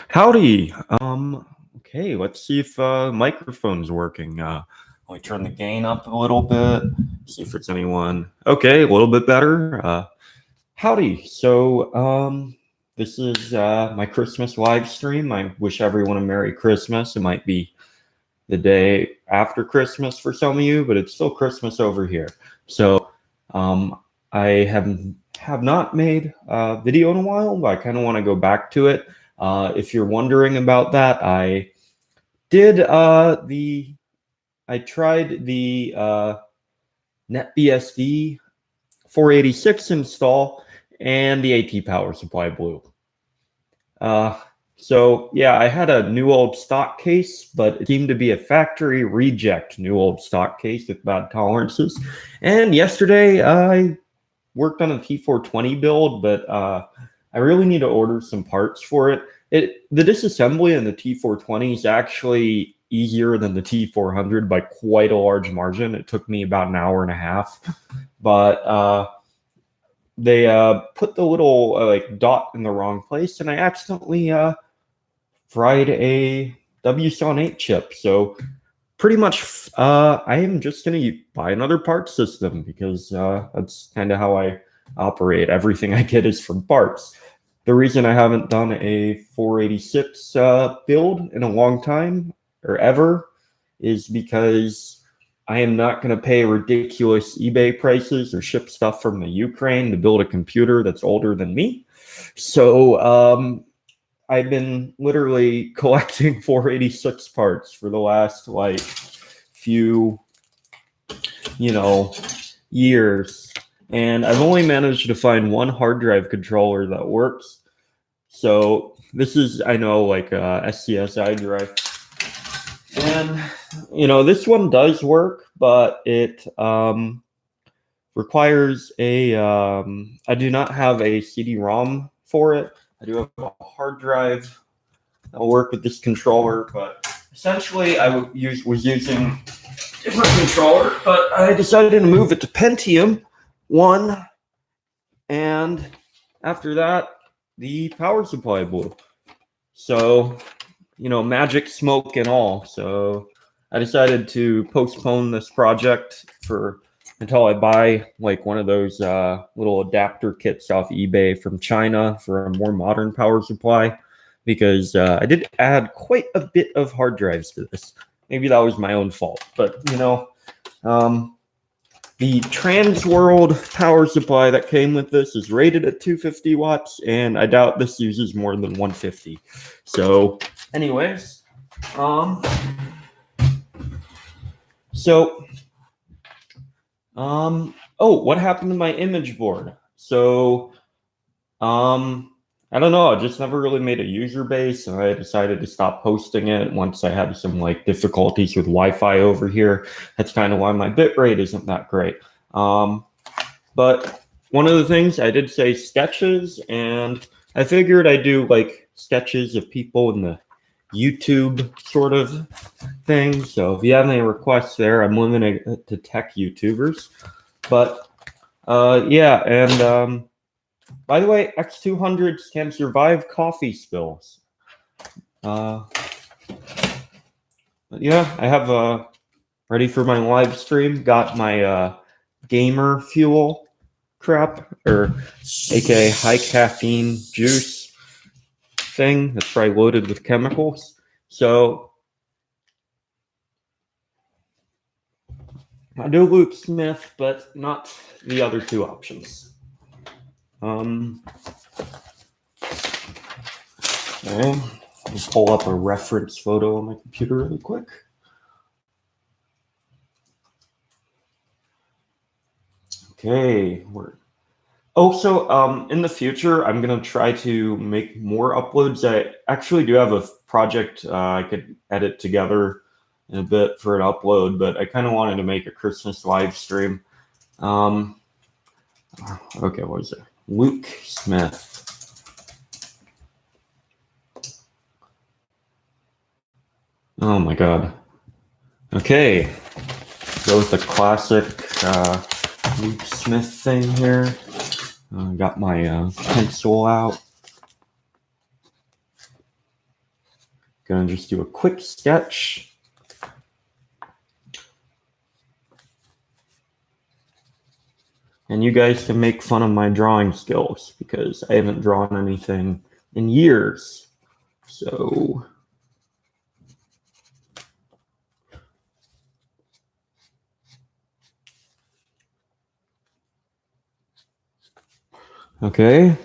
Howdy. Okay, let's see if microphone's working. Let me turn the gain up a little bit, see if it's anyone. Okay, a little bit better. Howdy. This is my Christmas live stream. I wish everyone a Merry Christmas. It might be the day after Christmas for some of you, but it's still Christmas over here. So, I have not made a video in a while, but I kind of want to go back to it. If you're wondering about that, I did I tried the NetBSD 486 install and the AT power supply blew. So yeah, I had a new old stock case, but it seemed to be a factory reject new old stock case with bad tolerances. And yesterday I worked on a T420 build, but I really need to order some parts for it. The disassembly in the T420 is actually easier than the T400 by quite a large margin. It took me about an hour and a half, but they put the little like dot in the wrong place, and I accidentally fried a WSON8 chip. So pretty much, I am just gonna buy another part system because that's kind of how I operate. Everything I get is from parts. The reason I haven't done a 486 build in a long time or ever is because I am not going to pay ridiculous eBay prices or ship stuff from the Ukraine to build a computer that's older than me. So I've been literally collecting 486 parts for the last like few, years. And I've only managed to find one hard drive controller that works. So this is, I know, like a SCSI drive. And, this one does work, but it requires I do not have a CD-ROM for it. I do have a hard drive that'll work with this controller, but essentially I was using a different controller, but I decided to move it to Pentium 1, and after that, the power supply blew. So, magic, smoke, and all. So I decided to postpone this project until I buy like one of those little adapter kits off eBay from China for a more modern power supply, because I did add quite a bit of hard drives to this. Maybe that was my own fault, but the Transworld power supply that came with this is rated at 250 watts, and I doubt this uses more than 150. So, anyways, oh, what happened to my image board? So, I don't know. I just never really made a user base, and I decided to stop posting it once I had some like difficulties with Wi-Fi over here. That's kind of why my bitrate isn't that great. But one of the things I did say sketches, and I figured I'd do like sketches of people in the YouTube sort of thing. So if you have any requests there, I'm limited to tech YouTubers. But yeah, and by the way, X200s can survive coffee spills. But yeah, I have ready for my live stream. Got my gamer fuel crap, or aka high caffeine juice thing that's probably loaded with chemicals. So I do Luke Smith, but not the other two options. Okay, just pull up a reference photo on my computer really quick. Okay, in the future, I'm gonna try to make more uploads. I actually do have a project I could edit together in a bit for an upload, but I kind of wanted to make a Christmas live stream. Okay, what is it? Luke Smith. Oh my god. Okay, go with the classic Luke Smith thing here. Got my pencil out. Gonna just do a quick sketch. And you guys can make fun of my drawing skills because I haven't drawn anything in years. So okay,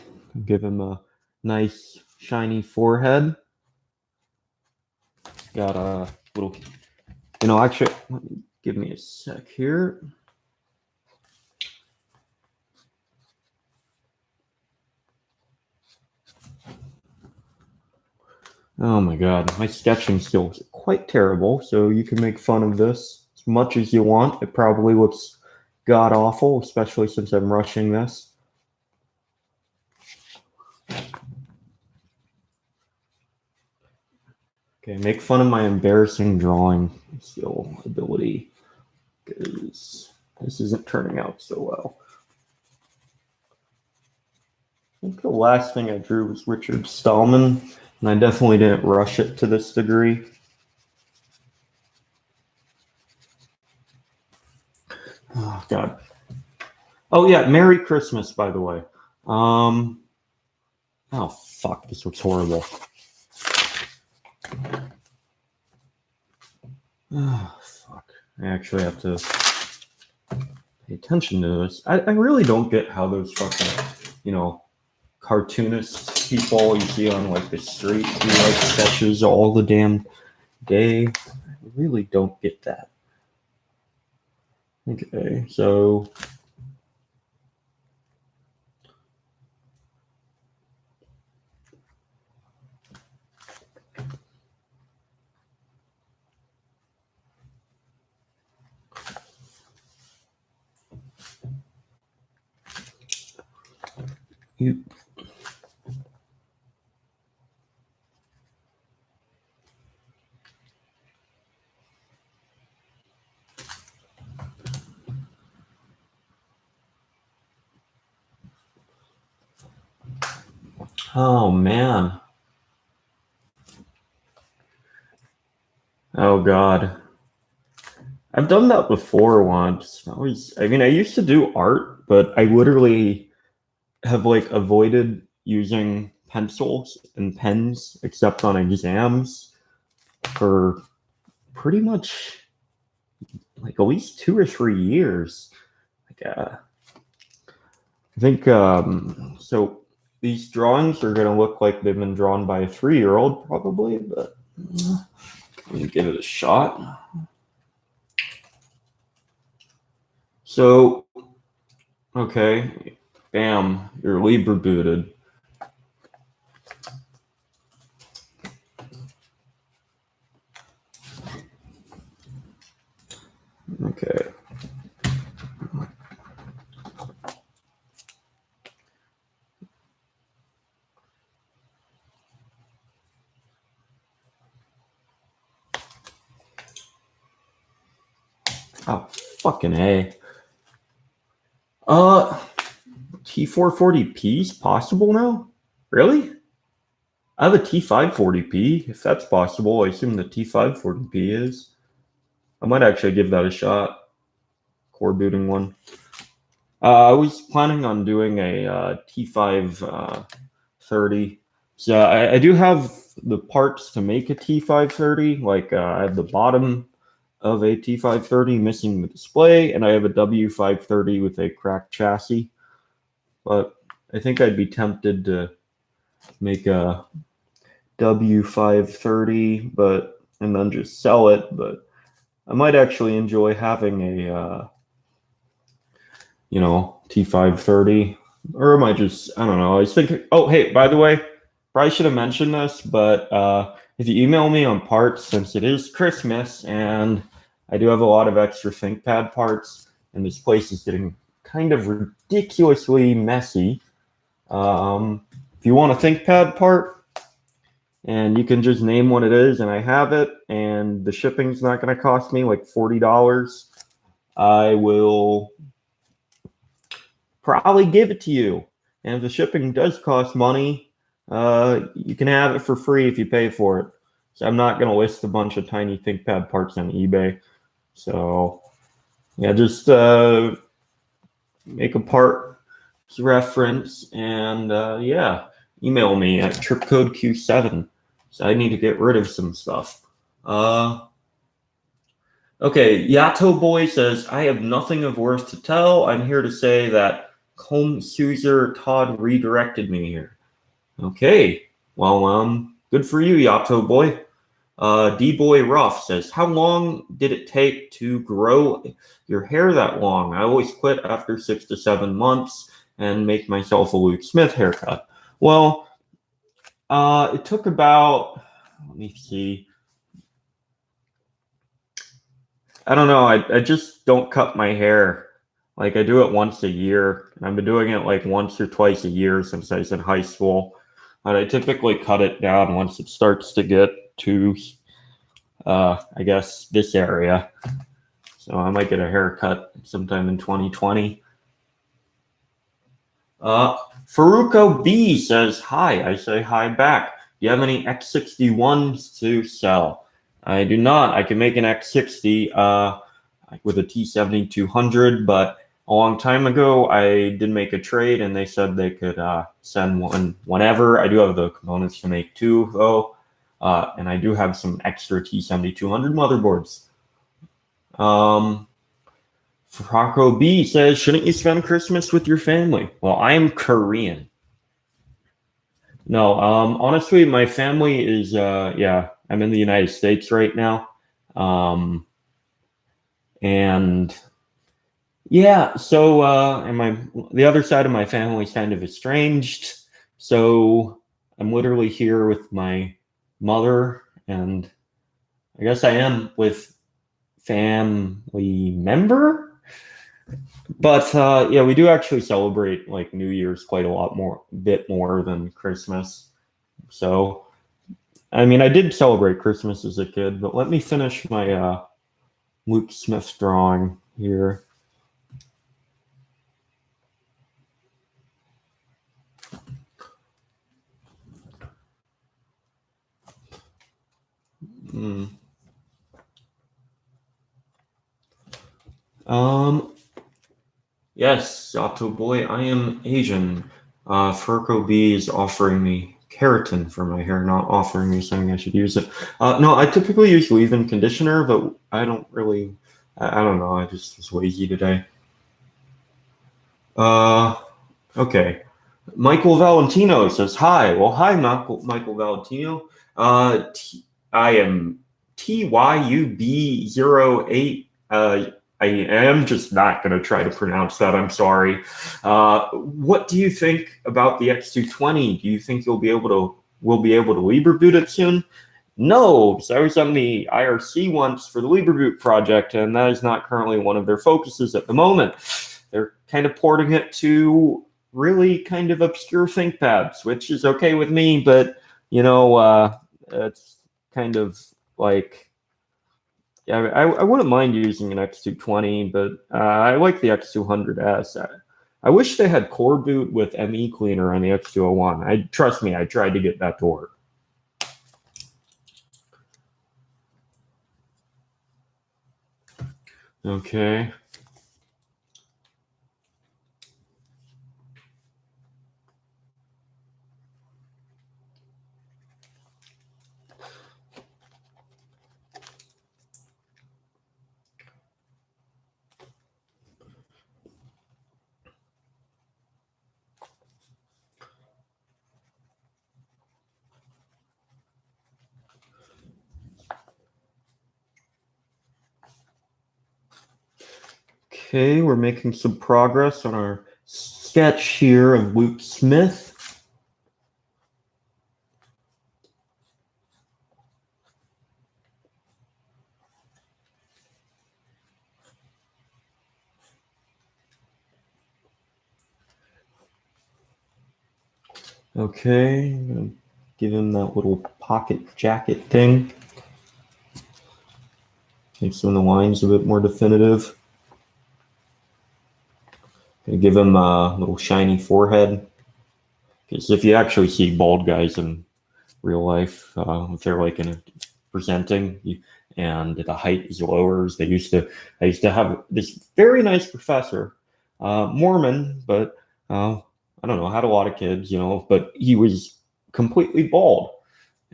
give him a nice shiny forehead. Got a little, actually, give me a sec here. Oh my god, my sketching skills are quite terrible, so you can make fun of this as much as you want. It probably looks god-awful, especially since I'm rushing this. Okay, make fun of my embarrassing drawing skill ability, because this isn't turning out so well. I think the last thing I drew was Richard Stallman, and I definitely didn't rush it to this degree. Oh, God. Oh, yeah, Merry Christmas, by the way. Oh, fuck, this looks horrible. Oh, fuck. I actually have to pay attention to this. I really don't get how those fucking, cartoonist people you see on, like, the street do, like, sketches all the damn day. I really don't get that. Okay, so... Oh, man. Oh, God. I've done that before once. I used to do art, but I literally have, like, avoided using pencils and pens except on exams for pretty much, like, at least 2 or 3 years. Like, I think, so these drawings are going to look like they've been drawn by a 3-year-old probably, but let me give it a shot. So, okay, bam, you're Libra booted. Okay. Oh, fucking A. T440p is possible now? Really? I have a T540p. If that's possible, I assume the T540p is. I might actually give that a shot. Core booting one. I was planning on doing a T530. So I do have the parts to make a T530. Like I have the bottom of a T530 missing the display, and I have a W530 with a cracked chassis. But I think I'd be tempted to make a W530, and then just sell it. But I might actually enjoy having a T530, or am I just, I don't know. I was thinking, oh, hey, by the way, probably should have mentioned this, but if you email me on parts, since it is Christmas and I do have a lot of extra ThinkPad parts, and this place is getting kind of ridiculously messy. If you want a ThinkPad part, and you can just name what it is, and I have it, and the shipping's not going to cost me like $40, I will probably give it to you. And if the shipping does cost money, you can have it for free if you pay for it. So I'm not going to list a bunch of tiny ThinkPad parts on eBay. So yeah, just make a part reference and yeah, email me at tripcodeq7. So I need to get rid of some stuff. Okay, Yato Boy says, I have nothing of worth to tell. I'm here to say that Combs user Todd redirected me here. Okay, well, good for you, Yato Boy. D-Boy Ruff says, how long did it take to grow your hair that long? I always quit after 6 to 7 months and make myself a Luke Smith haircut. Well, it took about, let me see. I don't know. I just don't cut my hair. Like I do it once a year. And I've been doing it like once or twice a year since I was in high school. And I typically cut it down once it starts to get to, I guess, this area. So I might get a haircut sometime in 2020. Faruko B says, hi. I say hi back. Do you have any X61s to sell? I do not. I can make an X60 with a T7200, but a long time ago, I did make a trade, and they said they could send one whenever. I do have the components to make two, though, and I do have some extra T7200 motherboards. Franco B says, shouldn't you spend Christmas with your family? Well, I am Korean. No, honestly, my family is, yeah, I'm in the United States right now. And yeah, so, and the other side of my family is kind of estranged. So I'm literally here with my mother, and I guess I am with family member. But yeah, we do actually celebrate like New Year's quite a bit more than Christmas. So, I mean, I did celebrate Christmas as a kid, but let me finish my Luke Smith drawing here. Yes, Sato boy, I am Asian. Furco B is offering me keratin for my hair, not offering me saying I should use it. No, I typically use leave-in conditioner, but I don't really, I don't know, I just was lazy today. Okay. Michael Valentino says, hi. Well, hi, Michael Valentino. I am TYUB08. I am just not going to try to pronounce that. I'm sorry. What do you think about the X220? Do you think we'll be able to Libre boot it soon? No, because I was on the IRC once for the Libre boot project, and that is not currently one of their focuses at the moment. They're kind of porting it to really kind of obscure ThinkPads, which is okay with me, but you know, it's kind of like, yeah, I wouldn't mind using an X220, but I like the X200S. I wish they had core boot with ME cleaner on the X201. Trust me, I tried to get that to work. Okay. Okay, we're making some progress on our sketch here of Luke Smith. Okay, I'm gonna give him that little pocket jacket thing. Make some of the lines a bit more definitive. Gonna give him a little shiny forehead. Because if you actually see bald guys in real life, if they're like in a presenting, and the height is lower. I used to have this very nice professor, Mormon, but I don't know, had a lot of kids, but he was completely bald.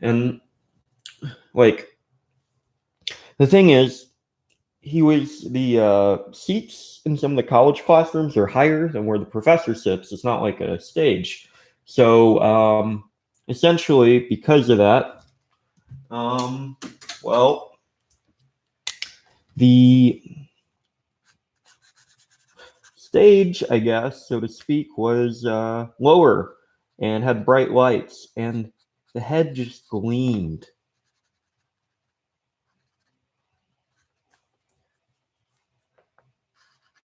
And like, the thing is, the seats in some of the college classrooms are higher than where the professor sits. It's not like a stage. So essentially, because of that, well, the stage, I guess, so to speak, was lower and had bright lights, and the head just gleamed.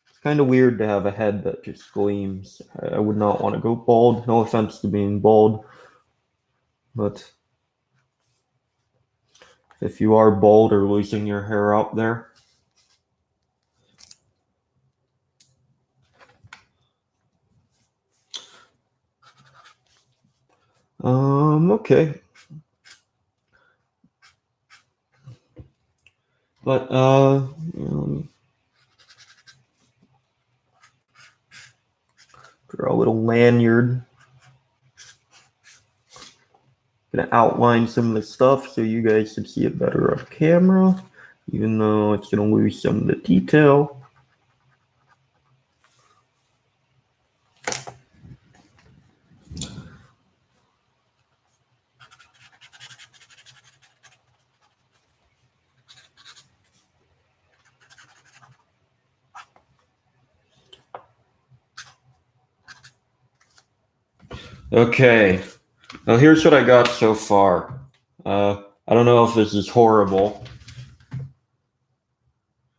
It's kind of weird to have a head that just gleams. I would not want to go bald. No offense to being bald, but if you are bald or losing your hair out there, okay. But draw a little lanyard. Gonna outline some of the stuff so you guys can see it better on camera, even though it's gonna lose some of the detail. Okay, now here's what I got so far. I don't know if this is horrible.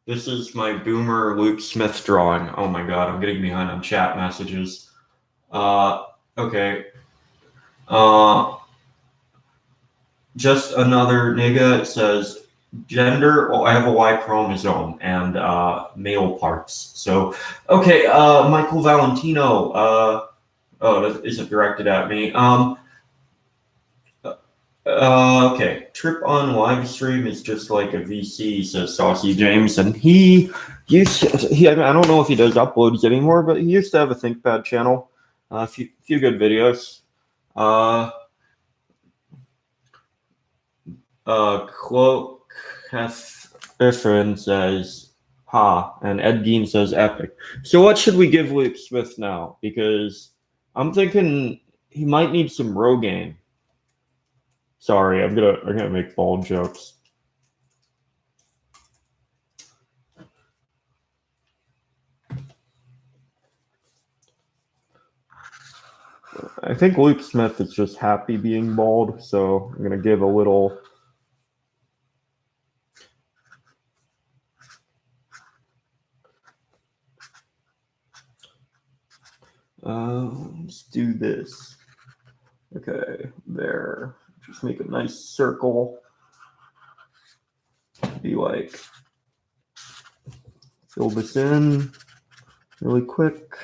This is my boomer Luke Smith drawing. Oh my god, I'm getting behind on chat messages. Okay. Just another nigga. It says gender. Oh, I have a Y chromosome and male parts. So, okay, Michael Valentino. Oh, that isn't directed at me. Okay, trip on Livestream is just like a VC, says Saucy James, and I don't know if he does uploads anymore, but he used to have a ThinkPad channel, a few good videos. Cloak Ifrin says, ha, and Ed Gein says epic. So what should we give Luke Smith now? Because I'm thinking he might need some Rogaine. Sorry, I'm gonna make bald jokes. I think Luke Smith is just happy being bald, so I'm gonna give a little. Let's do this. Okay, there. Just make a nice circle. Be like, fill this in really quick.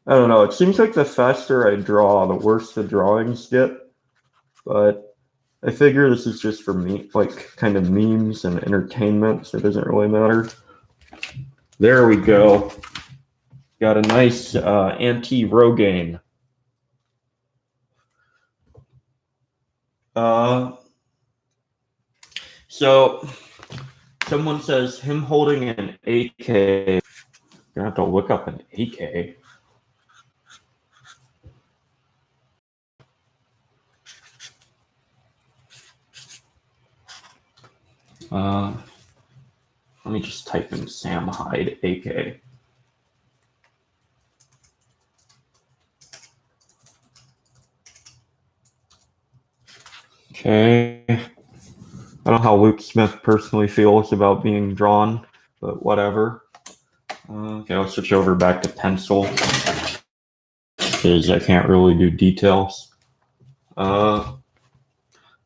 I don't know. It seems like the faster I draw, the worse the drawings get. But I figure this is just for me, like kind of memes and entertainment, so it doesn't really matter. There we go. Got a nice anti-Rogaine. So someone says him holding an AK. You're gonna have to look up an AK. Let me just type in Sam Hyde AK. Okay. I don't know how Luke Smith personally feels about being drawn, but whatever. Okay, I'll switch over back to pencil because I can't really do details. Oh,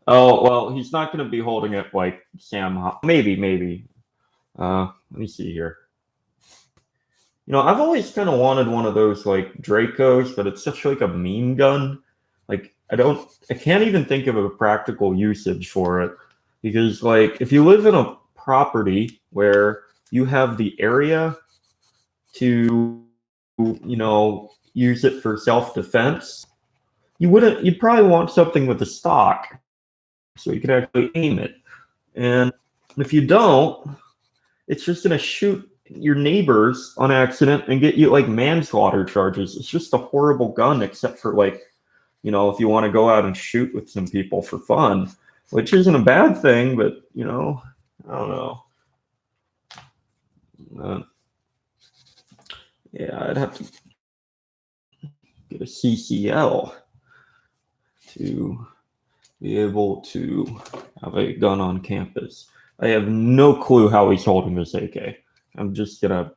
well, he's not going to be holding it like Sam. Maybe. Let me see here. I've always kind of wanted one of those like Dracos, but it's such like a meme gun. Like I can't even think of a practical usage for it. Because, like, if you live in a property where you have the area to, use it for self-defense, you'd probably want something with a stock so you could actually aim it. And if you don't, it's just going to shoot your neighbors on accident and get you like manslaughter charges. It's just a horrible gun, except for like, if you want to go out and shoot with some people for fun, which isn't a bad thing, but I don't know. Yeah, I'd have to get a CCL to be able to have a gun on campus. I have no clue how he's holding this AK. I'm just gonna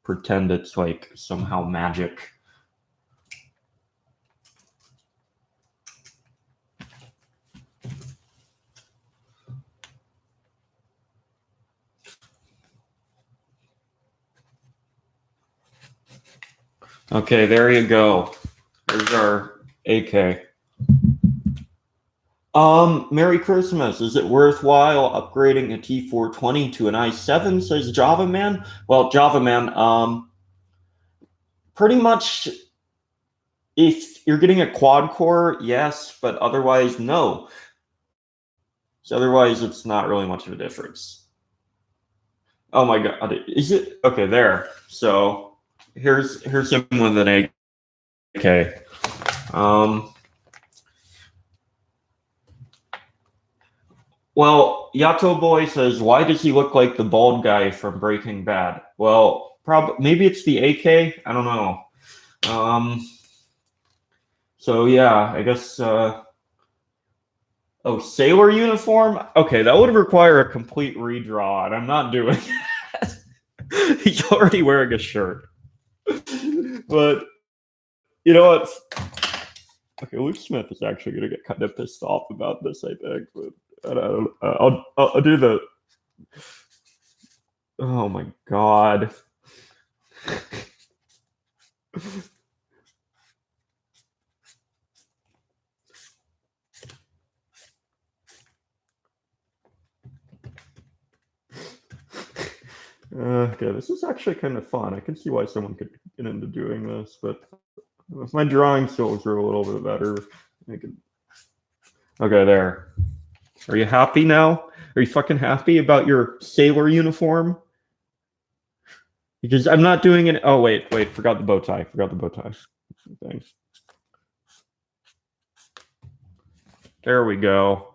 pretend it's like somehow magic. Okay, there you go. There's our AK. Merry Christmas. Is it worthwhile upgrading a T420 to an i7, says Java Man? Well, Java Man, pretty much if you're getting a quad core, yes, but otherwise, no. So otherwise, it's not really much of a difference. Oh my God, is it? Okay, there. So here's him with an AK. Well, Yato Boy says, why does he look like the bald guy from Breaking Bad? Well, maybe it's the AK. I don't know. So yeah, I guess. Sailor uniform? Okay, that would require a complete redraw, and I'm not doing that. He's already wearing a shirt. But you know what? Okay, Luke Smith is actually going to get kind of pissed off about this, I think. But I'll do the. Oh my God. Okay, this is actually kind of fun. I can see why someone could get into doing this, but if my drawing skills were a little bit better, I could. Okay, there. Are you happy now? Are you fucking happy about your sailor uniform? Because I'm not doing it. Oh, wait. Forgot the bow tie. Thanks. There we go.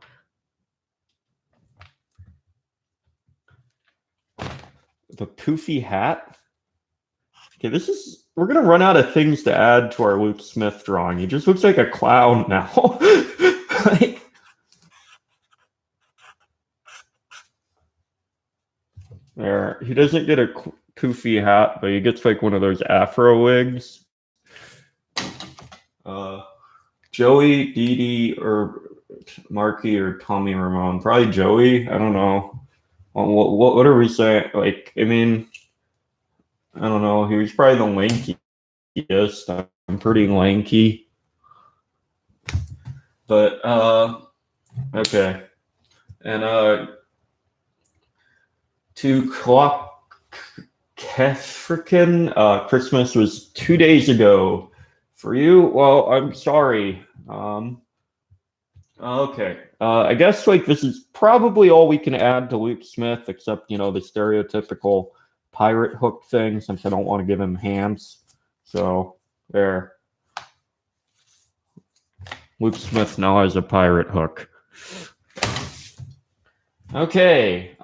The poofy hat. Okay, we're going to run out of things to add to our Luke Smith drawing. He just looks like a clown now. There. He doesn't get a poofy hat, but he gets like one of those afro wigs. Joey, Dee Dee, or Marky, or Tommy Ramone. Probably Joey. I don't know. What are we saying? Like, I mean, I don't know. He was probably the lankiest. I'm pretty lanky. But, okay. And, to clock Kefrican, Christmas was 2 days ago. For you, well, I'm sorry. Okay. I guess like this is probably all we can add to Luke Smith, except the stereotypical pirate hook thing, since I don't want to give him hands. So there. Luke Smith now has a pirate hook. Okay.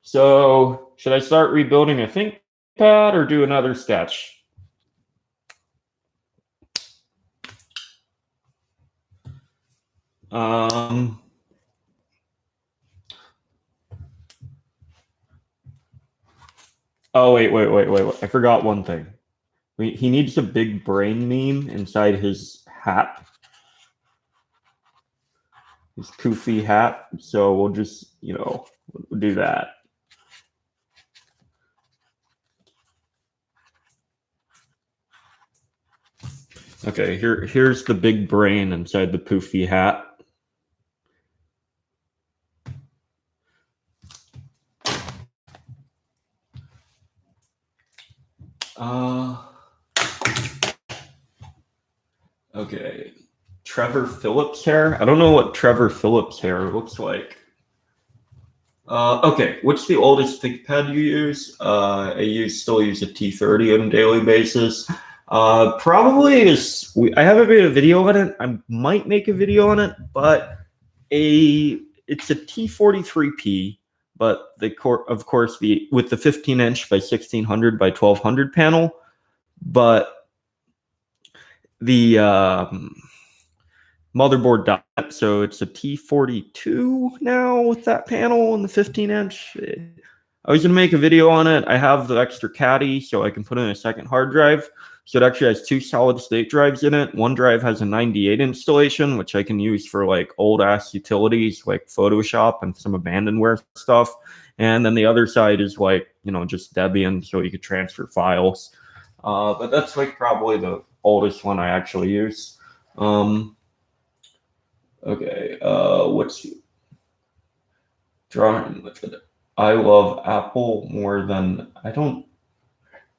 So should I start rebuilding a ThinkPad or do another sketch? Oh, wait. I forgot one thing. He needs a big brain meme inside his hat. His poofy hat. So we'll just, we'll do that. Okay, here's the big brain inside the poofy hat. Okay. Trevor Phillips hair. I don't know what Trevor Phillips hair looks like. Okay, what's the oldest ThinkPad you use? I still use a T30 on a daily basis. Probably is. I haven't made a video on it. I might make a video on it, but it's a T43P. But of course, with the 15-inch by 1600 by 1200 panel, but the motherboard died, so it's a T42 now with that panel and the 15-inch. I was gonna make a video on it. I have the extra caddy, so I can put in a second hard drive. So it actually has two solid state drives in it. One drive has a 98 installation, which I can use for like old ass utilities like Photoshop and some abandonware stuff. And then the other side is like, just Debian, so you could transfer files. But that's like probably the oldest one I actually use. Okay, what's drawing with it? I love Apple more than I don't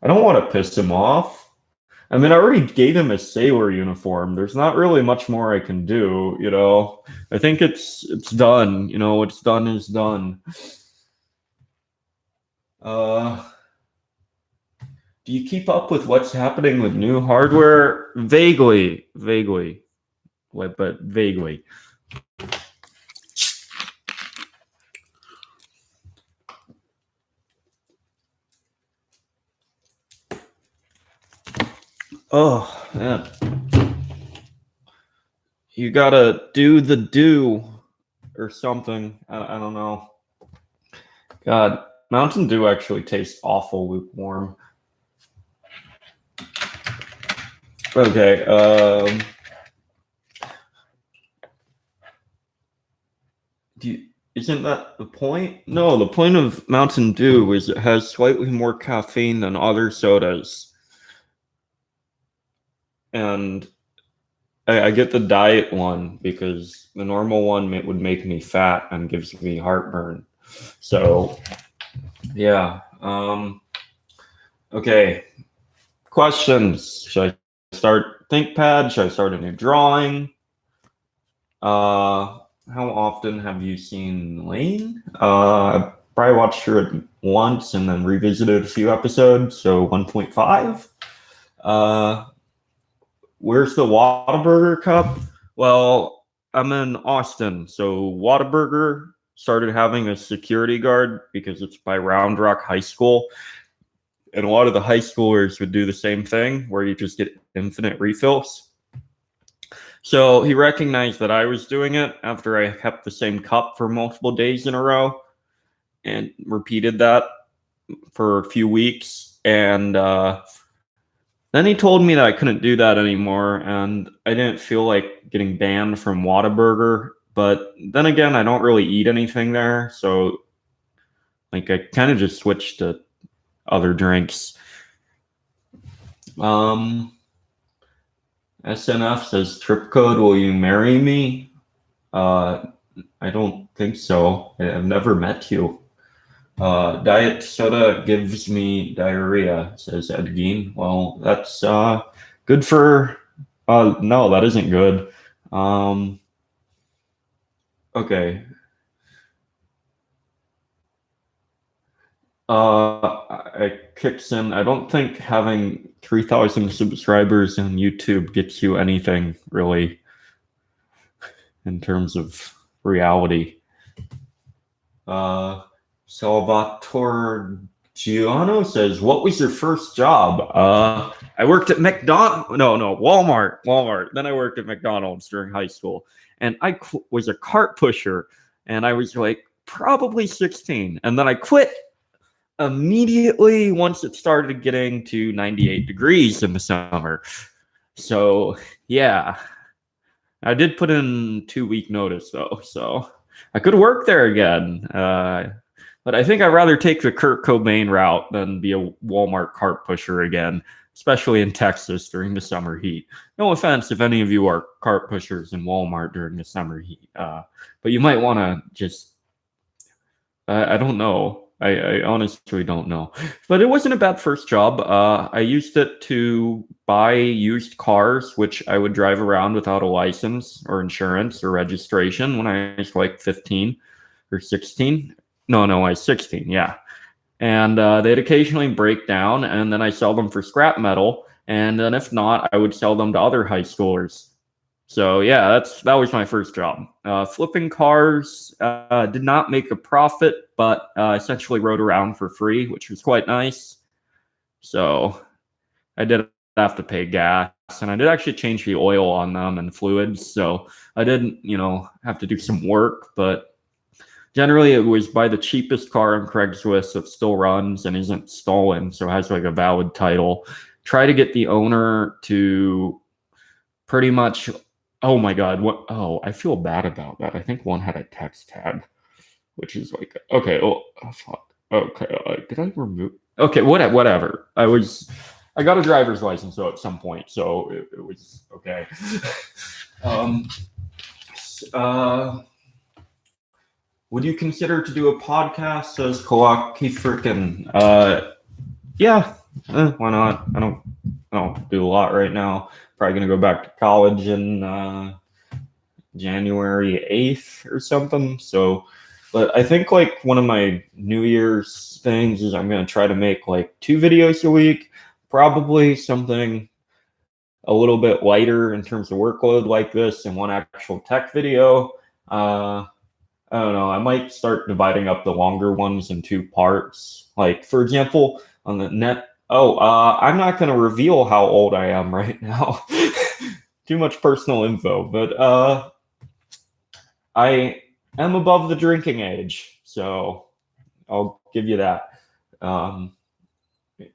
want to piss him off. I mean, I already gave him a sailor uniform. There's not really much more I can do, I think it's done, what's done is done. Do you keep up with what's happening with new hardware? Vaguely, but vaguely. Oh, man. You gotta do the do or something. I don't know. God, Mountain Dew actually tastes awful lukewarm. Okay, isn't that the point? No, the point of Mountain Dew is it has slightly more caffeine than other sodas. And I get the diet one because the normal one would make me fat and gives me heartburn. So, yeah. Okay. Questions. Should I start Thinkpad? Should I start a new drawing? How often have you seen Lane? I probably watched her once and then revisited a few episodes, so 1.5. Where's the Whataburger Cup? Well, I'm in Austin, so Whataburger started having a security guard because it's by Round Rock High School. And a lot of the high schoolers would do the same thing where you just get infinite refills. So he recognized that I was doing it after I kept the same cup for multiple days in a row and repeated that for a few weeks. And then he told me that I couldn't do that anymore, and I didn't feel like getting banned from Whataburger. But then again, I don't really eat anything there, so like I kind of just switched to other drinks. SNF says, trip code, will you marry me? I don't think so. I've never met you. Diet soda gives me diarrhea, says Edgeen. Well, that's good for... no, that isn't good. Okay. Kicks in. I don't think having 3,000 subscribers on YouTube gets you anything, really, in terms of reality. Salvatore Giano says, what was your first job? I worked at Walmart. Then I worked at McDonald's during high school. And I was a cart pusher. And I was like probably 16. And then I quit immediately once it started getting to 98 degrees in the summer. So, yeah. I did put in 2-week notice, though. So I could work there again. But I think I'd rather take the Kurt Cobain route than be a Walmart cart pusher again, especially in Texas during the summer heat. No offense if any of you are cart pushers in Walmart during the summer heat. But you might want to just, I don't know, I honestly don't know. But it wasn't a bad first job. I used it to buy used cars, which I would drive around without a license or insurance or registration when I was like 15 or 16. No, I was 16, yeah. And they'd occasionally break down, and then I sell them for scrap metal. And then if not, I would sell them to other high schoolers. So yeah, that was my first job. Flipping cars, did not make a profit, but essentially rode around for free, which was quite nice. So I did have to pay gas, and I did actually change the oil on them and fluids. So I didn't, have to do some work, but generally it was buy the cheapest car on Craigslist that still runs and isn't stolen, so has like a valid title. Try to get the owner to pretty much. Oh my God! What? Oh, I feel bad about that. I think one had a text tag, which is like, okay. Oh, fuck. Okay. Did I remove? Okay. Whatever. I got a driver's license though at some point, so it was okay. um. Would you consider to do a podcast? Says Kawaki frickin'. Yeah. Why not? I don't do a lot right now. Probably gonna go back to college in January 8th or something. So, but I think like one of my New Year's things is I'm gonna try to make like 2 videos a week. Probably something a little bit lighter in terms of workload like this, and one actual tech video. I don't know. I might start dividing up the longer ones in 2 parts. Like, for example, on the net. Oh, I'm not going to reveal how old I am right now. Too much personal info. But I am above the drinking age. So I'll give you that. And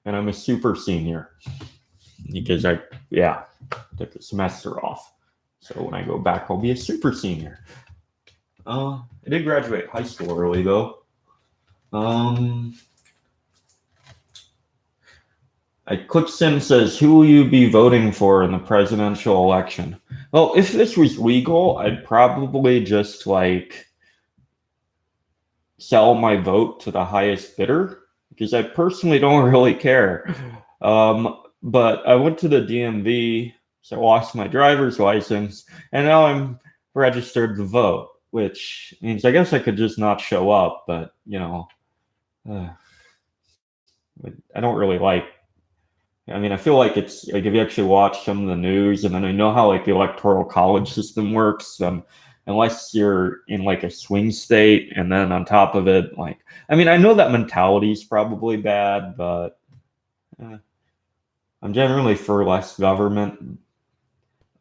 I'm a super senior. Because I took a semester off. So when I go back, I'll be a super senior. I did graduate high school early though. Clicksim says, who will you be voting for in the presidential election? Well, if this was legal, I'd probably just like sell my vote to the highest bidder because I personally don't really care. But I went to the DMV, so I lost my driver's license, and now I'm registered to vote, which means I guess I could just not show up, but I don't really like. I mean, I feel like it's like if you actually watch some of the news, and then I know how like the electoral college system works. Unless you're in like a swing state, and then on top of it, like, I mean, I know that mentality is probably bad, but I'm generally for less government,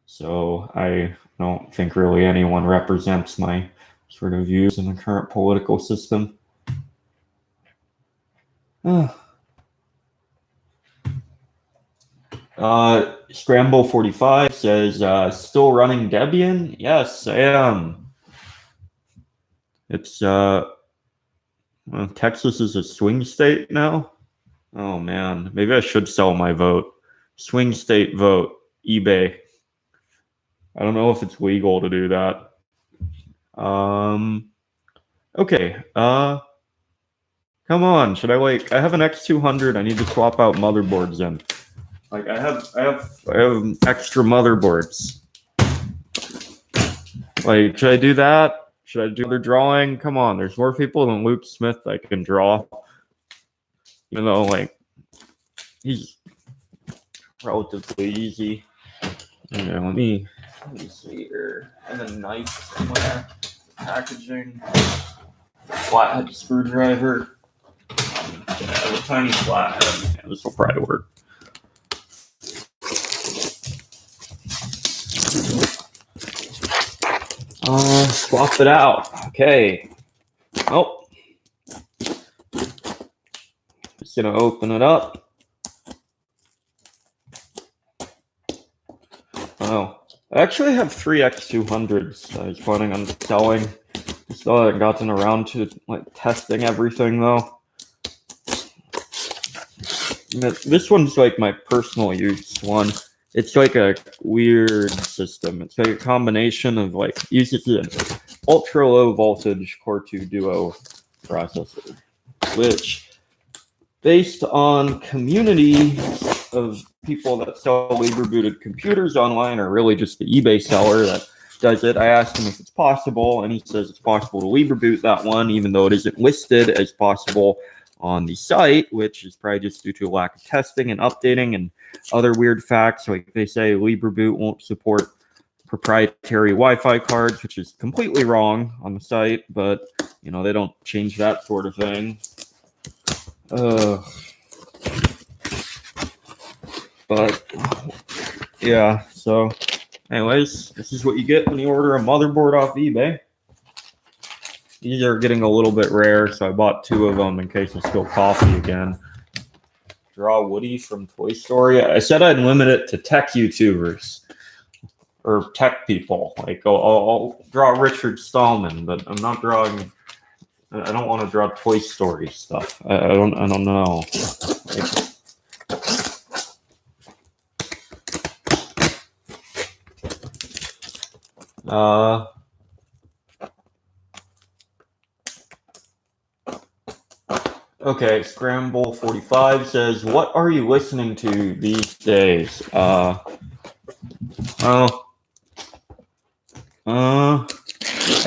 so I don't think really anyone represents my sort of views in the current political system. Scramble 45 says, still running Debian? Yes, I am. It's Texas is a swing state now. Oh man, maybe I should sell my vote. Swing state vote, eBay. I don't know if it's legal to do that. Okay. Come on, should I I have an X200. I need to swap out motherboards in. Like I have extra motherboards. Like, should I do that? Should I do other drawing? Come on, there's more people than Luke Smith I can draw. Even though, like, he's relatively easy. Okay, let me see here. I have a knife somewhere. Packaging. Flathead screwdriver. I have a tiny flathead. Yeah, this will probably work. Swap it out. Okay. Oh. Just gonna open it up. Oh. I actually have 3 X200s I was planning on selling. Still haven't gotten around to like testing everything though. This one's like my personal use one. It's like a weird system. It's like a combination of like uses an ultra low voltage Core 2 Duo processor. which, based on community of people that sell labor booted computers online, or really just the eBay seller that does it, I asked him if it's possible, and he says it's possible to labor boot that one, even though it isn't listed as possible on the site, which is probably just due to a lack of testing and updating and other weird facts. Like they say, labor boot won't support proprietary Wi-Fi cards, which is completely wrong on the site, but you know, they don't change that sort of thing. But yeah, so anyways, this is what you get when you order a motherboard off eBay. These are getting a little bit rare, so I bought 2 of them in case I spill coffee again. Draw Woody from Toy Story. I said I'd limit it to tech YouTubers or tech people. Like I'll draw Richard Stallman, but I'm not drawing. I don't want to draw Toy Story stuff. I don't know. Okay, Scramble 45 says, "What are you listening to these days?" I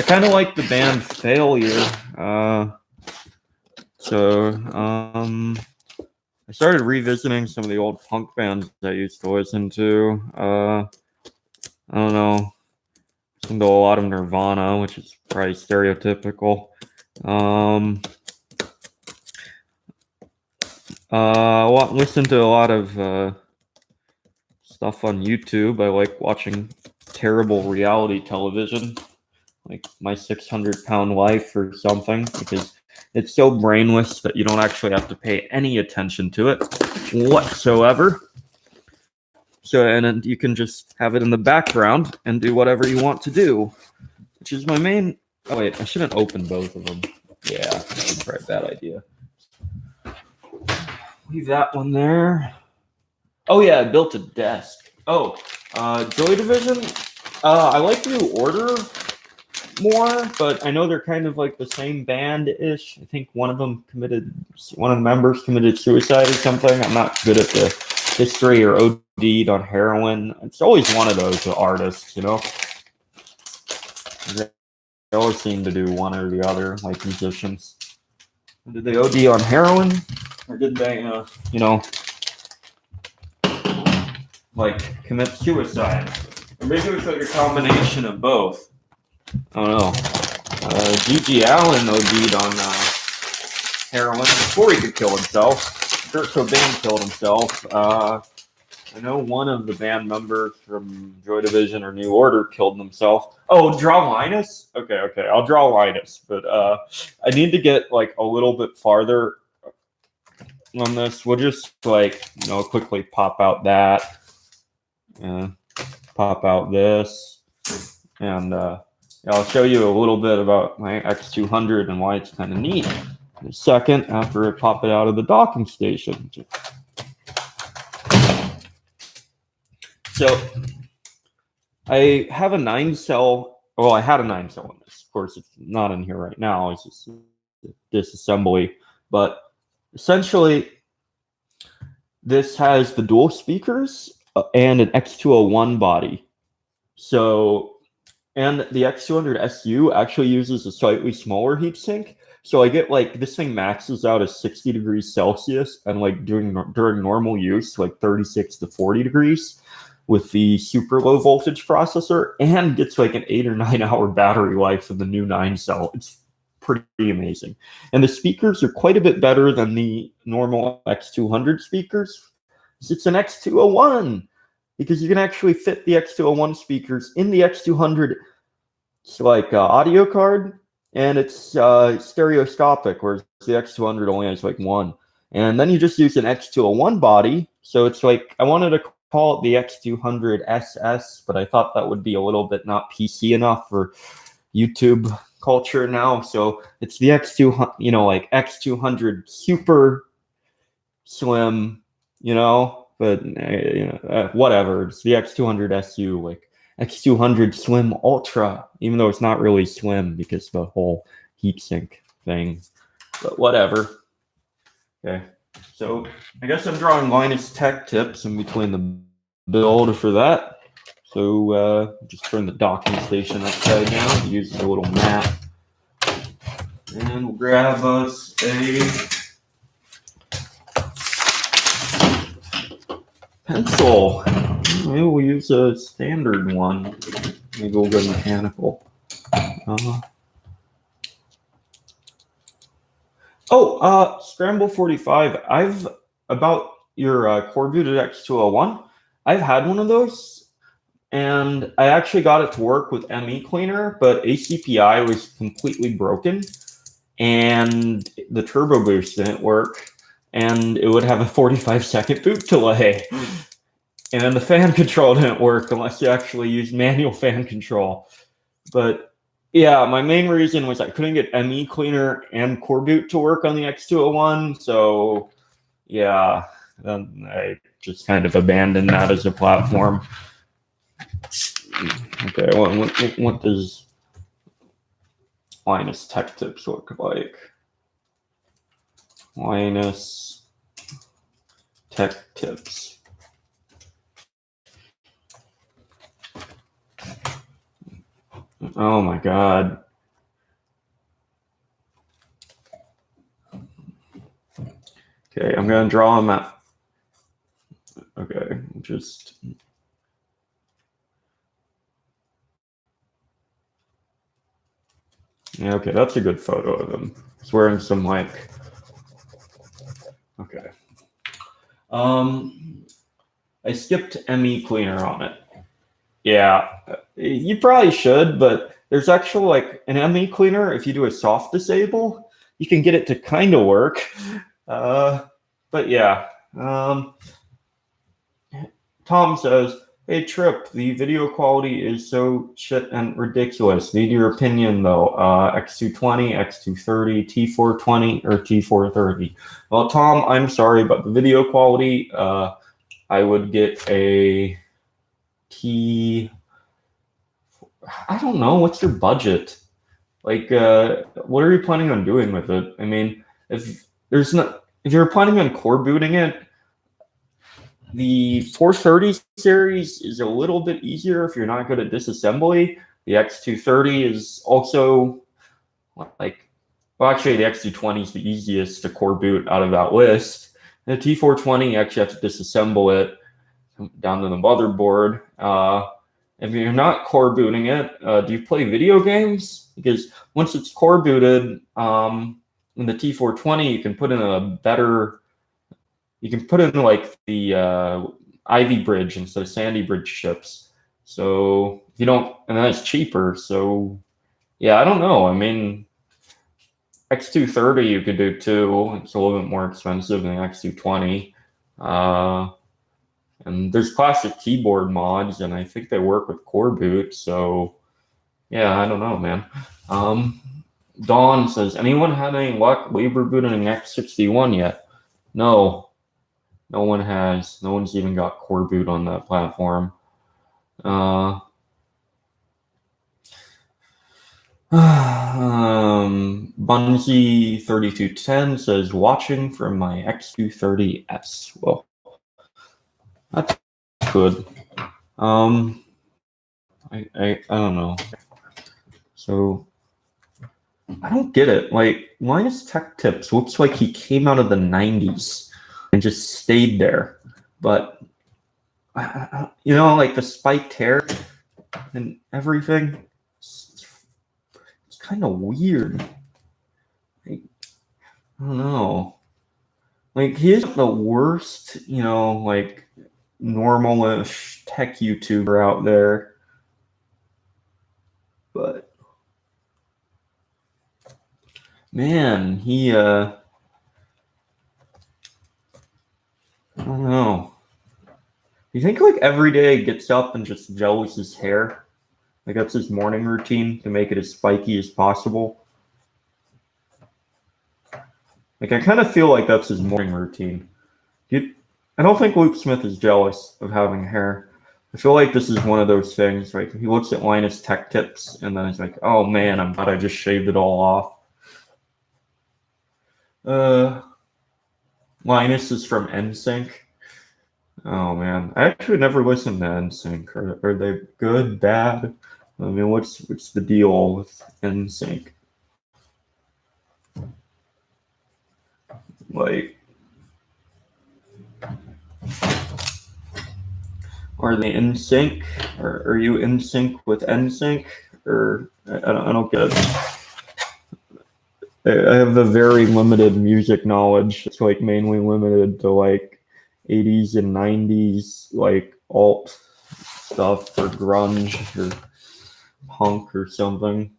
kind of like the band Failure. I started revisiting some of the old punk bands I used to listen to. I don't know. Listen to a lot of Nirvana, which is probably stereotypical. Listen to a lot of stuff on YouTube. I like watching terrible reality television, like My 600-Pound Life or something, because it's so brainless that you don't actually have to pay any attention to it whatsoever. So, and then you can just have it in the background and do whatever you want to do, which is my main. Oh wait, I shouldn't open both of them. Yeah, that's probably a bad idea. Leave that one there. Oh yeah, I built a desk. Oh, Joy Division. I like New Order more, but I know they're kind of like the same band-ish. I think one of the members committed suicide or something. I'm not good at the history, or OD'd on heroin. It's always one of those artists, you know. They always seem to do one or the other, like musicians. Did they OD on heroin, or did they, you know, like commit suicide? Or maybe it was like a combination of both. I don't know. G.G. Allen OD'd on heroin before he could kill himself. Kurt Cobain killed himself. I know one of the band members from Joy Division or New Order killed himself. Oh, draw Linus? Okay, I'll draw Linus. But I need to get like a little bit farther on this. We'll just like, you know, quickly pop out that. Pop out this. And I'll show you a little bit about my X200 and why it's kind of neat in a second after I pop it out of the docking station. So I have a 9-cell. Well, I had a 9-cell in this. Of course, it's not in here right now. It's just disassembly. But essentially, this has the dual speakers and an X201 body. So, and the X200 SU actually uses a slightly smaller heatsink. So I get like, this thing maxes out at 60 degrees Celsius, and like during normal use, like 36 to 40 degrees with the super low voltage processor, and gets like an 8 or 9 hour battery life of the new 9-cell. It's pretty amazing. And the speakers are quite a bit better than the normal X200 speakers. It's an X201, because you can actually fit the X201 speakers in the X200 audio card, and it's stereoscopic, whereas the X200 only has like one. And then you just use an X201 body. So it's like, I wanted to call it the X200 SS, but I thought that would be a little bit not PC enough for YouTube culture now. So it's the X200, you know, like X200 super slim, you know, but whatever. It's the X200 SU, like X200 Slim Ultra, even though it's not really slim because of the whole heatsink thing. But whatever. Okay, so I guess I'm drawing Linus Tech Tips in between the build for that. So just turn the docking station upside down, use a little map, and we'll grab us a pencil. Maybe we'll use a standard one. Maybe we'll go mechanical. Scramble 45. I've about your core booted X201. I've had one of those, and I actually got it to work with ME Cleaner, but ACPI was completely broken, and the turbo boost didn't work, and it would have a 45-second boot delay. And the fan control didn't work unless you actually used manual fan control. But yeah, my main reason was I couldn't get ME Cleaner and Core Boot to work on the X201. So yeah, I just kind of abandoned that as a platform. Okay, what does Linus Tech Tips look like? Linus Tech Tips. Oh my God. Okay, I'm gonna draw a map. Okay, just. Yeah, okay, that's a good photo of him. He's wearing some like. Okay. I skipped ME Cleaner on it. Yeah, you probably should, but there's actually like an ME Cleaner. If you do a soft disable, you can get it to kind of work. But yeah. Tom says, "Hey Trip, the video quality is so shit and ridiculous. Need your opinion though. X220, X230, T420, or T430." Well, Tom, I'm sorry, but the video quality, I would get a I don't know. What's your budget? Like, what are you planning on doing with it? I mean, if you're planning on core booting it, the 430 series is a little bit easier if you're not good at disassembly. The X230 is also like, well, actually, the X220 is the easiest to core boot out of that list. The T420, you actually have to disassemble it down to the motherboard. If you're not core booting it, do you play video games? Because once it's core booted, in the T420, you can put in like the Ivy Bridge instead of Sandy Bridge chips. So you don't, and then it's cheaper. So yeah, I don't know. I mean, X230 you could do too. It's a little bit more expensive than X220. And there's classic keyboard mods, and I think they work with core boot. So yeah, I don't know, man. Dawn says, anyone had any luck labor booting an X61 yet? No. No one has. No one's even got core boot on that platform. Bungie 3210 says, watching from my X230S. Well, that's good. I don't know. So I don't get it. Like, Linus Tech Tips looks like he came out of the 90s and just stayed there. But like the spiked hair and everything, it's kind of weird. Like, I don't know. Like, he isn't the worst, like normalish tech YouTuber out there. But man, I don't know. You think like every day he gets up and just gels his hair? Like that's his morning routine to make it as spiky as possible? Like I kind of feel like that's his morning routine. I don't think Luke Smith is jealous of having hair. I feel like this is one of those things, like he looks at Linus Tech Tips and then he's like, oh man, I'm glad I just shaved it all off. Linus is from NSYNC. Oh man, I actually never listened to NSYNC. Are they good, bad? I mean, what's the deal with NSYNC? Like, are they in sync? Or are you in sync with NSYNC? Or I don't get it. I have a very limited music knowledge. It's like mainly limited to like 80s and 90s, like alt stuff or grunge or punk or something.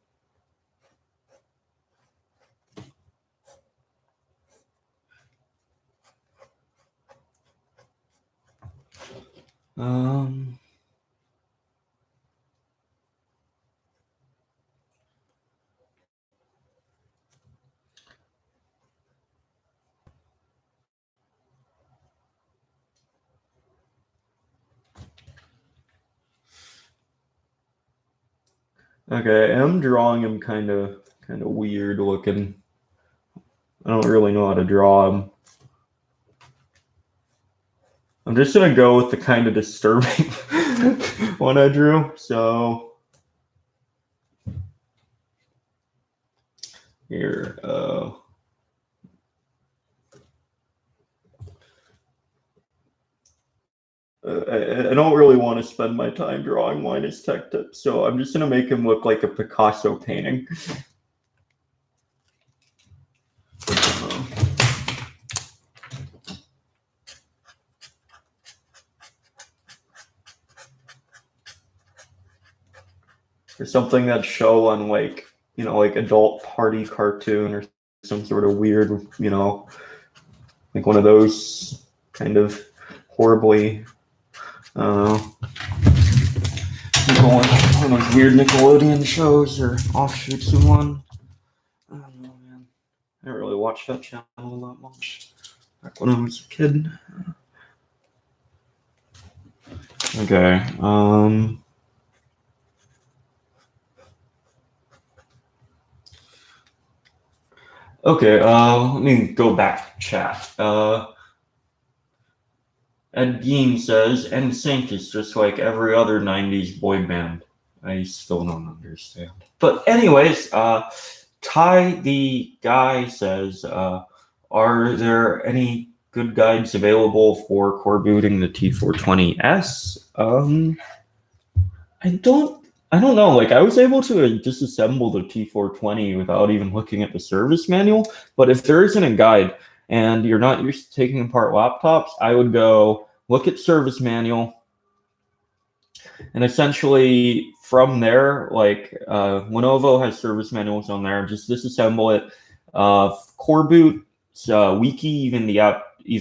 Okay, I'm drawing him kind of weird looking. I don't really know how to draw him. I'm just gonna go with the kind of disturbing one I drew. So here, I don't really want to spend my time drawing Linus Tech Tips, so I'm just gonna make him look like a Picasso painting. Or something that'd show on like, like adult party cartoon or some sort of weird, like one of those kind of horribly one of those weird Nickelodeon shows or offshoots of one. I don't know, man. I didn't really watch that channel that much back when I was a kid. Okay. Okay, let me go back to chat. Ed Gein says, NSYNC is just like every other 90s boy band. I still don't understand. But anyways, Ty the guy says, are there any good guides available for core booting the T420S? I don't know. Like I was able to disassemble the T420 without even looking at the service manual. But if there isn't a guide and you're not used to taking apart laptops, I would go look at service manual. And essentially from there, like Lenovo has service manuals on there, just disassemble it. Core boot wiki, even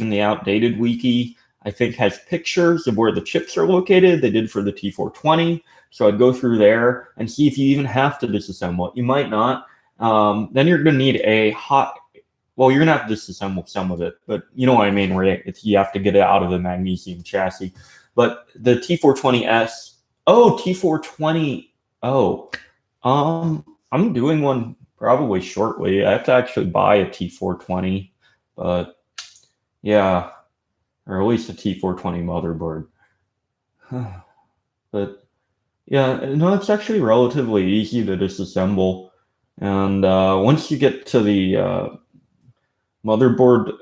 the outdated wiki, I think has pictures of where the chips are located. They did for the T420. So I'd go through there and see if you even have to disassemble it. You might not. Then you're going to need well, you're going to have to disassemble some of it, but you know what I mean, where you have to get it out of the magnesium chassis. But the T420S, T420, I'm doing one probably shortly. I have to actually buy a T420, but yeah, or at least a T420 motherboard. But yeah, no, it's actually relatively easy to disassemble. And once you get to the motherboard,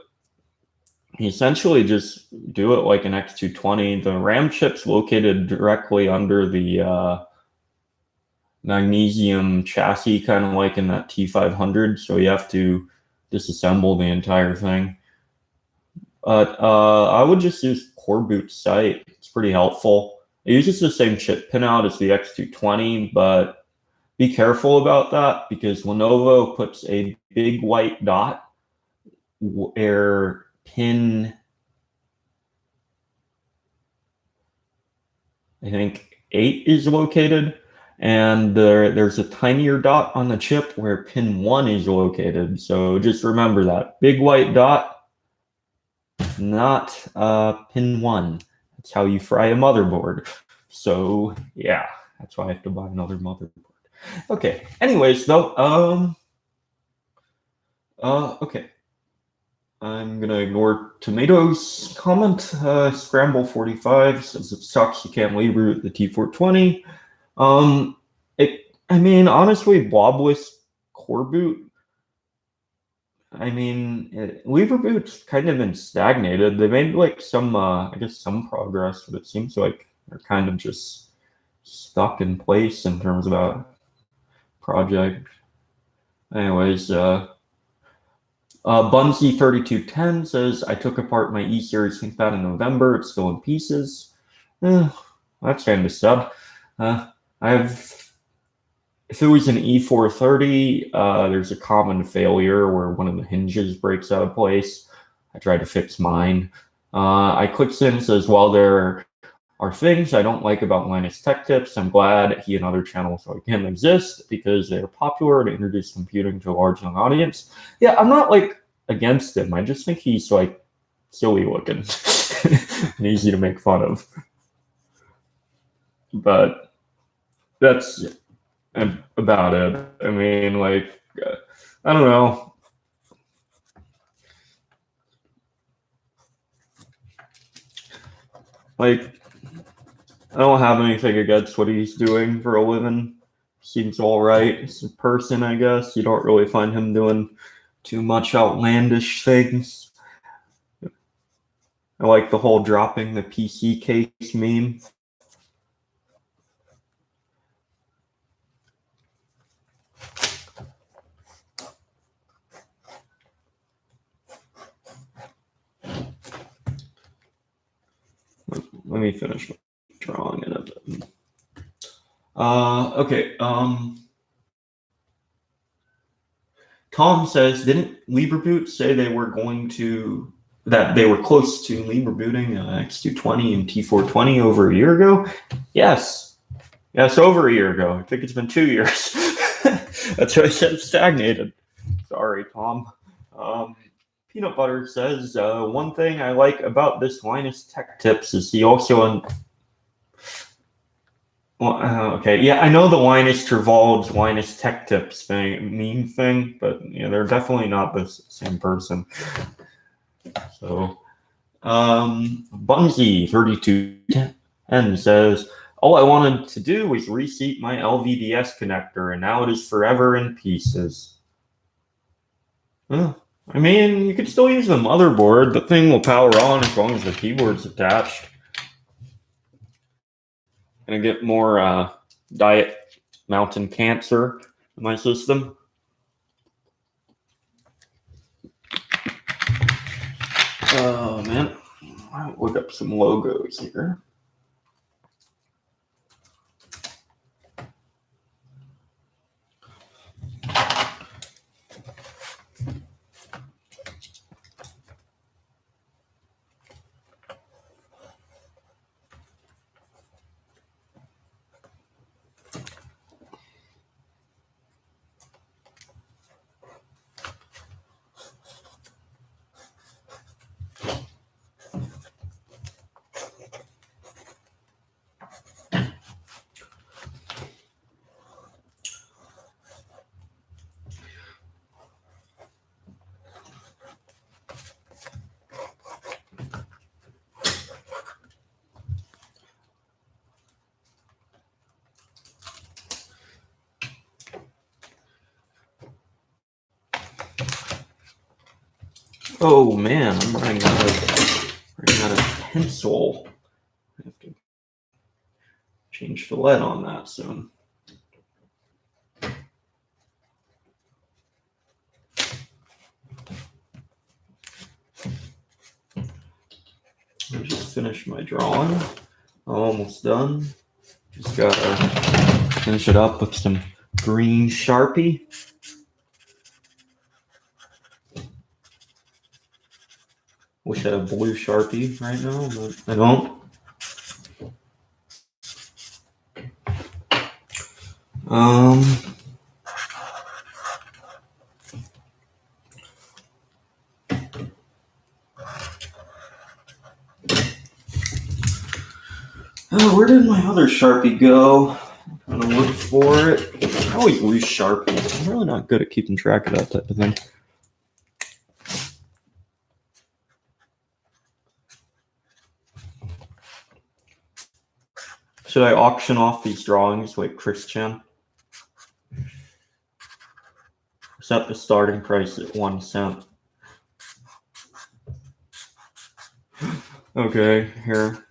you essentially just do it like an X220. The RAM chip's located directly under the magnesium chassis, kind of like in that T500. So you have to disassemble the entire thing. But I would just use Core Boot site. It's pretty helpful. It uses the same chip pinout as the X220, but be careful about that because Lenovo puts a big white dot where pin, I think 8 is located, and there's a tinier dot on the chip where pin 1 is located. So just remember that. Big white dot, not pin 1. That's how you fry a motherboard. So yeah, that's why I have to buy another motherboard. Okay, anyways though, okay. I'm gonna ignore Tomatoes' comment. Scramble 45 says it sucks you can't reboot the T420. I mean, honestly, blobless core boot. I mean, Leverboot's kind of been stagnated. They made like some, I guess, some progress, but it seems like they're kind of just stuck in place in terms of that project. Anyways, Bunsy3210 says, I took apart my E-Series ThinkPad in November. It's still in pieces. That's kind of sad. If it was an E430, there's a common failure where one of the hinges breaks out of place. I tried to fix mine. iClicksin says, while there are things I don't like about Linus Tech Tips, I'm glad he and other channels like him exist because they're popular to introduce computing to a large young audience. Yeah, I'm not like against him. I just think he's like silly looking and easy to make fun of. But that's about it. I mean, like, I don't know. Like, I don't have anything against what he's doing for a living. Seems all right. As a person, I guess. You don't really find him doing too much outlandish things. I like the whole dropping the PC case meme. Let me finish drawing it a bit. Okay. Tom says, didn't Libreboot say they were that they were close to rebooting X220 and T420 over a year ago? Yes, over a year ago. I think it's been 2 years. That's why I said it's stagnated. Sorry, Tom. Peanut Butter says, one thing I like about this Linus Tech Tips is he also... okay, yeah, I know the Linus Torvalds, Linus Tech Tips meme thing, but yeah, they're definitely not the same person. So, Bunsy3210 says, all I wanted to do was reseat my LVDS connector, and now it is forever in pieces. I mean, you could still use the motherboard. The thing will power on as long as the keyboard's attached. Gonna get more Diet Mountain Cancer in my system. Oh, man. I'll look up some logos here. Oh man, I'm running out of pencil. I have to change the lead on that soon. I just finished my drawing. I'm almost done. Just gotta finish it up with some green Sharpie. Wish I had a blue Sharpie right now, but I don't. Oh, where did my other Sharpie go? I'm trying to look for it. I always lose Sharpies. I'm really not good at keeping track of that type of thing. Should I auction off these drawings like Christian? Set the starting price at 1 cent. Okay, here.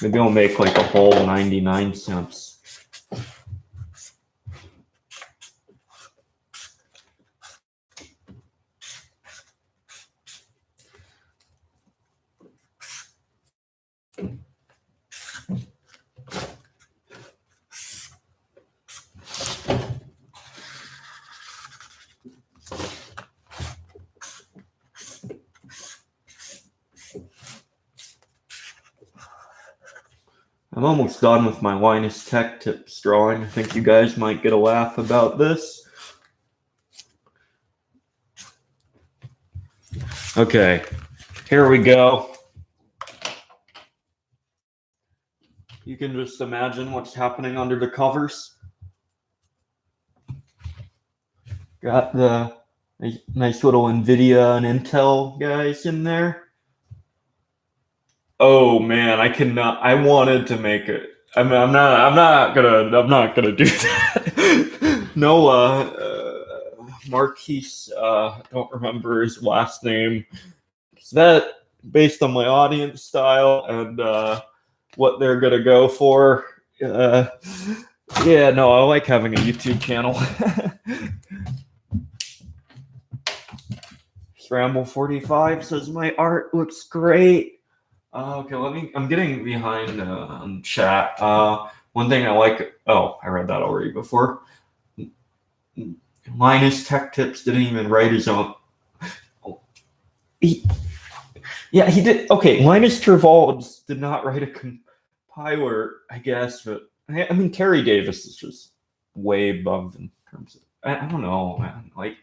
Maybe I'll make like a whole 99 cents. I'm almost done with my Linus Tech Tips drawing. I think you guys might get a laugh about this. Okay, here we go. You can just imagine what's happening under the covers. Got the nice little NVIDIA and Intel guys in there. Oh man, I cannot. I wanted to make it. I'm not gonna do that. No, Marquise. Don't remember his last name. Is that based on my audience style and what they're gonna go for? Yeah, no, I like having a YouTube channel. Scramble 45 says my art looks great. Okay, I'm getting behind on chat. One thing I like. Oh, I read that already before. Linus Tech Tips didn't even write his own. He did. Okay, Linus Torvalds did not write a compiler, I guess, but I mean Terry Davis is just way above in terms of. I don't know, man. Like,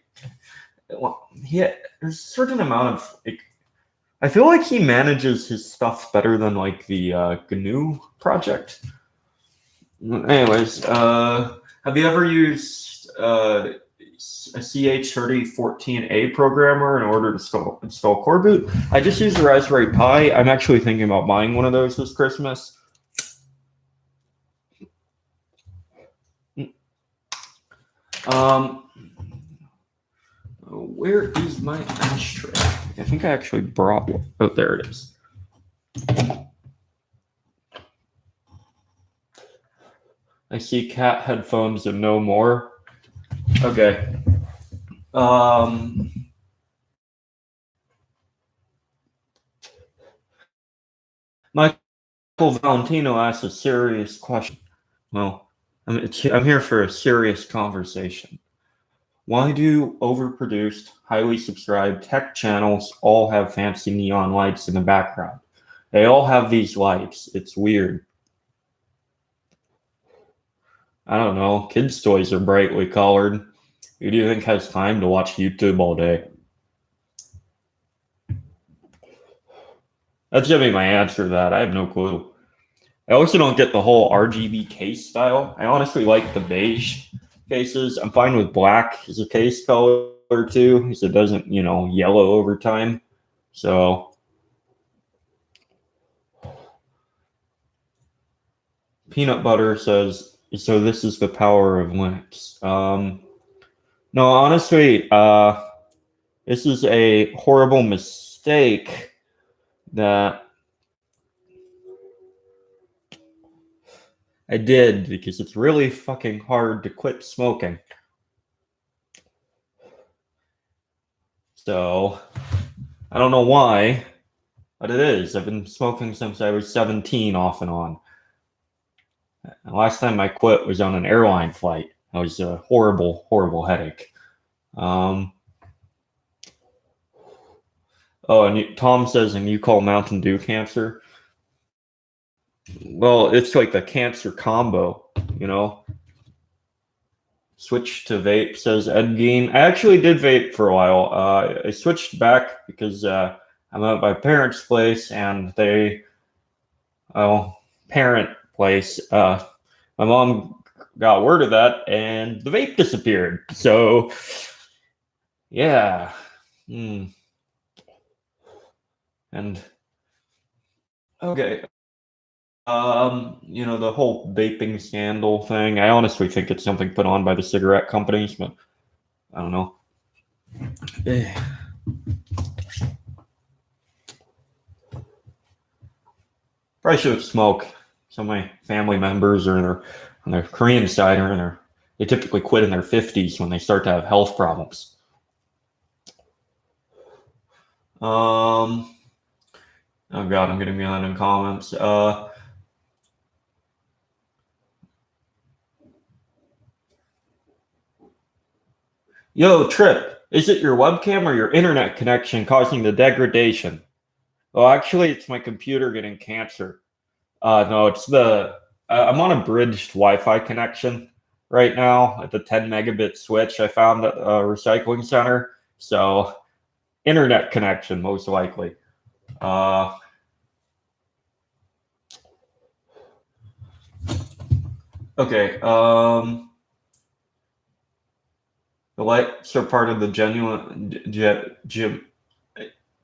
well, there's a certain amount of like. I feel like he manages his stuff better than like the GNU project. Anyways, have you ever used a CH3014A programmer in order to install Core Boot? I just used the Raspberry Pi. I'm actually thinking about buying one of those this Christmas. Where is my ashtray? I think I actually brought one. Oh, there it is. I see cat headphones and no more. Okay. Michael Valentino asked a serious question. Well, I'm here for a serious conversation. Why do overproduced, highly subscribed tech channels all have fancy neon lights in the background? They all have these lights. It's weird. I don't know. Kids' toys are brightly colored. Who do you think has time to watch YouTube all day? That's gonna be my answer to that. I have no clue. I also don't get the whole RGB case style. I honestly like the beige cases. I'm fine with black as a case color too, because it doesn't, yellow over time. So Peanut Butter says, so this is the power of Linux. No, honestly, this is a horrible mistake that I did because it's really fucking hard to quit smoking. So I don't know why, but it is. I've been smoking since I was 17 off and on. The last time I quit was on an airline flight. That was a horrible, horrible headache. Oh, and Tom says, and you call Mountain Dew cancer? Well, it's like the cancer combo, Switch to vape, says Ed Gein. I actually did vape for a while. I switched back because I'm at my parents' place, and parent place. My mom got word of that, and the vape disappeared. So, yeah. And okay. The whole vaping scandal thing. I honestly think it's something put on by the cigarette companies, but I don't know. Probably shouldn't smoke. Some of my family members are on their Korean side they typically quit in their 50s when they start to have health problems. Oh god, I'm getting behind in comments. Yo, Trip, is it your webcam or your internet connection causing the degradation? Oh, actually, it's my computer getting cancer. No, it's I'm on a bridged Wi-Fi connection right now at the 10 megabit switch I found at a recycling center. So, internet connection, most likely. Okay. The lights are part of the genuine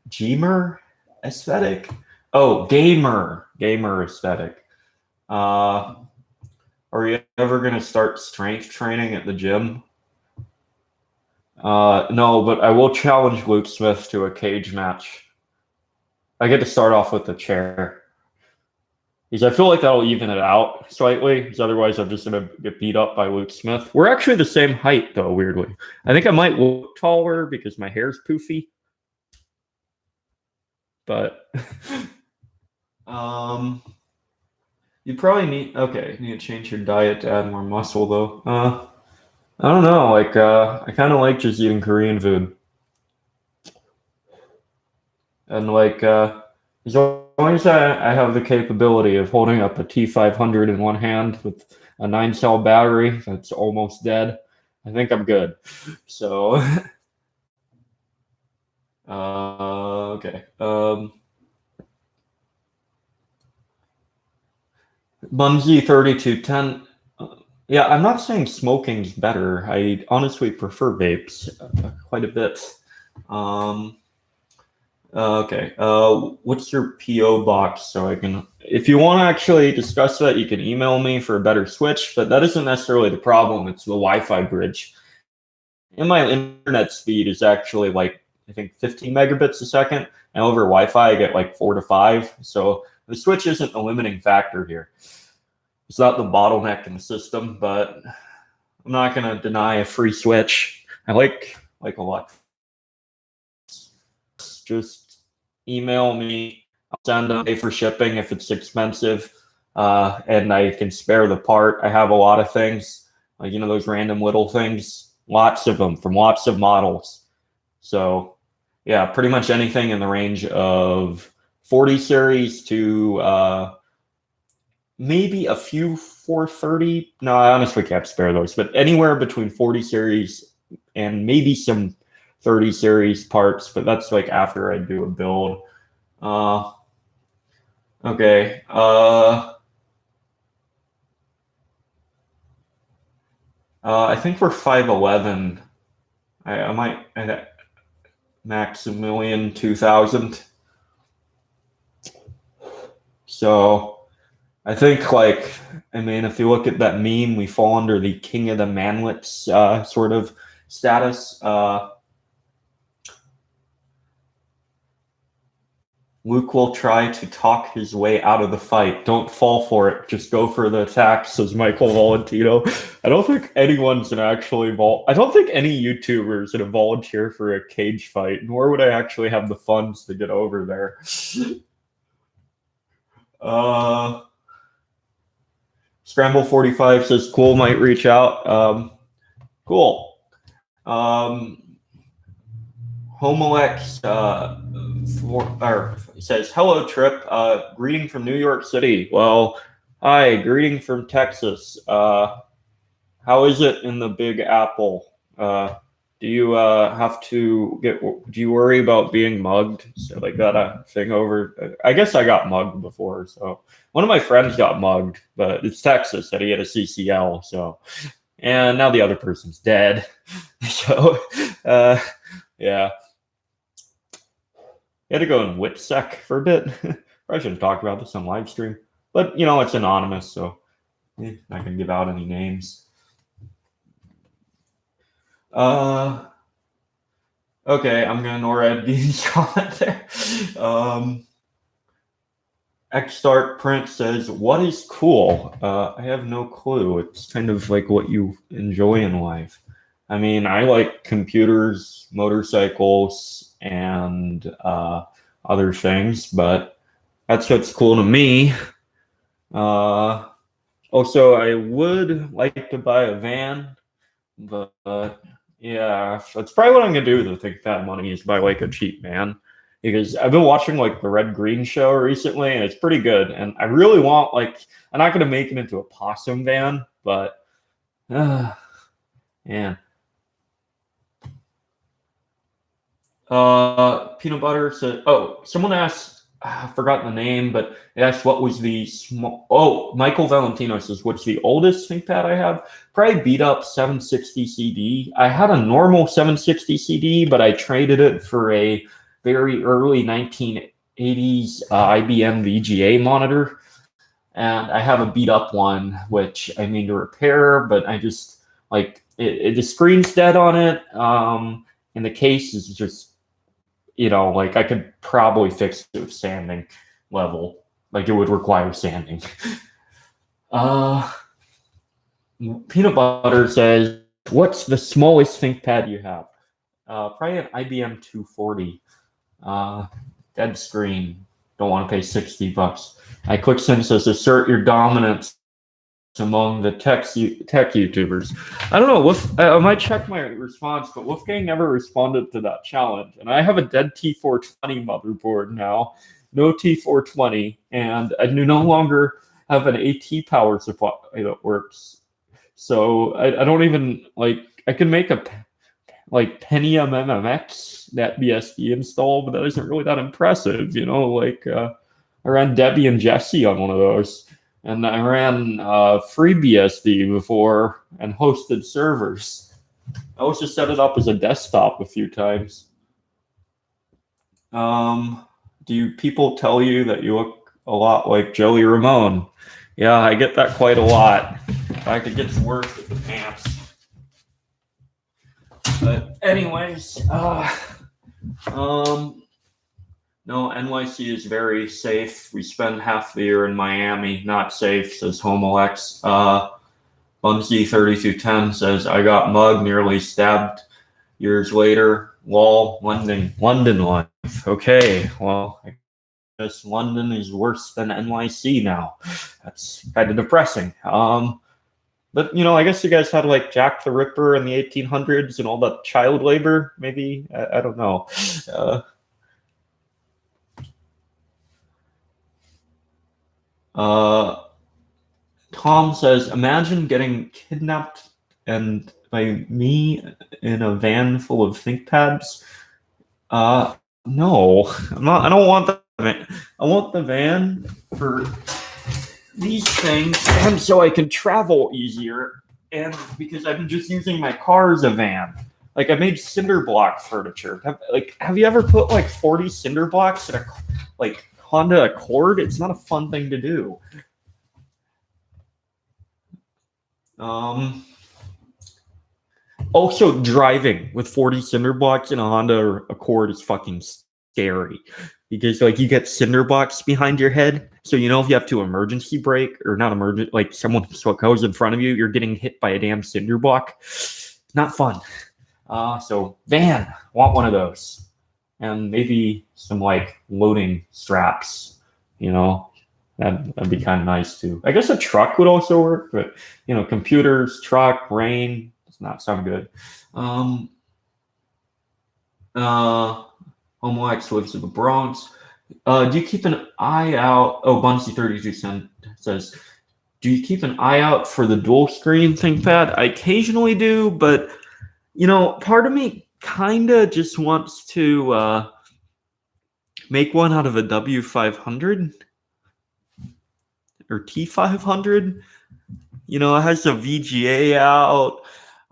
gamer aesthetic. Oh, gamer aesthetic. Are you ever gonna start strength training at the gym? No, but I will challenge Luke Smith to a cage match. I get to start off with the chair. Because I feel like that'll even it out slightly. Because otherwise, I'm just gonna get beat up by Luke Smith. We're actually the same height, though. Weirdly, I think I might look taller because my hair's poofy. But you probably need to change your diet to add more muscle, though. I don't know. I kind of like just eating Korean food, and as long as I have the capability of holding up a T500 in one hand with a 9-cell battery that's almost dead, I think I'm good. So, okay. Bungie 3210. Yeah, I'm not saying smoking's better. I honestly prefer vapes quite a bit. Okay. What's your PO box so I can? If you want to actually discuss that, you can email me for a better switch. But that isn't necessarily the problem. It's the Wi-Fi bridge. And my internet speed is actually like I think 15 megabits a second, and over Wi-Fi I get like 4 to 5. So the switch isn't the limiting factor here. It's not the bottleneck in the system, but I'm not going to deny a free switch. I like a lot. Just email me. I'll send them, pay for shipping if it's expensive, and I can spare the part. I have a lot of things, like those random little things, lots of them from lots of models. So, yeah, pretty much anything in the range of 40 series to maybe a few 430. No, I honestly can't spare those, but anywhere between 40 series and maybe some 30 series parts, but that's like after I do a build. Okay. I think we're 5'11". I might Maximilian 2000. So I think if you look at that meme, we fall under the king of the manlets sort of status. Luke will try to talk his way out of the fight. Don't fall for it. Just go for the attack, says Michael Volantino. I don't think anyone's gonna actually I don't think any YouTuber's gonna volunteer for a cage fight, nor would I actually have the funds to get over there. Scramble 45 says cool might reach out. Cool. Homelex says, hello, Trip. Greeting from New York City. Well, hi, greeting from Texas. How is it in the Big Apple? Do you do you worry about being mugged? So like got a thing over, I guess I got mugged before. So one of my friends got mugged, but it's Texas and he had a CCL. So, and now the other person's dead. So, yeah. You had to go in WITSEC for a bit. Probably should have talked about this on live stream. But, you know, it's anonymous, so not going to give out any names. Okay, I'm going to ignore Ed Gean's comment there. Xstart Print says, what is cool? I have no clue. It's kind of like what you enjoy in life. I mean, I like computers, motorcycles, and other things, but that's what's cool to me. Also, I would like to buy a van, but yeah, that's probably what I'm gonna do with the ThinkPad money is buy like a cheap van, because I've been watching like the Red Green show recently, and it's pretty good. And I really want, like, I'm not gonna make it into a possum van, but man. Peanut butter said, oh, someone asked, I've forgotten the name, but they asked what was the small. Oh, Michael Valentino says, what's the oldest ThinkPad I have? Probably beat up 760 CD. I had a normal 760 CD, but I traded it for a very early 1980s IBM VGA monitor. And I have a beat up one, which I mean to repair, but I just, like, the screen's dead on it. And the case is just, you know, like I could probably fix it with sanding level. Like it would require sanding. Peanut butter says, what's the smallest ThinkPad you have? Probably an IBM 240. Dead screen. Don't want to pay $60. iClickSim says, assert your dominance among the tech YouTubers. I don't know. I might check my response, but Wolfgang never responded to that challenge. And I have a dead T420 motherboard now, no T420, and I no longer have an AT power supply that works. So I don't even, like, I can make a like Pentium MMX that BSD install, but that isn't really that impressive, you know. Like I ran Debbie and Jesse on one of those. And I ran FreeBSD before and hosted servers. I also set it up as a desktop a few times. Do people tell you that you look a lot like Joey Ramone? Yeah, I get that quite a lot. In fact, it gets worse with the pants. But anyways, no, NYC is very safe. We spend half the year in Miami. Not safe, says Homolex. Bunsy3210 says, I got mugged, nearly stabbed years later. Lol, London life. Okay, well, I guess London is worse than NYC now. That's kind of depressing. But, you know, I guess you guys had like Jack the Ripper in the 1800s and all that child labor, maybe? I don't know. Tom says, imagine getting kidnapped and by me in a van full of ThinkPads. No, I don't want the van. I want the van for these things and so I can travel easier, and because I've been just using my car as a van. Like, I made cinder block furniture. Have you ever put like 40 cinder blocks in a like Honda Accord? It's not a fun thing to do. Also, driving with 40 cinder blocks in a Honda Accord is fucking scary, because like you get cinder blocks behind your head, so you know if you have to emergency brake or not emergent, like someone goes in front of you, you're getting hit by a damn cinder block. Not fun. So van, want one of those, and maybe some like loading straps. You know, that'd be kind of nice too. I guess a truck would also work, but you know, computers, truck, rain does not sound good. Homoex lives in the Bronx. Do you keep an eye out? Oh, Bunsy32 says, do you keep an eye out for the dual screen ThinkPad? I occasionally do, but you know, part of me kind of just wants to make one out of a W500 or T500. You know, it has a VGA out.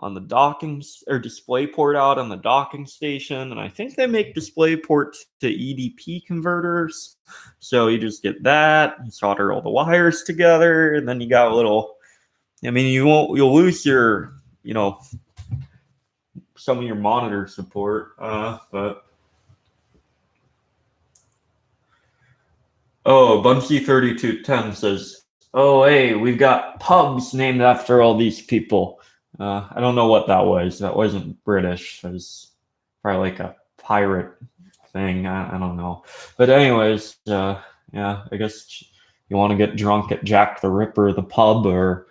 on the docking or display port out on the docking station, and I think they make display ports to EDP converters. So you just get that, you solder all the wires together, and then you got a little. I mean, you'll lose your, some of your monitor support, but. Oh, Bunsey3210 says, "Oh, hey, we've got pubs named after all these people." I don't know what that was. That wasn't British. It was probably like a pirate thing. I don't know. But anyways, yeah, I guess you want to get drunk at Jack the Ripper, the pub, or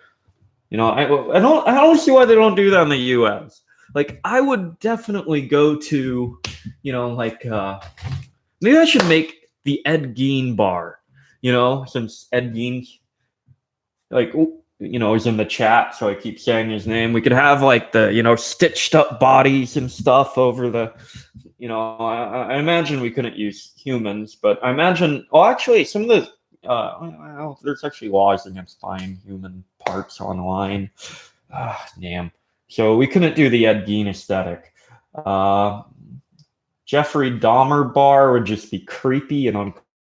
I don't see why they don't do that in the U.S. Like, I would definitely go to, maybe I should make the Ed Gein bar, since Ed Gein, is in the chat, so I keep saying his name. We could have like the, stitched up bodies and stuff over the, I imagine we couldn't use humans, but I imagine, actually, some of the, there's actually laws against buying human parts online. Damn. So we couldn't do the Ed Gein aesthetic. Jeffrey Dahmer bar would just be creepy and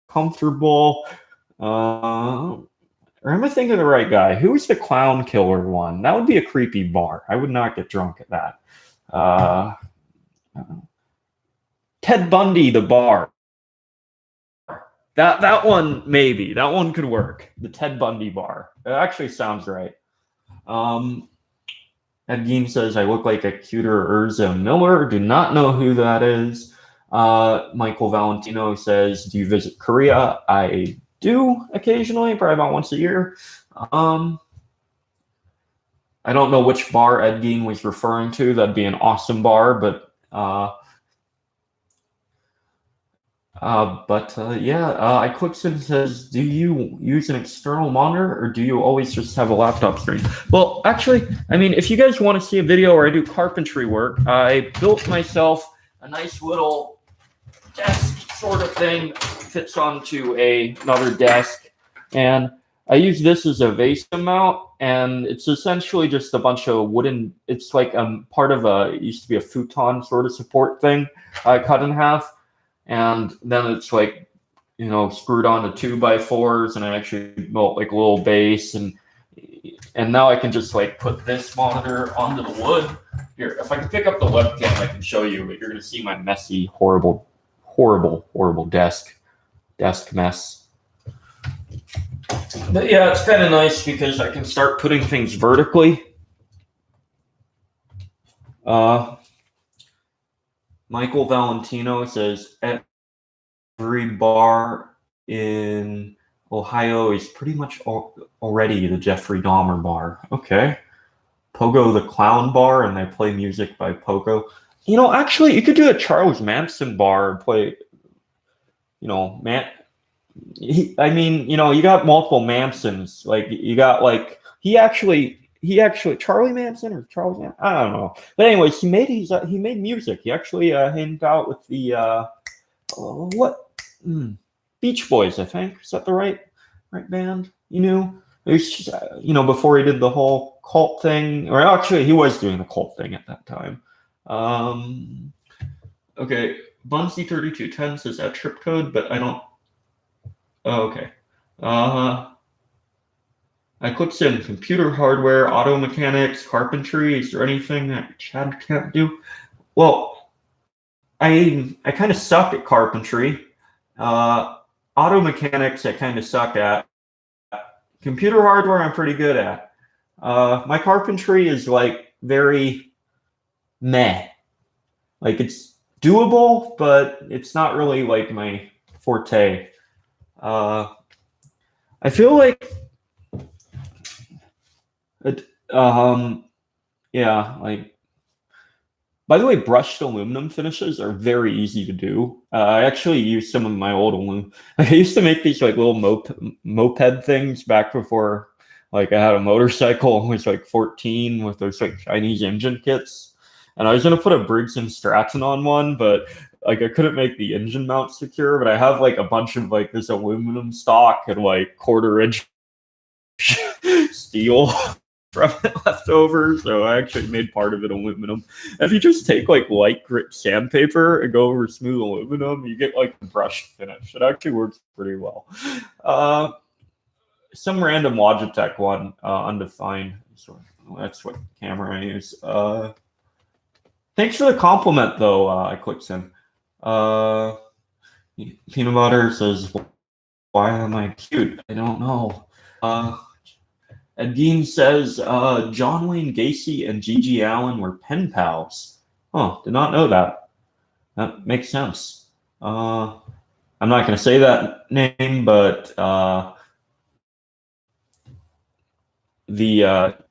uncomfortable. Or am I thinking of the right guy? Who was the clown killer one? That would be a creepy bar. I would not get drunk at that. Ted Bundy, the bar. That one, maybe. That one could work. The Ted Bundy bar. It actually sounds right. Ed Gein says, "I look like a cuter Urza Miller." Do not know who that is. Michael Valentino says, "Do you visit Korea?" I do occasionally, probably about once a year. I don't know which bar Ed Gein was referring to. That'd be an awesome bar, but iClickson says, "Do you use an external monitor or do you always just have a laptop screen?" Well, actually, I mean, if you guys want to see a video where I do carpentry work, I built myself a nice little desk sort of thing, fits onto another desk, and I use this as a vase mount, and it's essentially just a bunch of wooden. It's like part of it used to be a futon sort of support thing I cut in half. And then it's like, screwed onto 2x4s, and I actually built like a little base, and now I can just like put this monitor onto the wood. Here, if I can pick up the webcam, I can show you, but you're gonna see my messy, horrible desk mess. But yeah, it's kind of nice because I can start putting things vertically. Michael Valentino says, "Every bar in Ohio is pretty much already the Jeffrey Dahmer bar." Okay. Pogo the Clown bar, and they play music by Pogo. Actually, you could do a Charles Manson bar and play, you got multiple Mansons. Like, you got, like, he actually Charlie Manson or Charles Manson, I don't know. But anyways, he made music. He actually hanged out with the Beach Boys, I think. Is that the right band? It was just, before he did the whole cult thing, or actually he was doing the cult thing at that time. Okay, Bunsey3210 says that trip code, but I don't. Oh, okay. I clicked in computer hardware, auto mechanics, carpentry. Is there anything that Chad can't do? Well, I kind of suck at carpentry. Auto mechanics, I kind of suck at. Computer hardware, I'm pretty good at. My carpentry is like very meh. Like, it's doable, but it's not really like my forte. I feel like by the way, brushed aluminum finishes are very easy to do. I actually use some of my old aluminum. I used to make these like little moped things back before, like, I had a motorcycle and was like 14 with those like Chinese engine kits. And I was gonna put a Briggs and Stratton on one, but like I couldn't make the engine mount secure. But I have like a bunch of like this aluminum stock and like 1/4 inch steel. from it left over, so I actually made part of it aluminum. If you just take like light grit sandpaper and go over smooth aluminum, you get like a brushed finish. It actually works pretty well. Some random Logitech one, undefined. So that's what camera I use. Thanks for the compliment, though. I clicked in. Peanut Butter says, "Why am I cute? I don't know." Ed Gein says, "John Wayne Gacy and Gigi Allen were pen pals." Oh, did not know that. That makes sense. I'm not going to say that name, but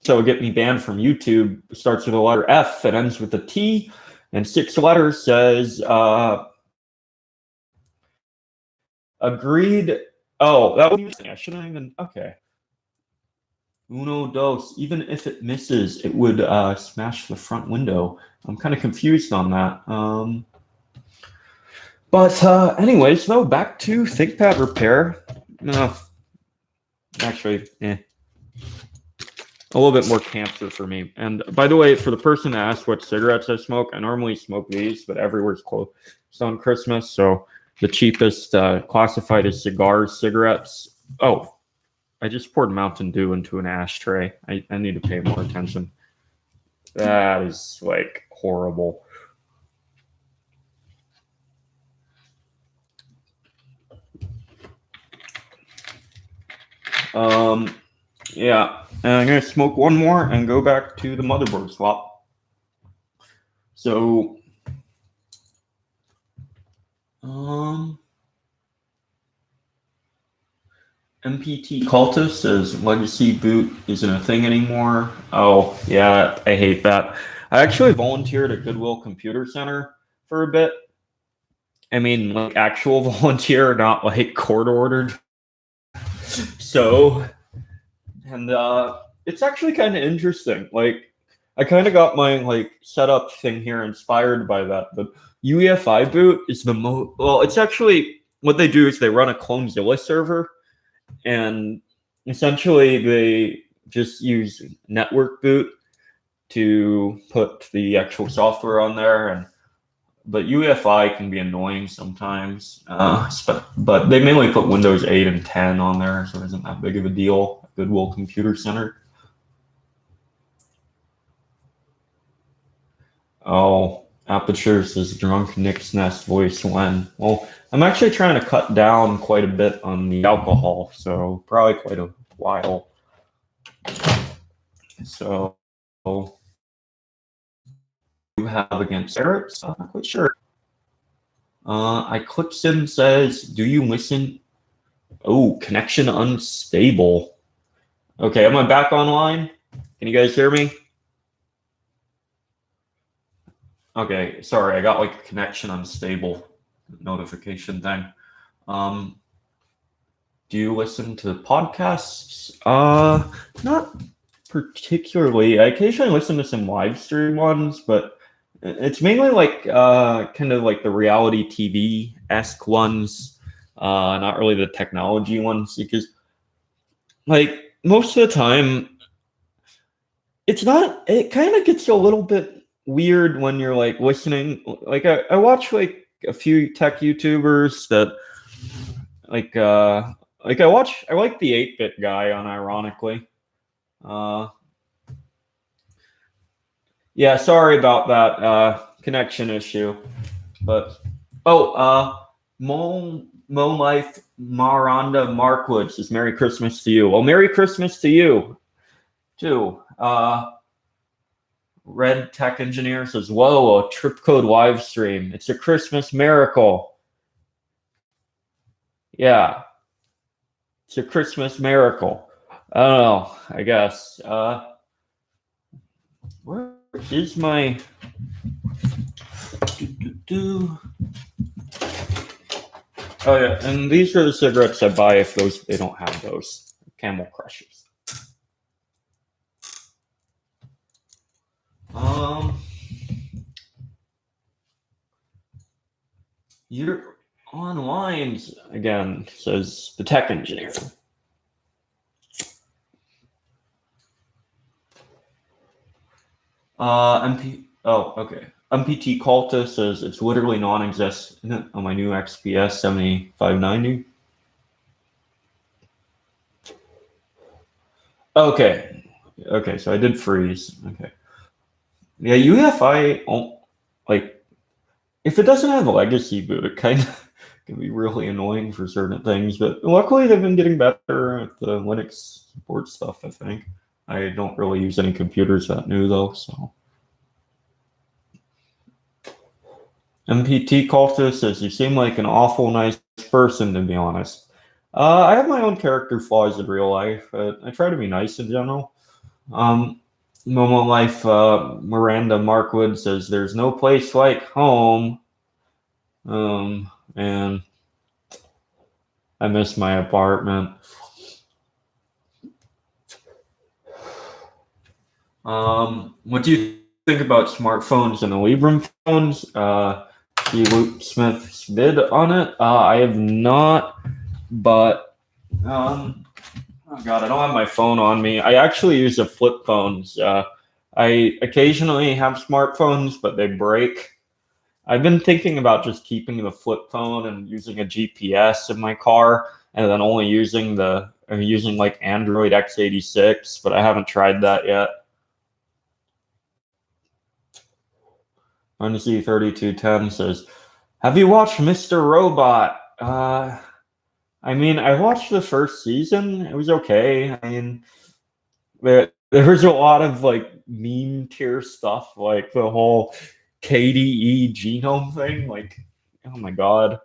so get me banned from YouTube starts with the letter F and ends with a T, and 6 letters says agreed. Oh, that was I shouldn't even. Okay. Uno dos. Even if it misses, it would smash the front window. I'm kind of confused on that. But anyways, though, back to ThinkPad repair. Actually, a little bit more cancer for me. And by the way, for the person that asked what cigarettes I smoke, I normally smoke these, but everywhere's closed on Christmas, so the cheapest classified as cigars, cigarettes. Oh, I just poured Mountain Dew into an ashtray. I need to pay more attention. That is like horrible. Yeah, and I'm gonna smoke one more and go back to the motherboard swap. So, MPT Cultist says legacy boot isn't a thing anymore. Oh, yeah, I hate that. I actually volunteered at Goodwill Computer Center for a bit. I mean, like actual volunteer, not like court ordered. So, and it's actually kind of interesting. Like, I kind of got my like setup thing here inspired by that. The UEFI boot is the most. Well, it's actually what they do is they run a Clonezilla server, and essentially they just use network boot to put the actual software on there. And but UEFI can be annoying sometimes. But they mainly put Windows 8 and 10 on there, so it isn't that big of a deal. Goodwill Computer Center. Oh, Aperture says drunk Nick's Nest voice when. Well, I'm actually trying to cut down quite a bit on the alcohol, so probably quite a while. So, you have against Eric? I'm not quite sure. iClipsim says, do you listen? Oh, connection unstable. Okay, am I back online? Can you guys hear me? Okay, sorry, I got like a connection unstable notification thing. Do you listen to podcasts? Not particularly. I occasionally listen to some live stream ones, but it's mainly like kind of like the reality TV-esque ones, not really the technology ones, because like most of the time it kind of gets a little bit weird when you're like listening. Like I watch like a few tech YouTubers that like I like the 8-bit guy unironically. Yeah, sorry about that connection issue. But Mo Life Maranda Markwood says Merry Christmas to you. Well, Merry Christmas to you too. Red Tech Engineer says, whoa, a trip code live stream. It's a Christmas miracle. Yeah. It's a Christmas miracle. I don't know, I guess. Where is my Oh yeah, and these are the cigarettes I buy if they don't have those. Camel Crushers. You're online again, says the tech engineer. MP. Oh, okay. MPT Cultist says it's literally non-existent on my new XPS 7590. Okay. Okay, so I did freeze. Okay. Yeah, UEFI, like, if it doesn't have a legacy boot, it kind of can be really annoying for certain things. But luckily, they've been getting better at the Linux support stuff, I think. I don't really use any computers that new, though, so. MPT Cultist says, you seem like an awful nice person, to be honest. I have my own character flaws in real life. I try to be nice in general. Normal life, Miranda Markwood says, there's no place like home. And I miss my apartment. What do you think about smartphones and the Librem phones? Luke Smith's vid on it. I have not, but oh god, I don't have my phone on me. I actually use the flip phones. I occasionally have smartphones, but they break. I've been thinking about just keeping the flip phone and using a GPS in my car, and then only using like Android x86, but I haven't tried that yet. Fantasy 3210 says, have you watched Mr. Robot? I mean, I watched the first season. It was okay. I mean, there was a lot of like meme tier stuff, like the whole KDE genome thing. Like, oh my god.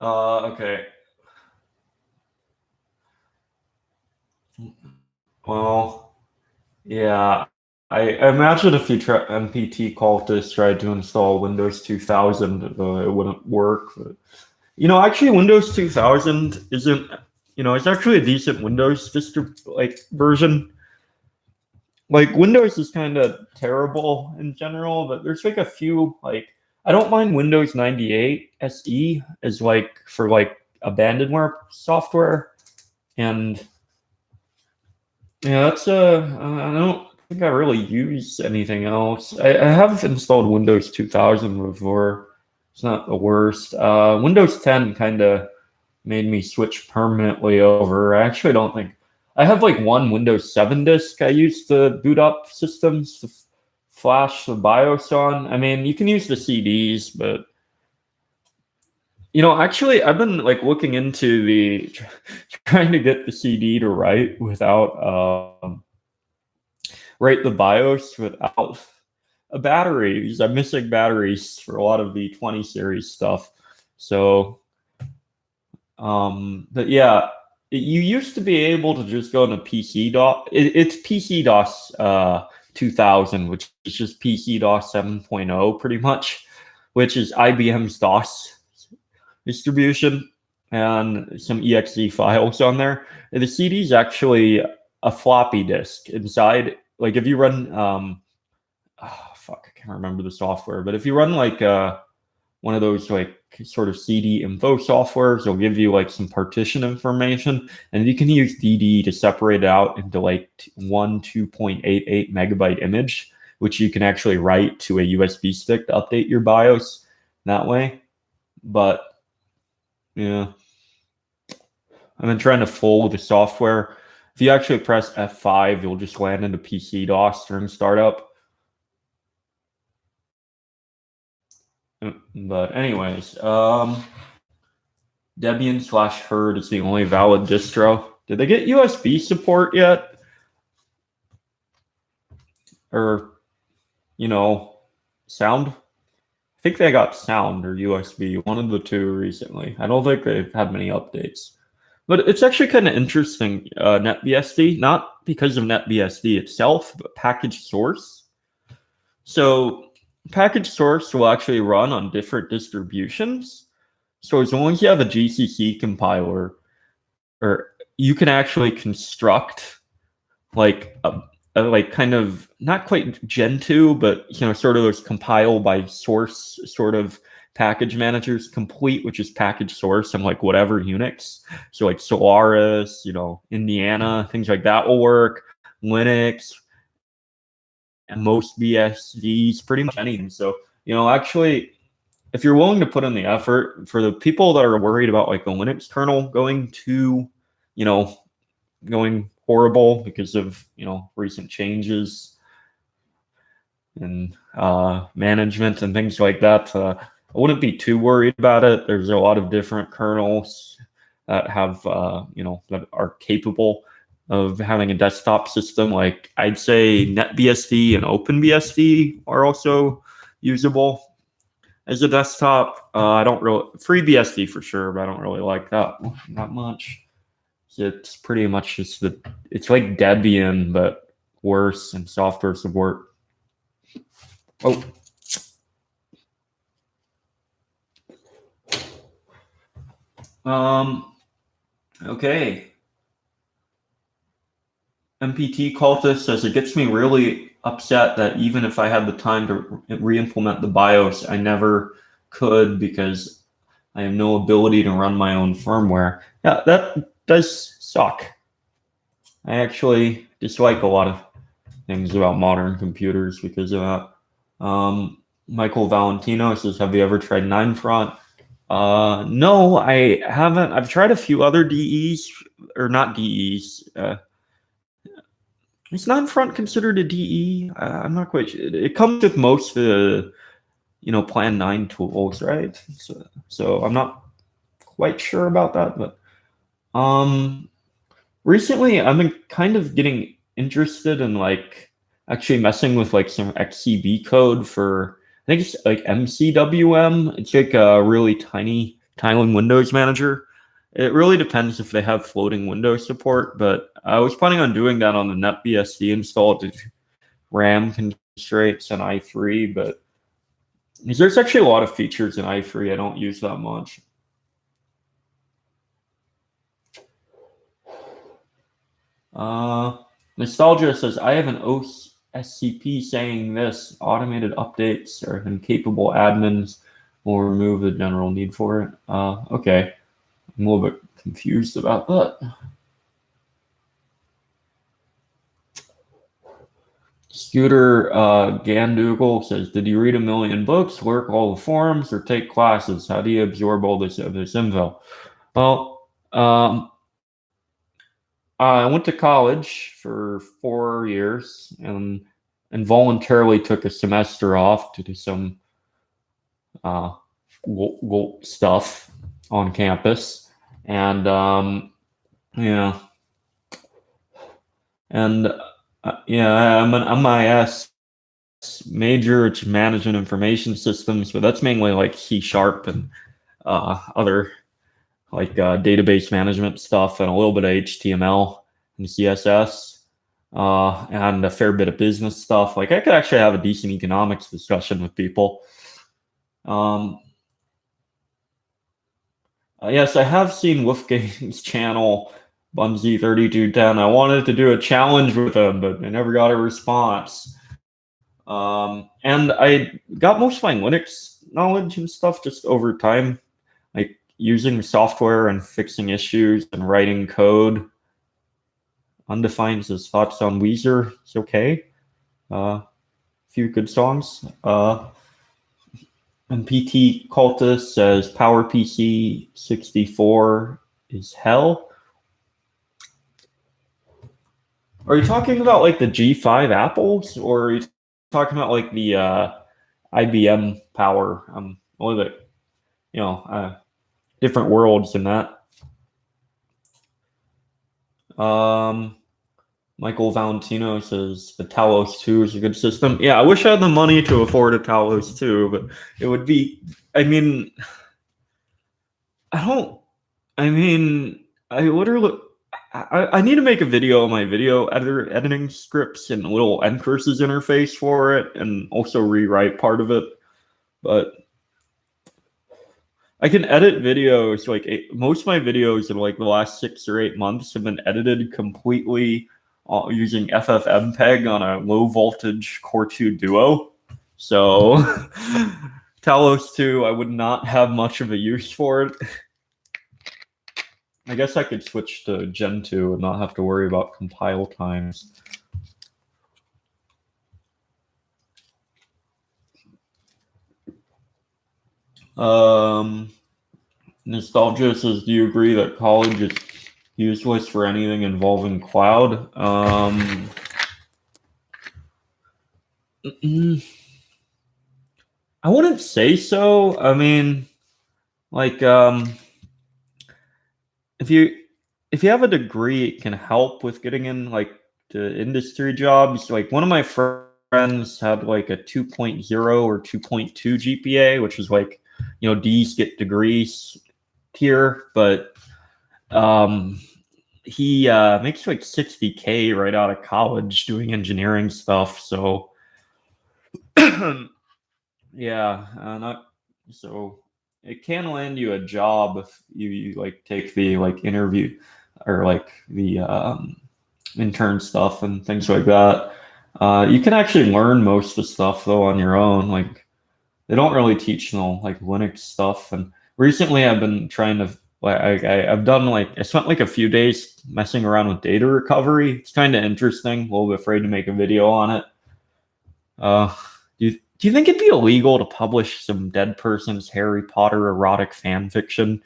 Okay. Well, yeah. I imagine if you MPT Cultist tried to install Windows 2000, it wouldn't work. But, actually, Windows 2000 isn't. It's actually a decent Windows version. Like, Windows is kind of terrible in general, but there's like a few I don't mind Windows 98 SE as for abandonware software, and yeah, that's I don't think I really use anything else. I have installed Windows 2000 before. It's not the worst. Windows 10 kind of made me switch permanently over. I actually don't think I have one Windows 7 disk I use to boot up systems to flash the BIOS on. I mean, you can use the CDs, but actually, I've been looking into trying to get the CD to write without write the BIOS without a battery, because I'm missing batteries for a lot of the 20 series stuff. So, but yeah, you used to be able to just go into PC DOS. It's PC DOS 2000, which is just PC DOS 7.0 pretty much, which is IBM's DOS distribution and some exe files on there. The CD is actually a floppy disk inside. Like if you run, I can't remember the software, but if you run one of those sort of CD info softwares, it'll give you some partition information, and you can use DD to separate it out into 2.88 megabyte image, which you can actually write to a USB stick to update your BIOS that way. But yeah, I've been trying to fold the software. If you actually press F5, you'll just land into PC DOS during startup. But anyways, Debian/Herd is the only valid distro. Did they get USB support yet? Or, sound? I think they got sound or USB, one of the two recently. I don't think they've had many updates. But it's actually kind of interesting, NetBSD, not because of NetBSD itself, but package source. So package source will actually run on different distributions. So as long as you have a GCC compiler, or you can actually construct a kind of not quite Gentoo, but sort of those compile by source sort of package managers. Complete, which is package source, and like whatever Unix. So like Solaris, Indiana, things like that will work. Linux, and most BSDs, pretty much anything. So, actually, if you're willing to put in the effort, for the people that are worried about like the Linux kernel going going horrible because of, recent changes in management and things like that, I wouldn't be too worried about it. There's a lot of different kernels that have, that are capable of having a desktop system. Like I'd say NetBSD and OpenBSD are also usable as a desktop. I don't really, FreeBSD for sure, but I don't really like that much. It's pretty much just it's like Debian, but worse in software support. Oh. Okay. MPT Cultist says, it gets me really upset that even if I had the time to re-implement the BIOS, I never could because I have no ability to run my own firmware. Yeah, that does suck. I actually dislike a lot of things about modern computers because of that. Michael Valentino says, have you ever tried 9front? No, I haven't. I've tried a few other DEs, or not DEs. Is 9front considered a DE? I'm not quite sure. It comes with most of the, Plan 9 tools, right? So I'm not quite sure about that, but recently I've been kind of getting interested in like actually messing with like some XCB code for, I think it's like MCWM. It's like a really tiny tiling Windows manager. It really depends if they have floating window support, but I was planning on doing that on the NetBSD install to RAM constraints and i3, but there's actually a lot of features in i3 I don't use that much. Nostalgia says, I have an OSCP saying this: automated updates or incapable admins will remove the general need for it. Okay. I'm a little bit confused about that. Scooter Gandugal says, did you read a million books, work all the forums, or take classes? How do you absorb all this info? Well, I went to college for 4 years and voluntarily took a semester off to do some stuff on campus. And yeah. And I'm an MIS major. It's management information systems, but that's mainly like C# and other like database management stuff, and a little bit of HTML and CSS, and a fair bit of business stuff. Like I could actually have a decent economics discussion with people. Yes, I have seen Wolfgang's channel, Bumsy3210. I wanted to do a challenge with him, but I never got a response. And I got most of my Linux knowledge and stuff just over time, like using software and fixing issues and writing code. Undefined says, thoughts on Weezer? It's okay. A few good songs. And PT Cultist says, PowerPC 64 is hell. Are you talking about like the G5 Apples, or are you talking about like the IBM Power? A little bit, different worlds in that. Michael Valentino says the Talos 2 is a good system. Yeah, I wish I had the money to afford a Talos 2, but it would be, I literally, I need to make a video on my video editing scripts and a little N-curses interface for it, and also rewrite part of it. But I can edit videos, like most of my videos in like the last 6 or 8 months have been edited completely using FFmpeg on a low voltage Core 2 Duo. So Talos 2, I would not have much of a use for it. I guess I could switch to Gen 2 and not have to worry about compile times. Nostalgia says, do you agree that college is useless for anything involving cloud? I wouldn't say so. I mean, like, if you have a degree, it can help with getting in like to industry jobs. Like one of my friends had like a 2.0 or 2.2 GPA, which is like, you know, D's get degrees tier, but he makes like 60K right out of college doing engineering stuff. So yeah, so it can land you a job if you like take the like interview or like the intern stuff and things like that. You can actually learn most of the stuff though on your own. Like they don't really teach like Linux stuff. And recently I've been trying to I've done like I spent like a few days messing around with data recovery. It's kind of interesting. A little bit afraid to make a video on it. Do you think it'd be illegal to publish some dead person's Harry Potter erotic fan fiction?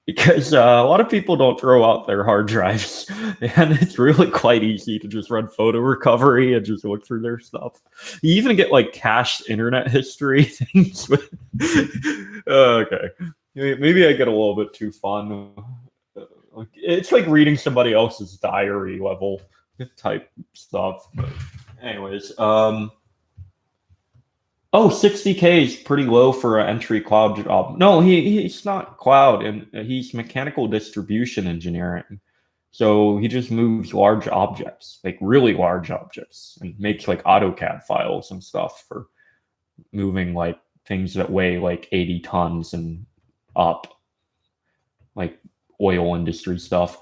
Because a lot of people don't throw out their hard drives, and it's really quite easy to just run photo recovery and just look through their stuff. You even get like cached internet history things. Okay, maybe I get a little bit too fun. It's like reading somebody else's diary level type stuff. But anyways, Oh, 60K is pretty low for an entry cloud job. No, he's not cloud, and he's mechanical distribution engineering. So he just moves large objects, like really large objects, and makes like AutoCAD files and stuff for moving like things that weigh like 80 tons and up, like oil industry stuff.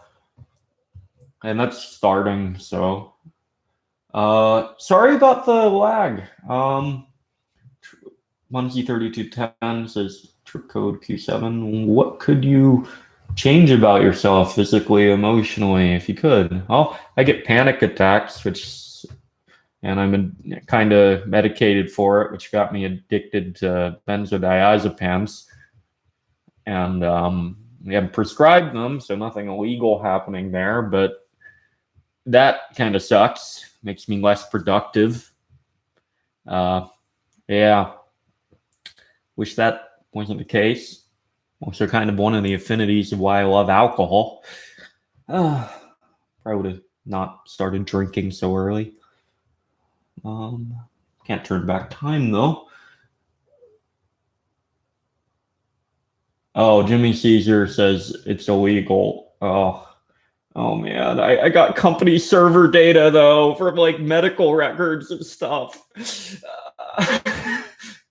And that's starting, so sorry about the lag. Monkey3210 says trick code Q7. What could you change about yourself physically, emotionally, if you could? Oh, I get panic attacks, and I'm kind of medicated for it, which got me addicted to benzodiazepines. And we haven't prescribed them, so nothing illegal happening there, but that kind of sucks. Makes me less productive. Yeah. Wish that wasn't the case. Also kind of one of the affinities of why I love alcohol. Probably would have not started drinking so early. Can't turn back time though. Oh, Jimmy Caesar says it's illegal. Oh man, I got company server data though from like medical records and stuff.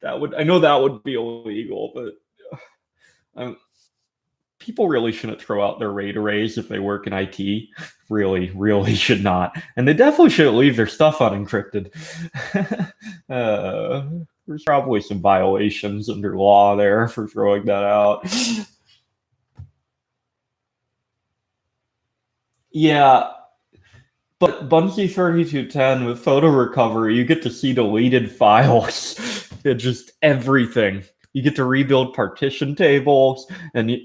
I know that would be illegal, but people really shouldn't throw out their RAID arrays if they work in IT. Really should not. And they definitely shouldn't leave their stuff unencrypted. There's probably some violations under law there for throwing that out. Yeah, but Bungie 3210 with photo recovery, you get to see deleted files. It's just everything. You get to rebuild partition tables, and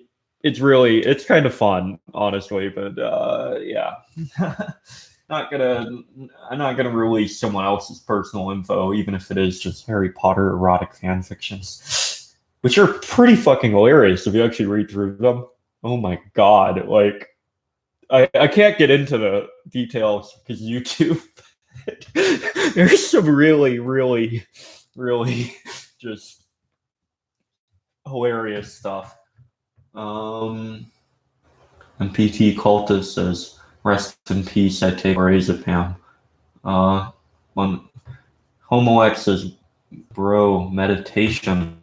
it's kind of fun, honestly. But yeah, I'm not gonna release someone else's personal info, even if it is just Harry Potter erotic fan fictions, which are pretty fucking hilarious if you actually read through them. Oh my god, like. I can't get into the details because YouTube. There's some really just hilarious stuff. And PT Cultist says, "Rest in peace. I take Razapam." When Homoex says, "Bro, meditation."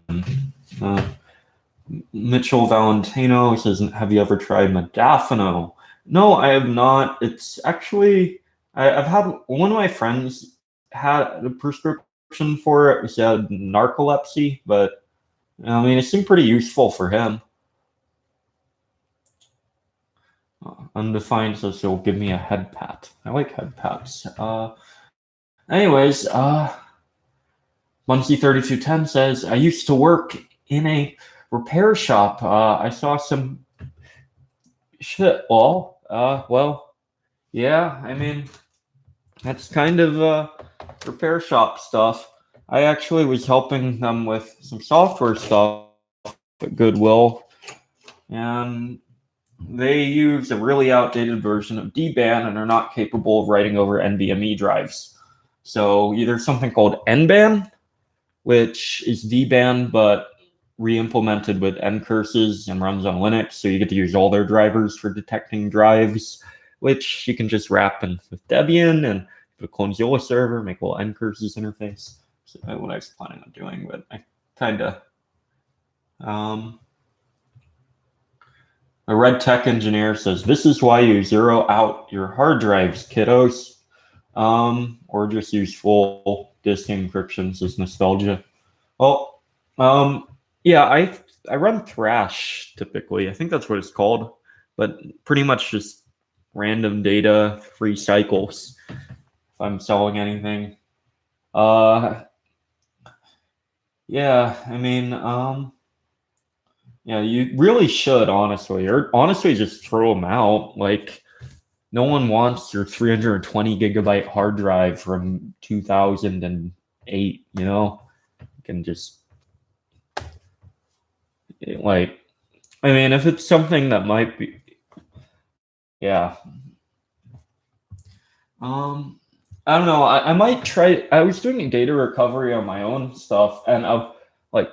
Mitchell Valentino says, "Have you ever tried modafinil?" No, I have not. It's actually I've had one of my friends had a prescription for it. He said narcolepsy, but I mean, it seemed pretty useful for him. Undefined says he'll give me a head pat. I like head pats. Anyways, Muncie3210 says, I used to work in a repair shop. I saw some shit. Well, yeah, I mean, that's kind of repair shop stuff. I actually was helping them with some software stuff at Goodwill, and they use a really outdated version of DBAN and are not capable of writing over NVMe drives. So either something called NBAN, which is DBAN but re-implemented with ncurses and runs on Linux, so you get to use all their drivers for detecting drives, which you can just wrap in with Debian and put a Clonezilla server, make a little ncurses interface. So that's what I was planning on doing, but I kind of a red tech engineer says, this is why you zero out your hard drives, kiddos. Or just use full disk encryption, says Nostalgia. Well, yeah, I run Thrash typically. I think that's what it's called, but pretty much just random data, free cycles. If I'm selling anything, yeah, I mean, yeah, you really should honestly, or honestly just throw them out. Like, no one wants your 320 gigabyte hard drive from 2008. You know, you can just like, I mean, if it's something that might be, yeah. I don't know. I might try. I was doing data recovery on my own stuff, and I've like,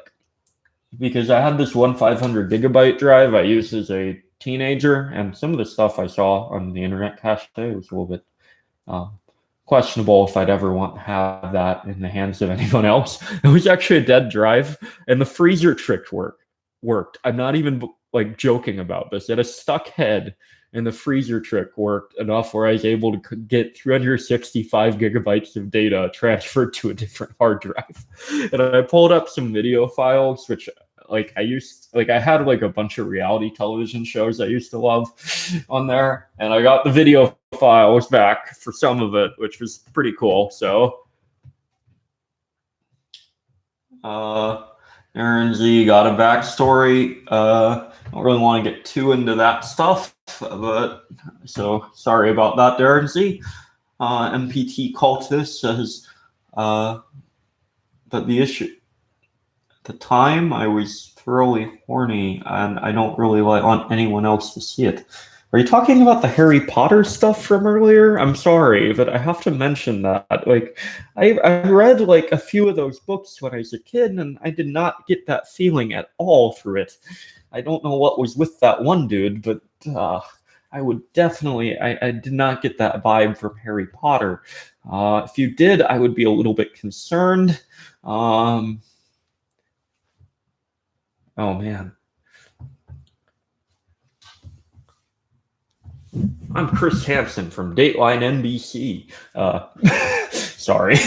because I had this one 500 gigabyte drive I used as a teenager, and some of the stuff I saw on the internet cache was a little bit questionable if I'd ever want to have that in the hands of anyone else. It was actually a dead drive, and the freezer trick worked. I'm not even like joking about this. It had a stuck head, and the freezer trick worked enough where I was able to get 365 gigabytes of data transferred to a different hard drive. And I pulled up some video files, which I had like a bunch of reality television shows I used to love on there, and I got the video files back for some of it, which was pretty cool. So Aaron Z got a backstory. I don't really want to get too into that stuff, but so sorry about that, Aaron Z. MPT Cultist says that the issue at the time I was thoroughly horny, and I don't really want anyone else to see it. Are you talking about the Harry Potter stuff from earlier? I'm sorry, but I have to mention that. Like, I read like a few of those books when I was a kid, and I did not get that feeling at all through it. I don't know what was with that one dude, but I would definitely, I did not get that vibe from Harry Potter. If you did, I would be a little bit concerned. Oh man. I'm Chris Hansen from Dateline NBC. Sorry.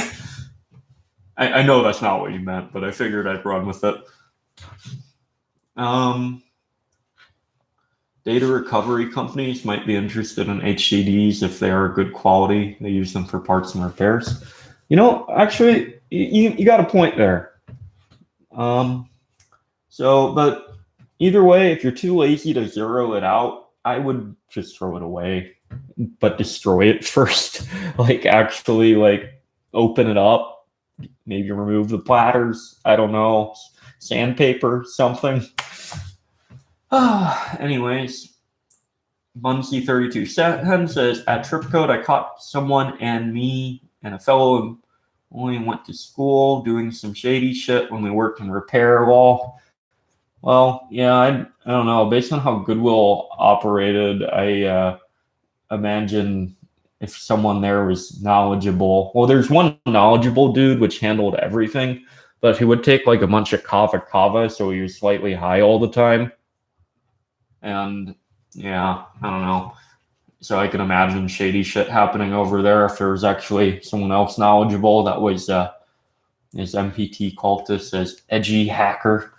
I know that's not what you meant, but I figured I'd run with it. Data recovery companies might be interested in HDDs if they are good quality. They use them for parts and repairs. You know, actually, you got a point there. But either way, if you're too lazy to zero it out, I would just throw it away, but destroy it first. Like, actually, like, open it up, maybe remove the platters. I don't know, sandpaper, something. Anyways, Bunsey32 says, at Tripcode, I caught someone and me and a fellow who only went to school doing some shady shit when we worked in repair law. Well, yeah, I don't know. Based on how Goodwill operated, I imagine if someone there was knowledgeable. Well, there's one knowledgeable dude which handled everything, but he would take like a bunch of kava, so he was slightly high all the time. And yeah, I don't know. So I can imagine shady shit happening over there if there was actually someone else knowledgeable that was His MPT cultist says edgy hacker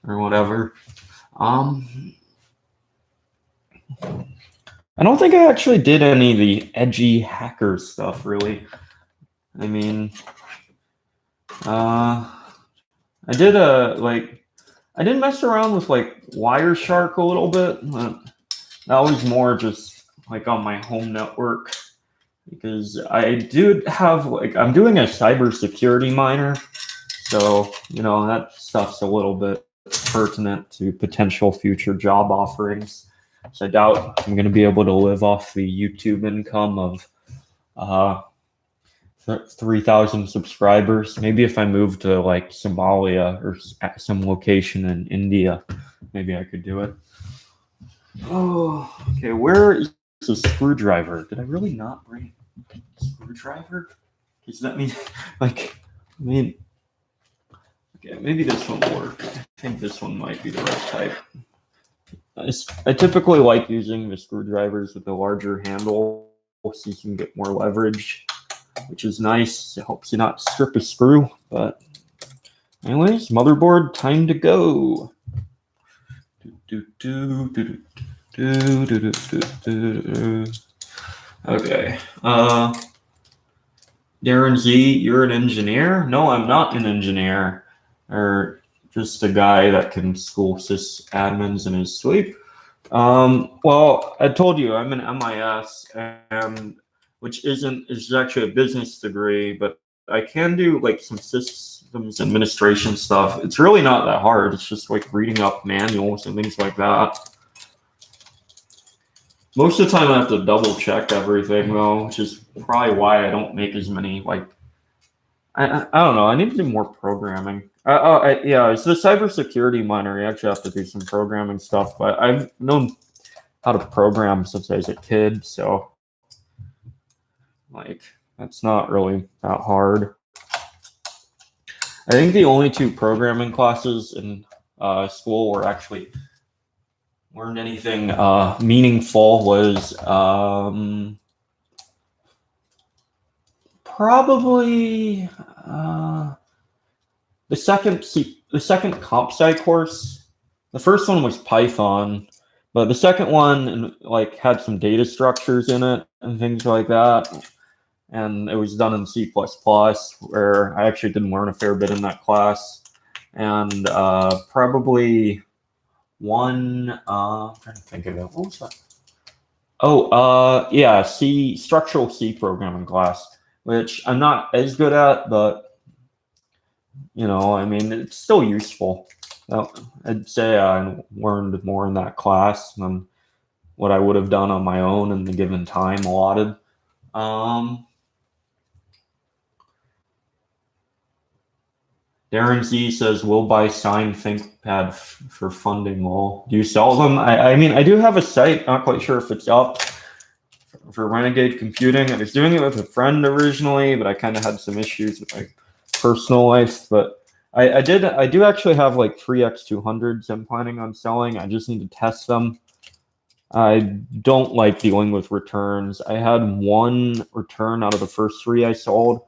or whatever. I don't think I actually did any of the edgy hacker stuff, really. I mean, I did I did mess around with like Wireshark a little bit, but that was more just like on my home network, because I do have I'm doing a cybersecurity minor, so that stuff's a little bit pertinent to potential future job offerings. So I doubt I'm going to be able to live off the YouTube income of 3,000 subscribers. Maybe if I moved to like Somalia or some location in India, maybe I could do it. Oh, okay. Where is the screwdriver? Did I really not bring a screwdriver? Does that mean okay, maybe this one will work. I think this one might be the right type. I typically like using the screwdrivers with the larger handle so you can get more leverage, which is nice. It helps you not strip a screw. But anyways, motherboard, time to go. Okay. Darren Z, you're an engineer? No, I'm not an engineer. Or just a guy that can school sysadmins in his sleep. Well, I told you I'm an MIS, and which is actually a business degree, but I can do like some systems administration stuff. It's really not that hard. It's just like reading up manuals and things like that. Most of the time I have to double check everything though, which is probably why I don't make as many I don't know. I need to do more programming. Yeah, it's the cybersecurity minor. You actually have to do some programming stuff, but I've known how to program since I was a kid, so that's not really that hard. I think the only two programming classes in school were actually weren't anything meaningful was probably the second comp sci course. The first one was Python, but the second one had some data structures in it and things like that. And it was done in C++, where I actually did learn a fair bit in that class. And probably one, I'm trying to think of it. What was that? Oh, yeah, structural C programming class, which I'm not as good at, but it's still useful. I'd say I learned more in that class than what I would have done on my own in the given time allotted. Darren Z says, "We'll buy signed ThinkPad for funding." Lol. Do you sell them? I mean, I do have a site. Not quite sure if it's up for Renegade Computing. I was doing it with a friend originally, but I kind of had some issues with my personal life. But I do actually have 3X200s I'm planning on selling. I just need to test them. I don't like dealing with returns. I had one return out of the first 3 I sold,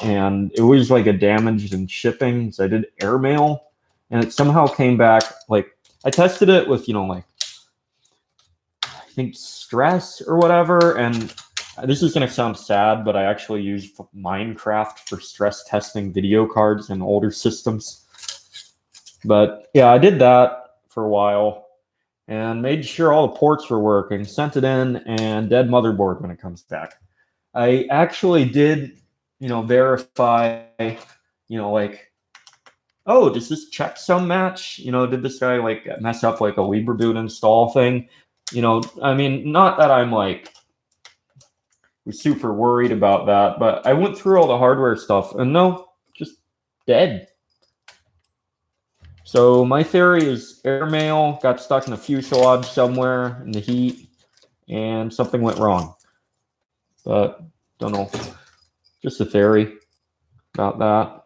and it was a damage in shipping. So I did airmail, and it somehow came back. I tested it with I think stress or whatever, and this is going to sound sad, but I actually used Minecraft for stress testing video cards in older systems. But yeah, I did that for a while and made sure all the ports were working, sent it in, and dead motherboard when it comes back. I actually did, verify, oh, does this checksum match? Did this guy mess up a LibreBoot install thing? I mean, not that I'm was super worried about that, but I went through all the hardware stuff and no, just dead. So my theory is airmail got stuck in a fuselage somewhere in the heat and something went wrong. But don't know. Just a theory about that.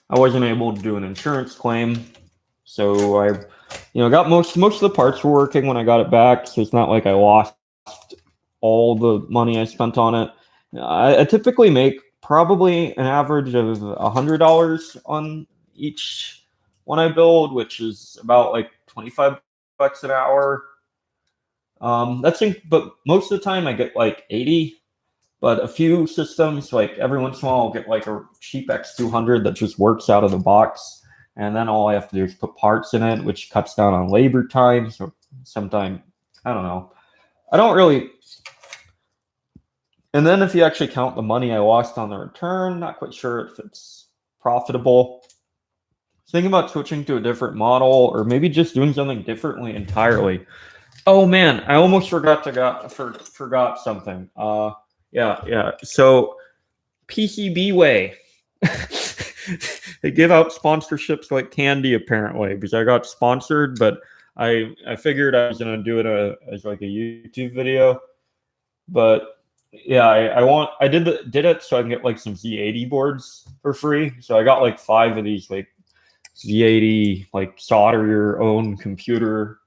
I wasn't able to do an insurance claim, so I got most of the parts were working when I got it back, so it's not like I lost all the money I spent on it. I typically make probably an average of $100 on each one I build, which is about like 25 bucks an hour. But most of the time I get like 80. But a few systems, like every once in a while, I'll get like a cheap X200 that just works out of the box, and then all I have to do is put parts in it, which cuts down on labor time. So sometimes I don't know. I don't really. And then if you actually count the money I lost on the return, not quite sure if it's profitable. Thinking about switching to a different model or maybe just doing something differently entirely. Oh man, I almost forgot something. Yeah. So PCB Way. They give out sponsorships like candy apparently because I got sponsored, but I figured I was gonna do it as like a YouTube video. But yeah, I did it so I can get like some Z80 boards for free. So I got like 5 of these like Z80 like solder your own computer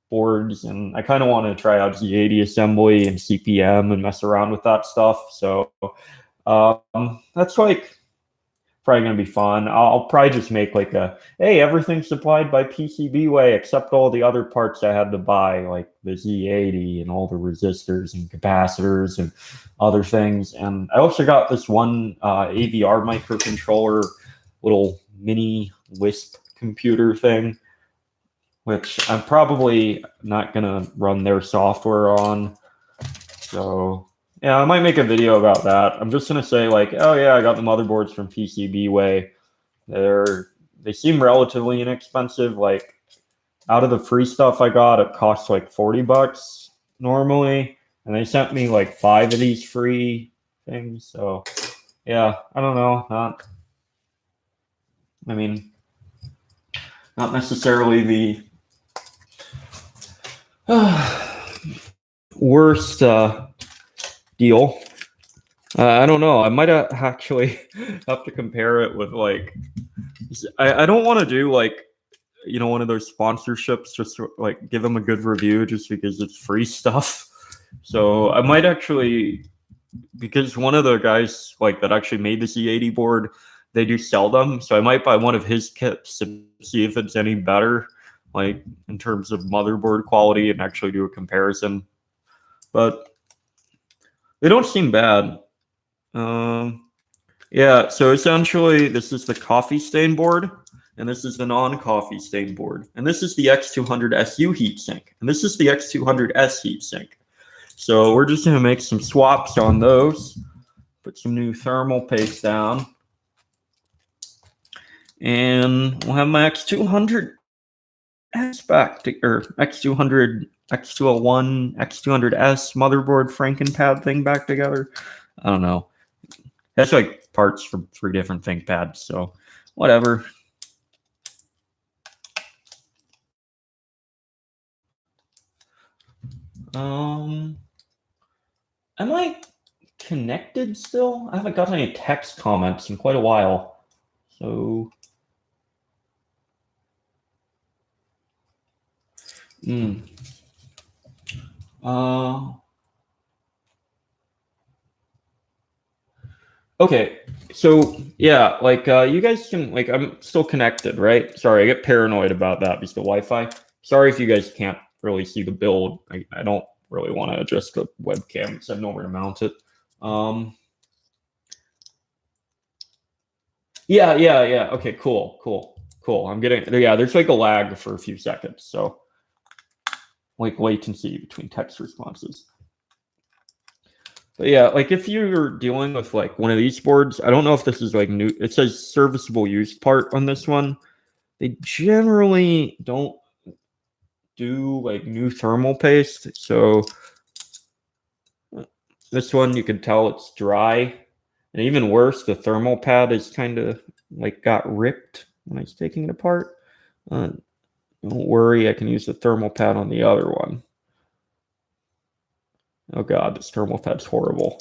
boards, and I kind of want to try out Z80 assembly and CPM and mess around with that stuff. So that's like probably gonna be fun. I'll probably just make like hey, everything's supplied by PCB Way except all the other parts I had to buy, like the Z80 and all the resistors and capacitors and other things. And I also got this one AVR microcontroller, little mini Wisp computer thing, which I'm probably not gonna run their software on. So yeah, I might make a video about that. I'm just gonna say like, oh yeah, I got the motherboards from PCB Way. They seem relatively inexpensive. Like out of the free stuff I got, it costs like 40 bucks normally, and they sent me like 5 of these free things. So yeah, I don't know. Not necessarily the worst deal. I don't know. I might actually have to compare it with like. I don't want to do like one of those sponsorships just to, like give them a good review just because it's free stuff. So I might actually, because one of the guys like that actually made the Z80 board, they do sell them. So I might buy one of his kits to see if it's any better, like in terms of motherboard quality, and actually do a comparison. But they don't seem bad. Yeah, so essentially this is the coffee stain board, and this is the non-coffee stain board, and this is the X200SU heatsink, and this is the X200S heatsink. So we're just going to make some swaps on those, put some new thermal paste down, and we'll have my X200S back to, or X200, X201, X200S motherboard Frankenpad thing back together. I don't know. That's like parts from 3 different Thinkpads, so whatever. Am I connected still? I haven't got any text comments in quite a while. So okay. So yeah, like you guys can, like, I'm still connected, right? Sorry, I get paranoid about that because the Wi-Fi. Sorry if you guys can't really see the build. I don't really want to adjust the webcam because I know where to mount it. Yeah. Okay, cool. I'm getting, yeah, there's like a lag for a few seconds, so like latency between text responses. But yeah, like if you're dealing with like one of these boards, I don't know if this is like new, it says serviceable use part on this one. They generally don't do like new thermal paste. So this one, you can tell it's dry. And even worse, the thermal pad is kind of like got ripped when I was taking it apart. Don't worry, I can use the thermal pad on the other one. Oh god, this thermal pad's horrible.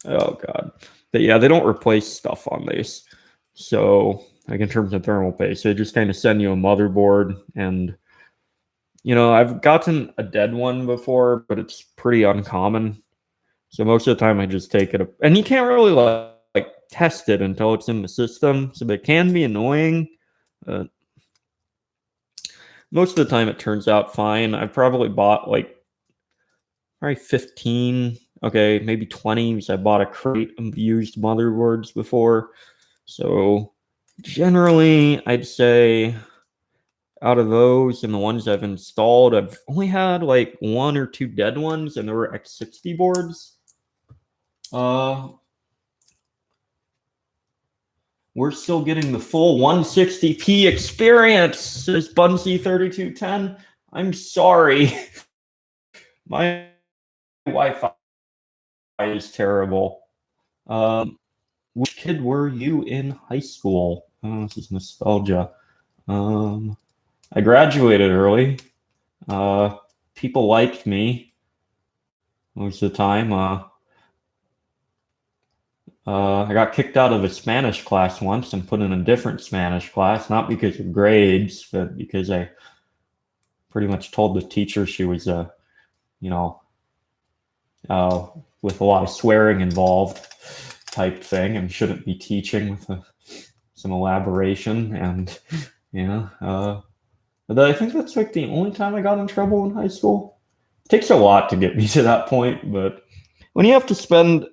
Oh god. But yeah, they don't replace stuff on these. So like in terms of thermal paste, they just kind of send you a motherboard, and I've gotten a dead one before, but it's pretty uncommon. So most of the time I just take it, and you can't really like test it until it's in the system. So it can be annoying. Most of the time it turns out fine. I've probably bought like probably 15, okay, maybe 20, because I bought a crate of used motherboards before. So generally, I'd say out of those and the ones I've installed, I've only had like 1 or 2 dead ones, and they were X60 boards. We're still getting the full 160p experience, says Bunsy3210. I'm sorry. My Wi-Fi is terrible. Which kid were you in high school? Oh, this is nostalgia. I graduated early. People liked me most of the time. I got kicked out of a Spanish class once and put in a different Spanish class, not because of grades, but because I pretty much told the teacher she was with a lot of swearing involved type thing and shouldn't be teaching with some elaboration. And but I think that's like the only time I got in trouble in high school. It takes a lot to get me to that point, but when you have to spend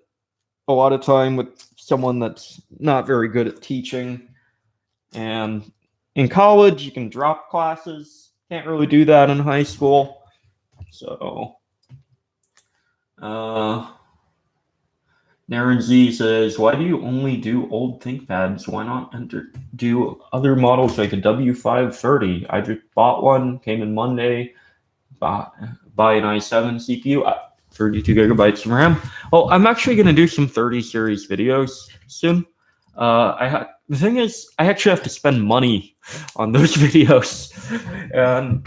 a lot of time with someone that's not very good at teaching, and in college you can drop classes, can't really do that in high school. So Naren Z says, why do you only do old ThinkPads? Why not do other models like a W530? I just bought one, came in Monday, buy an i7 CPU, 32 gigabytes of RAM. Oh, I'm actually going to do some 30 series videos soon. The thing is, I actually have to spend money on those videos. And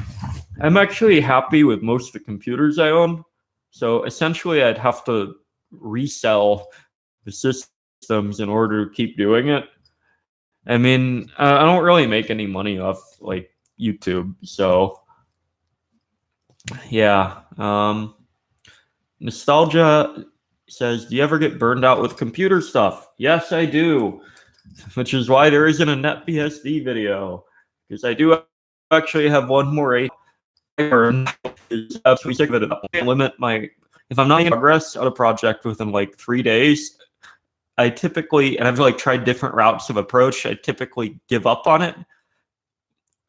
I'm actually happy with most of the computers I own. So essentially, I'd have to resell the systems in order to keep doing it. I mean, I don't really make any money off like YouTube, so yeah. Nostalgia says, do you ever get burned out with computer stuff? Yes, I do, which is why there isn't a NetBSD video, because I do actually have one more is absolutely sick of it. I limit if I'm not in progress on a project within like 3 days, I typically, and I've like tried different routes of approach, I typically give up on it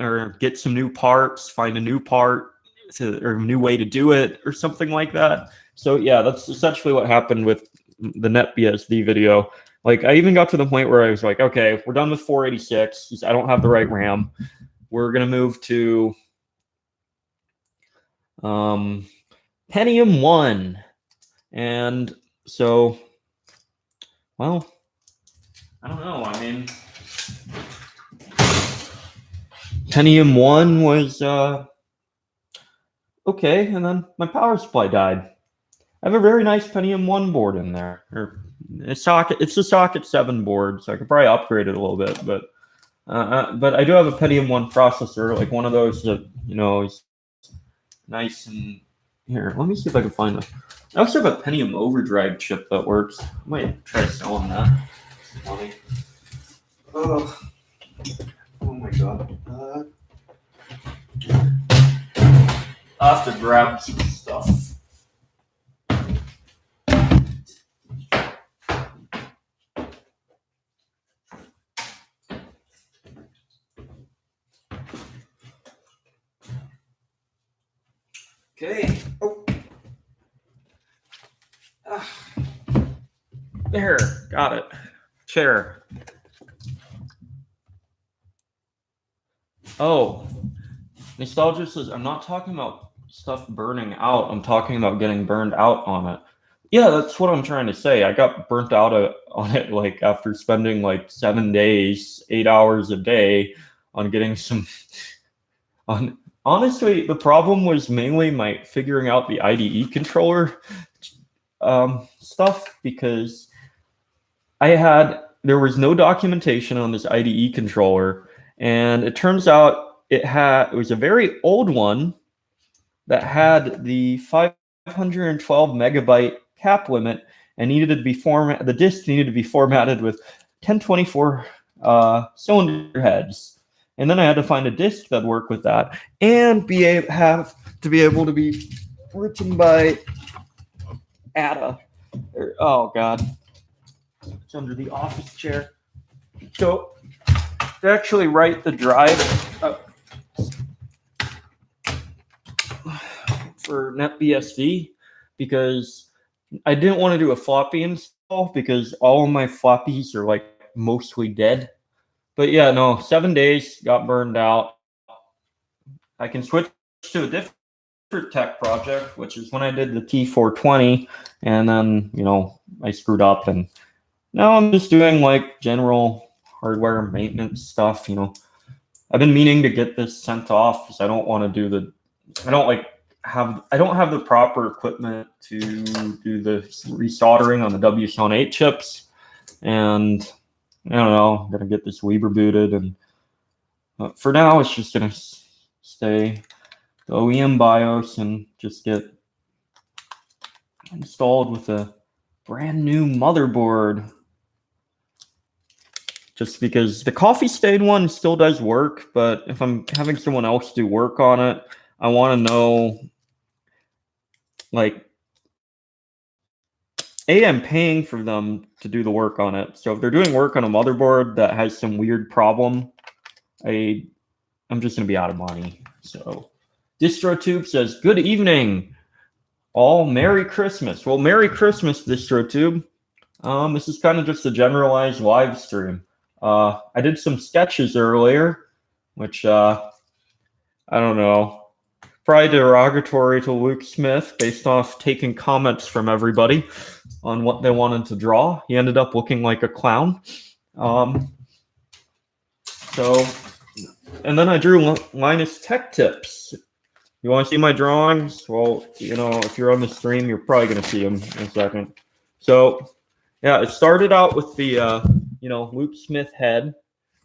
or get some new parts, find a new part or a new way to do it or something like that. So yeah, that's essentially what happened with the NetBSD video. Like I even got to the point where I was like, okay, we're done with 486. I don't have the right RAM. We're going to move to Pentium 1. And so, well, I don't know. I mean, Pentium 1 was okay, and then my power supply died. I have a very nice Pentium 1 board in there. It's a socket 7 board, so I could probably upgrade it a little bit, but I do have a Pentium 1 processor, like one of those that, is nice. And here, let me see if I can find it. I also have a Pentium overdrive chip that works. I might try selling that. Money. Oh my god. I'll have to grab some stuff. Okay. Oh. There, got it. Chair. Oh, Nostalgia says, I'm not talking about stuff burning out. I'm talking about getting burned out on it. Yeah, that's what I'm trying to say. I got burnt out on it like after spending like 7 days, 8 hours a day on getting some. Honestly, the problem was mainly my figuring out the IDE controller stuff, because there was no documentation on this IDE controller, and it turns out it was a very old one that had the 512 megabyte cap limit and needed to be the disk needed to be formatted with 1024 cylinder heads. And then I had to find a disk that'd work with that and be able to be written by ATA. Oh God, it's under the office chair. So to actually write the drive for NetBSD, because I didn't want to do a floppy install because all of my floppies are like mostly dead. But yeah, no, 7 days, got burned out. I can switch to a different tech project, which is when I did the T420, and then, I screwed up, and now I'm just doing like general hardware maintenance stuff. I've been meaning to get this sent off because I don't want to do I don't have the proper equipment to do the resoldering on the W708 chips, and I don't know, I'm gonna get this Weber booted, and for now it's just gonna stay the OEM BIOS and just get installed with a brand new motherboard. Just because the coffee stain one still does work, but if I'm having someone else do work on it, I want to know, like, I'm paying for them to do the work on it. So if they're doing work on a motherboard that has some weird problem, I'm just going to be out of money. So DistroTube says, good evening, all. Merry Christmas. Well, Merry Christmas, DistroTube. This is kind of just a generalized live stream. I did some sketches earlier, which, I don't know, probably derogatory to Luke Smith based off taking comments from everybody on what they wanted to draw. He ended up looking like a clown. And then I drew Linus Tech Tips. You want to see my drawings? Well, if you're on the stream, you're probably going to see them in a second. So, yeah, it started out with the, Luke Smith head.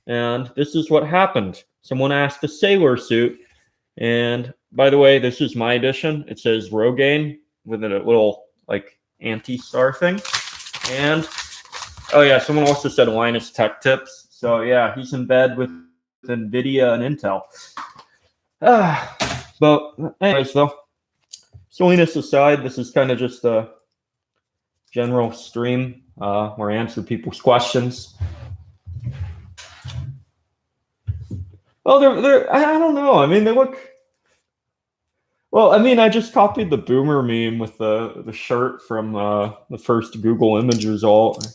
And this is what happened. Someone asked a sailor suit. And by the way, this is my edition. It says Rogaine with a little, like, anti-star thing. And, oh yeah, someone also said Linus Tech Tips. So, yeah, he's in bed with NVIDIA and Intel. But anyways, though, silliness aside, this is kind of just a general stream where I answer people's questions. Well, they're I don't know. I mean, they look. Well, I mean, I just copied the boomer meme with the shirt from the first Google image result.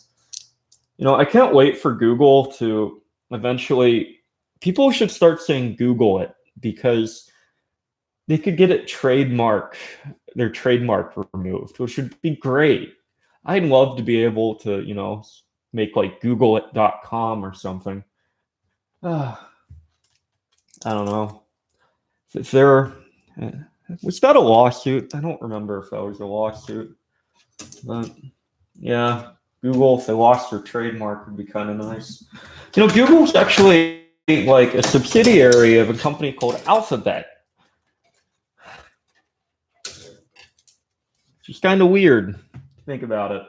I can't wait for Google to eventually. People should start saying Google it, because they could get their trademark removed, which would be great. I'd love to be able to, make like googleit.com or something. I don't know. If there was that a lawsuit? I don't remember if that was a lawsuit. But yeah, Google, if they lost their trademark, would be kind of nice. Google's actually like a subsidiary of a company called Alphabet. It's kind of weird. Think about it.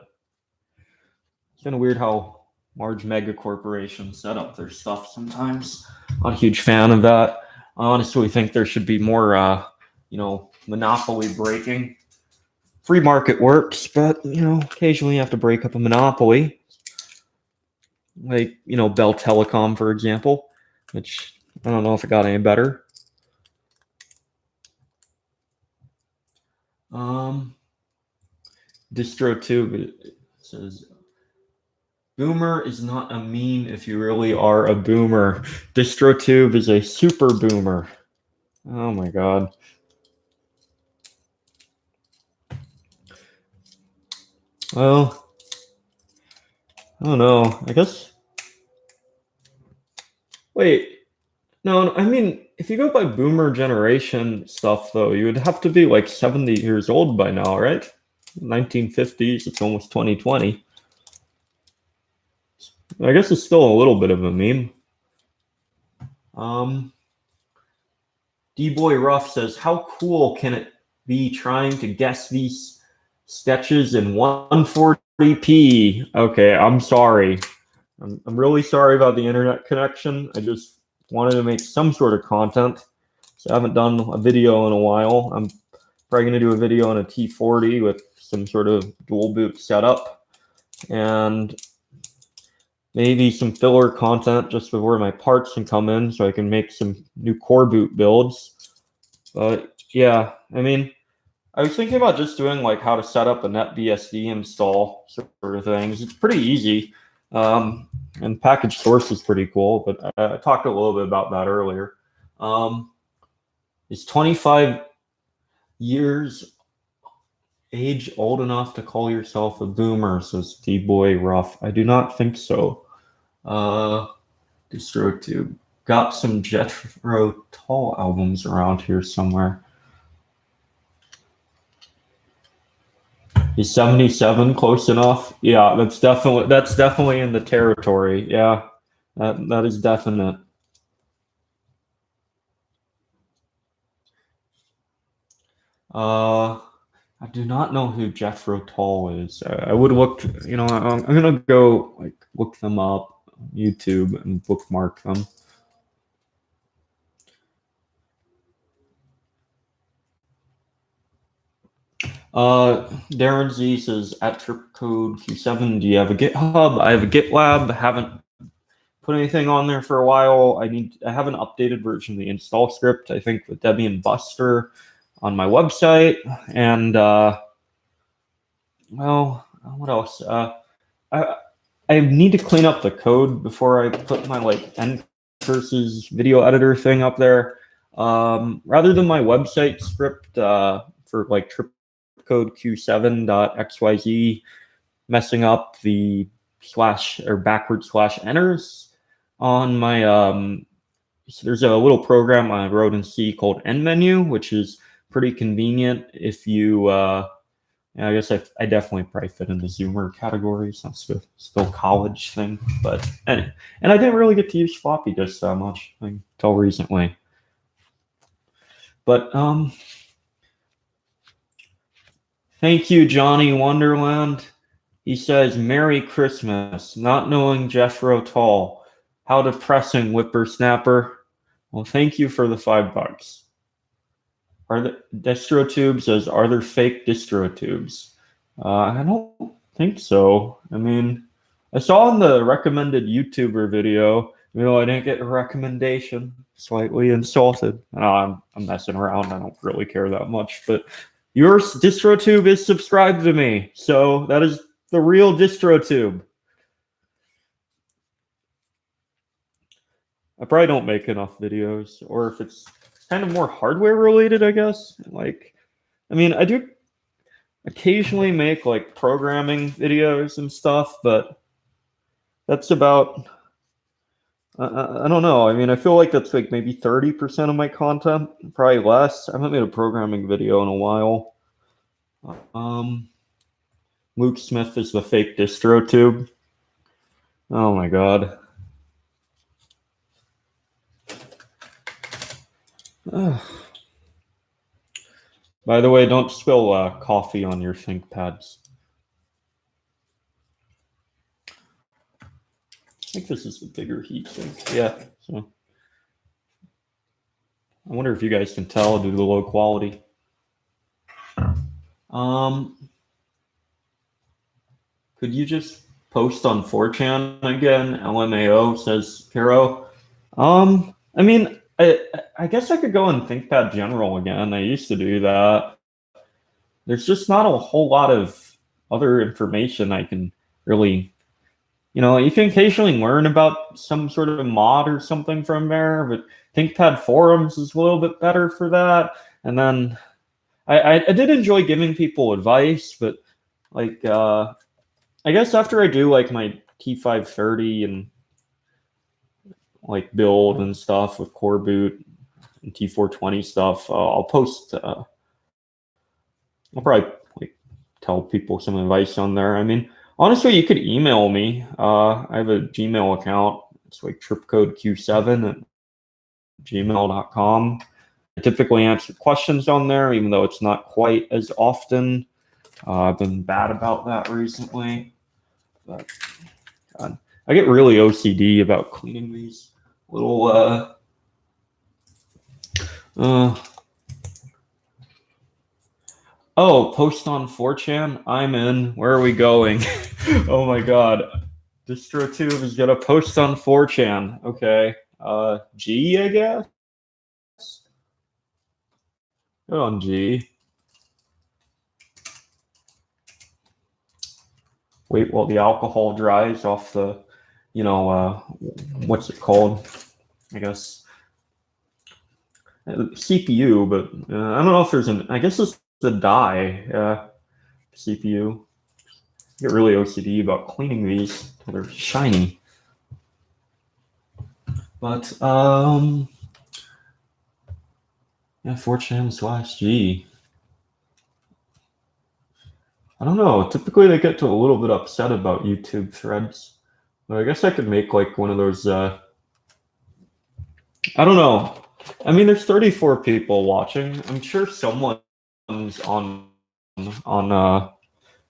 It's kind of weird how large mega corporations set up their stuff sometimes. I'm not a huge fan of that. I honestly think there should be more, monopoly breaking. Free market works, but, occasionally you have to break up a monopoly. Like, Bell Telecom, for example, which I don't know if it got any better. DistroTube says, boomer is not a meme if you really are a boomer. DistroTube is a super boomer. Oh my God. Well, I don't know. I guess. Wait. No, I mean, if you go by boomer generation stuff, though, you would have to be like 70 years old by now, right? 1950s, it's almost 2020. I guess it's still a little bit of a meme. D-Boy Ruff says, how cool can it be trying to guess these sketches in 140p. Okay, I'm sorry. I'm really sorry about the internet connection. I just wanted to make some sort of content. So I haven't done a video in a while. I'm probably going to do a video on a T40 with some sort of dual boot setup and maybe some filler content just before my parts can come in so I can make some new core boot builds. But yeah, I mean, I was thinking about just doing like how to set up a NetBSD install sort of things. It's pretty easy. And package source is pretty cool, but I talked a little bit about that earlier. Is 25 years age old enough to call yourself a boomer, says D-Boy Rough. I do not think so. DistroTube. Got some Jethro Tull albums around here somewhere. Is 77 close enough? Yeah, that's definitely in the territory. Yeah, that is definite. I do not know who Jethro Tull is. I would look, I'm gonna go like look them up on YouTube and bookmark them. Darren Z says at tripcode Q7, do you have a GitHub? I have a GitLab. I haven't put anything on there for a while. I have an updated version of the install script, I think with Debian Buster on my website. And well, what else? I need to clean up the code before I put my like Ncurses video editor thing up there. Rather than my website script for like tripcode q7.xyz messing up the / enters on my so there's a little program I wrote in C called nmenu, which is pretty convenient if you I guess I definitely probably fit in the Zoomer category. It's not still college thing, but and I didn't really get to use floppy disks that much until recently. But thank you, Johnny Wonderland. He says, Merry Christmas, not knowing Jethro Tull. How depressing, whippersnapper. Well, thank you for the $5. Are the DistroTube says, are there fake DistroTubes? I don't think so. I mean, I saw in the recommended YouTuber video, I didn't get a recommendation. Slightly insulted. I'm messing around. I don't really care that much, but your DistroTube is subscribed to me, so that is the real DistroTube. I probably don't make enough videos, or if it's kind of more hardware related, I guess. I do occasionally make like programming videos and stuff, but that's about, I don't know. I feel like that's like maybe 30% of my content, probably less. I haven't made a programming video in a while. Luke Smith is the fake DistroTube. Oh my God. By the way, don't spill coffee on your Thinkpads. I think this is the bigger heat sink. Yeah. So I wonder if you guys can tell due to the low quality. Could you just post on 4chan again? LMAO says Kiro. I guess I could go in ThinkPad General again. I used to do that. There's just not a whole lot of other information I can really, you can occasionally learn about some sort of mod or something from there, but ThinkPad forums is a little bit better for that. And then I did enjoy giving people advice, but like, I guess after I do like my T530 and like build and stuff with core boot and T420 stuff, I'll post, I'll probably like tell people some advice on there. Honestly, you could email me. I have a Gmail account. It's like tripcodeq7@gmail.com. I typically answer questions on there, even though it's not quite as often I've been bad about that recently. But God, I get really OCD about cleaning these little oh, post on 4chan. I'm in. Where are we going? Oh my god. DistroTube is gonna post on 4chan. Okay. G, I guess. Good on G. Wait while the alcohol dries off the, what's it called? I guess CPU, but I don't know if there's I guess it's the dye CPU. I get really OCD about cleaning these till they're shiny. But yeah, 4chan/G. I don't know. Typically, they get to a little bit upset about YouTube threads, but I guess I could make like one of those. I don't know. I mean, there's 34 people watching. I'm sure someone's on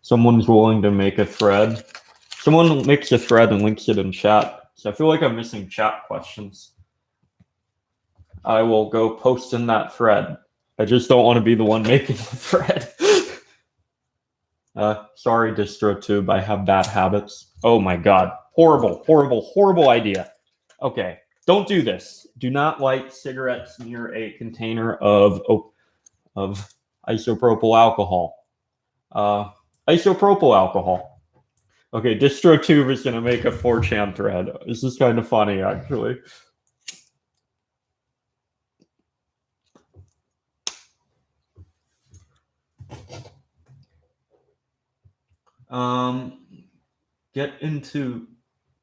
someone's willing to make a thread. Someone makes a thread and links it in chat. So I feel like I'm missing chat questions. I will go post in that thread. I just don't want to be the one making the thread. Sorry, DistroTube. I have bad habits. Oh my god. Horrible, horrible, horrible idea. Okay. Don't do this. Do not light cigarettes near a container of isopropyl alcohol. Isopropyl alcohol. Okay, DistroTube is going to make a 4chan thread. This is kind of funny, actually. Get into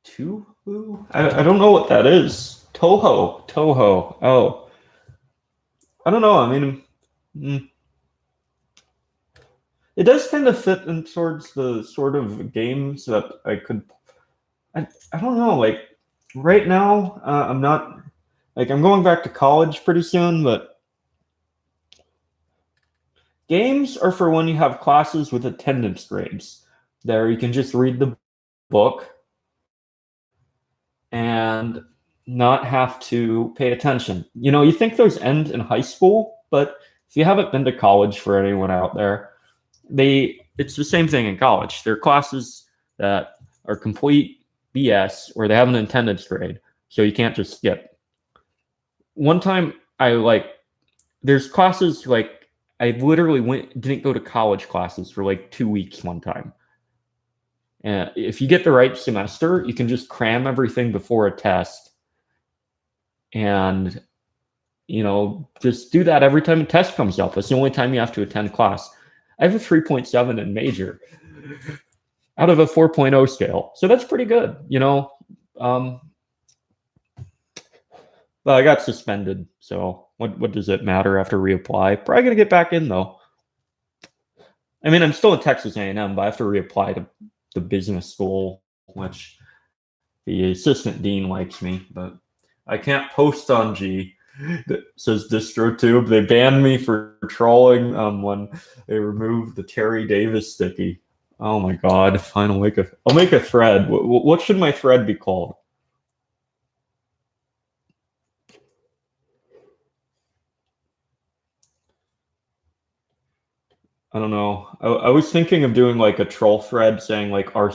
Tuhu? I don't know what that is. Toho. Oh. I don't know. I mean, it does kind of fit in towards the sort of games that I could. I don't know. Like right now, I'm not. Like I'm going back to college pretty soon, but games are for when you have classes with attendance grades. There, you can just read the book and not have to pay attention. You think those end in high school, but if you haven't been to college, for anyone out there, it's the same thing in college. There are classes that are complete BS where they have an attendance grade, so you can't just skip. One time there's classes like I literally didn't go to college classes for like 2 weeks one time. And if you get the right semester, you can just cram everything before a test and just do that every time a test comes up. That's the only time you have to attend class. I have a 3.7 in major out of a 4.0 scale. So that's pretty good, but I got suspended. So what does it matter after reapply? Probably going to get back in though. I mean, I'm still in Texas A&M, but I have to reapply to the business school, which the assistant dean likes me, but I can't post on G. That says DistroTube. They banned me for trolling when they removed the Terry Davis sticky. Oh my god! Fine, I'll make a thread. What should my thread be called? I don't know. I was thinking of doing like a troll thread saying like are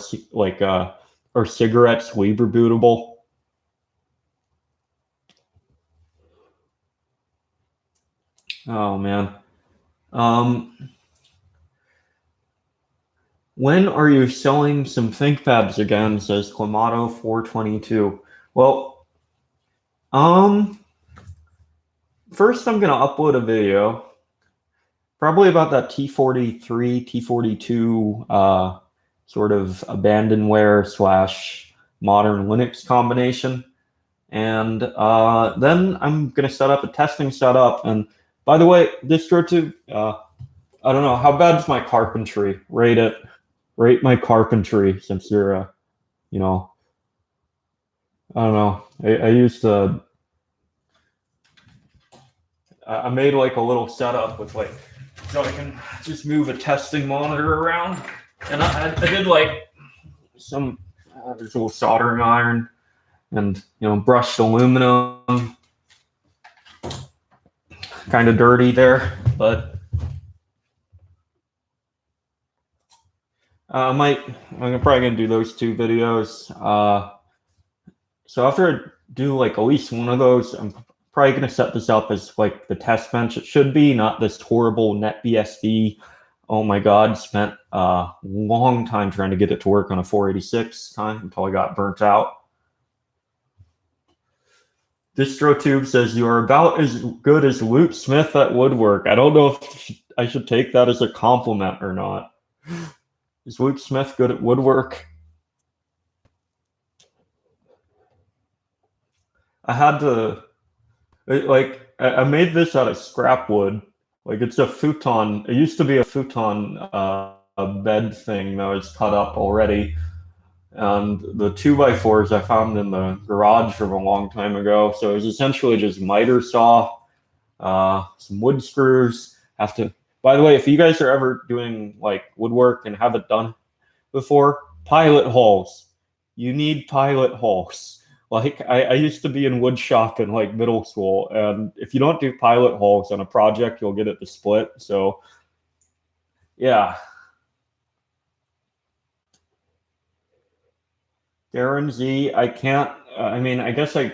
cigarettes Weber bootable? Oh man. When are you selling some Thinkpads again? Says Clamato 422. Well, first I'm gonna upload a video, probably about that T43, T42 sort of abandonware / modern Linux combination. And then I'm gonna set up a testing setup. And by the way, DistroTube, I don't know, how bad's my carpentry? Rate it. Rate my carpentry since you're, I don't know. I used to, I made like a little setup with like so I can just move a testing monitor around. And I did like some there's a little soldering iron and brushed aluminum. Kind of dirty there, but I'm probably gonna do those 2 videos. So after I do like at least one of those, I'm probably gonna set this up as like the test bench. It should be, not this horrible NetBSD. Oh my God, spent a long time trying to get it to work on a 486 time until I got burnt out. DistroTube says you are about as good as Luke Smith at woodwork. I don't know if I should take that as a compliment or not. Is Luke Smith good at woodwork? I had to, I made this out of scrap wood. Like, it's a futon. It used to be a futon a bed thing that was cut up already. And the 2x4s I found in the garage from a long time ago. So it was essentially just miter saw, some wood screws. By the way, if you guys are ever doing like woodwork and haven't done before, pilot holes. You need pilot holes. Like I used to be in wood shop in like middle school, and if you don't do pilot holes on a project, you'll get it to split. So yeah. Darren Z, I can't. I guess I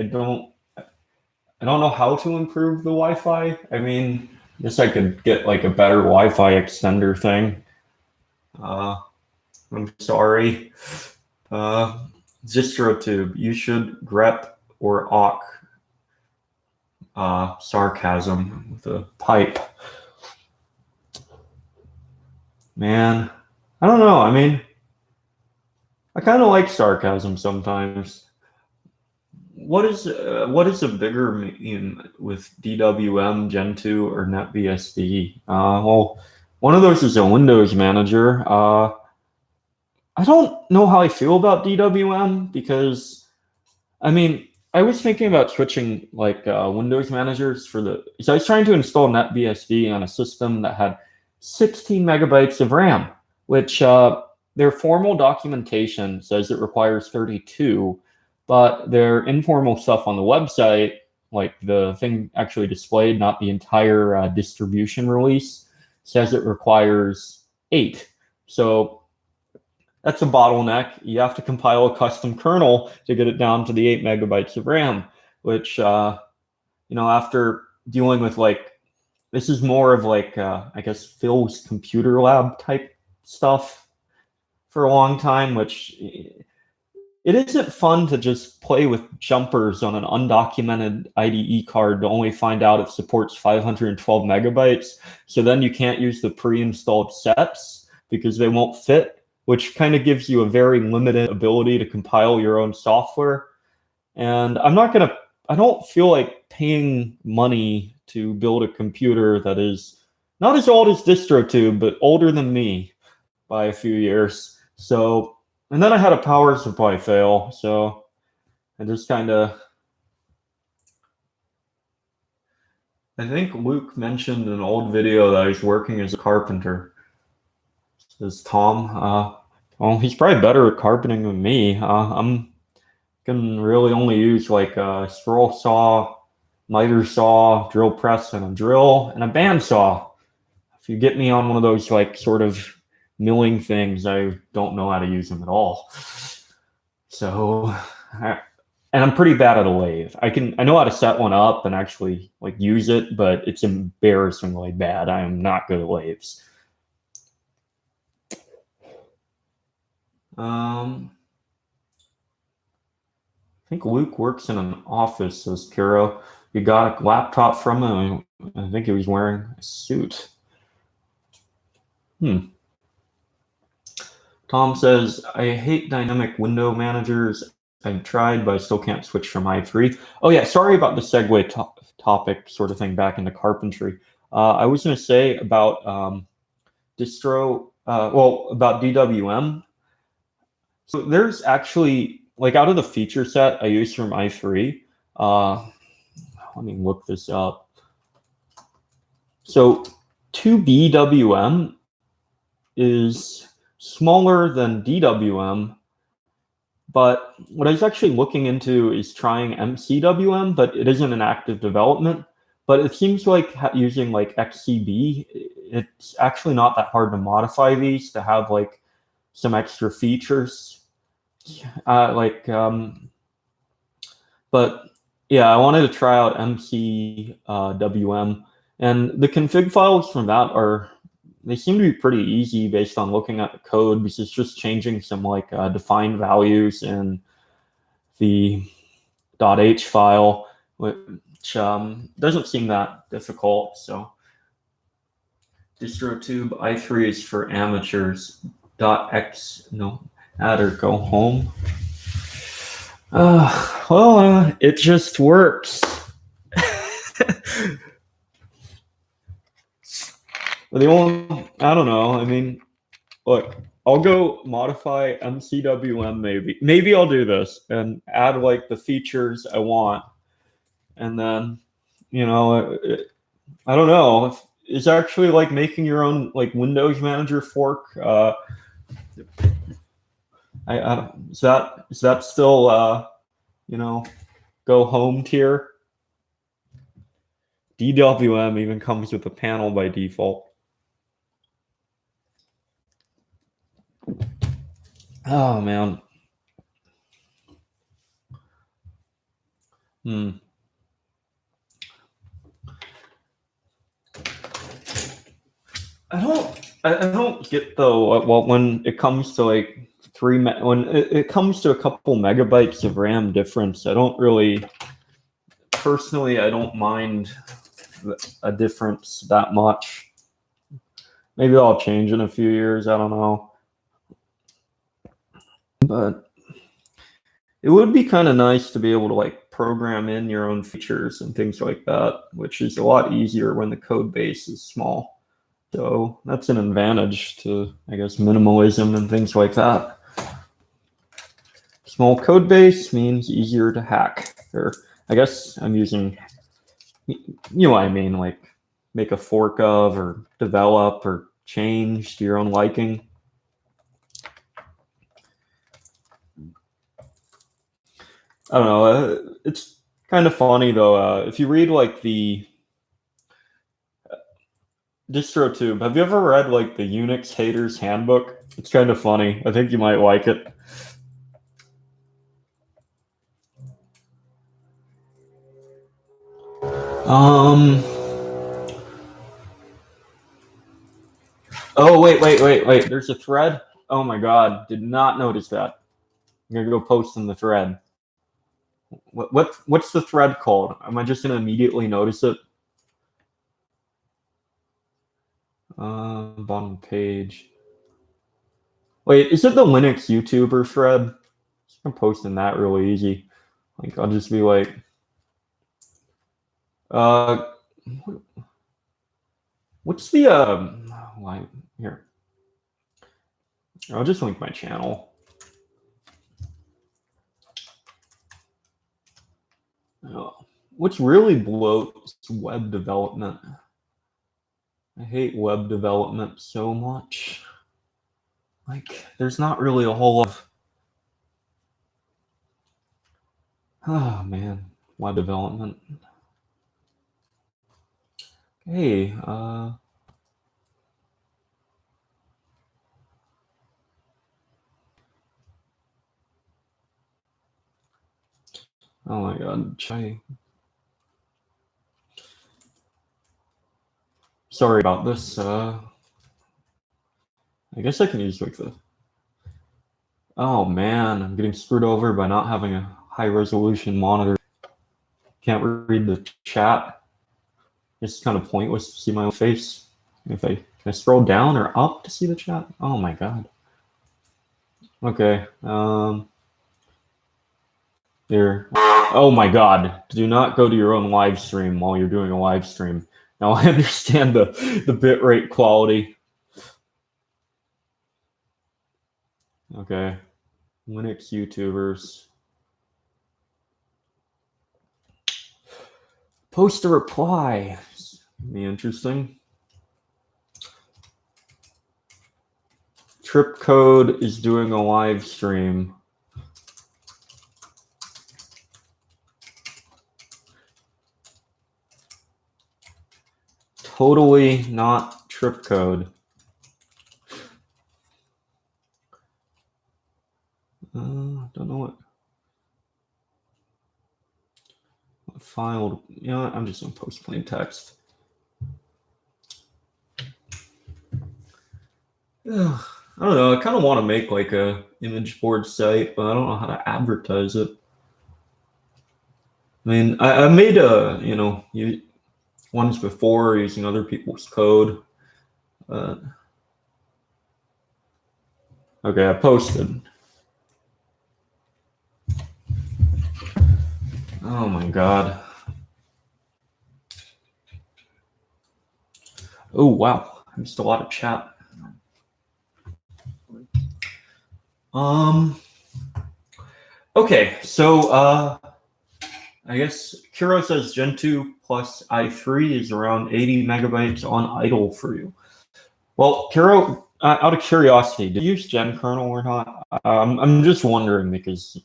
don't know how to improve the Wi-Fi. I guess I could get like a better Wi-Fi extender thing. I'm sorry. DistroTube, you should grep or awk sarcasm with a pipe. Man, I don't know. I kind of like sarcasm sometimes. What is a bigger meme with DWM, Gen 2, or NetBSD? Well, one of those is a Windows manager. I don't know how I feel about DWM because, I was thinking about switching like Windows managers so I was trying to install NetBSD on a system that had 16 megabytes of RAM, which their formal documentation says it requires 32, but their informal stuff on the website, like the thing actually displayed, not the entire distribution release, says it requires 8. So that's a bottleneck. You have to compile a custom kernel to get it down to the 8 megabytes of RAM, which, after dealing with this is more of I guess Phil's computer lab type stuff for a long time, which it isn't fun to just play with jumpers on an undocumented IDE card to only find out it supports 512 megabytes. So then you can't use the pre-installed sets because they won't fit, which kind of gives you a very limited ability to compile your own software. And I don't feel like paying money to build a computer that is not as old as DistroTube, but older than me by a few years. So, and then I had a power supply fail. So I just I think Luke mentioned in an old video that he's working as a carpenter. Says Tom. Well, he's probably better at carpenting than me. I'm can really only use like a scroll saw, miter saw, drill press, and a drill, and a bandsaw. If you get me on one of those like sort of milling things, I don't know how to use them at all. So, and I'm pretty bad at a lathe. I know how to set one up and actually like use it, but it's embarrassingly bad. I am not good at lathes. I think Luke works in an office, says Kiro. You got a laptop from him. I think he was wearing a suit. Tom says, I hate dynamic window managers. I've tried, but I still can't switch from i3. Oh yeah, sorry about the segue topic sort of thing back into carpentry. I was going to say about about DWM. So there's actually, like out of the feature set I use from i3, let me look this up. So 2BWM is smaller than DWM, but what I was actually looking into is trying MCWM, but it isn't in active development. But it seems like using like XCB, it's actually not that hard to modify these to have like some extra features. But yeah, I wanted to try out MCWM, and the config files from that they seem to be pretty easy based on looking at the code, because it's just changing some like defined values in the .h file, which doesn't seem that difficult. So DistroTube i3 is for amateurs. .x, no, add or go home. It just works. I don't know. I mean, look, I'll go modify MCWM Maybe I'll do this and add like the features I want. And then, I don't know. It's actually like making your own like Windows Manager fork. Is that still go home tier? DWM even comes with a panel by default. Oh man. I don't get though. Well, when it comes to like when it comes to a couple megabytes of RAM difference, I don't really personally. I don't mind a difference that much. Maybe I'll change in a few years. I don't know, but it would be kind of nice to be able to like program in your own features and things like that, which is a lot easier when the code base is small. So that's an advantage to, I guess, minimalism and things like that. Small code base means easier to hack. Or I guess I'm using, what I mean, like make a fork of or develop or change to your own liking. I don't know. It's kind of funny though. If you read like the DistroTube, have you ever read like the Unix Haters Handbook? It's kind of funny. I think you might like it. Oh, wait. There's a thread. Oh my god, did not notice that. I'm gonna go post in the thread. What's the thread called? Am I just gonna immediately notice it? Bottom page. Wait, is it the Linux YouTuber thread? I'm posting that really easy. Like I'll just be like, what's the line here? I'll just link my channel. What's really bloat is web development. I hate web development so much. Like, there's not really a whole lot of... Oh, man. Web development. Hey, oh my god, sorry about this. I guess I can use like the... Oh man, I'm getting screwed over by not having a high resolution monitor. Can't read the chat. It's kind of pointless to see my own face. Can I scroll down or up to see the chat? Oh my god. Okay. There. Oh my god. Do not go to your own live stream while you're doing a live stream. Now I understand the bitrate quality. Okay. Linux YouTubers. Post a reply. Be interesting. Tripcode is doing a live stream. Totally not Tripcode. Don't know what file. You know what? I'm just gonna post plain text. I don't know. I kind of want to make like a image board site, but I don't know how to advertise it. I mean, I made ones before using other people's code. Okay, I posted. Oh my god. Oh wow, I missed a lot of chat. Okay, so I guess Kiro says Gen 2 plus i3 is around 80 megabytes on idle for you. Well, Kiro, out of curiosity, do you use Gen kernel or not? I'm just wondering because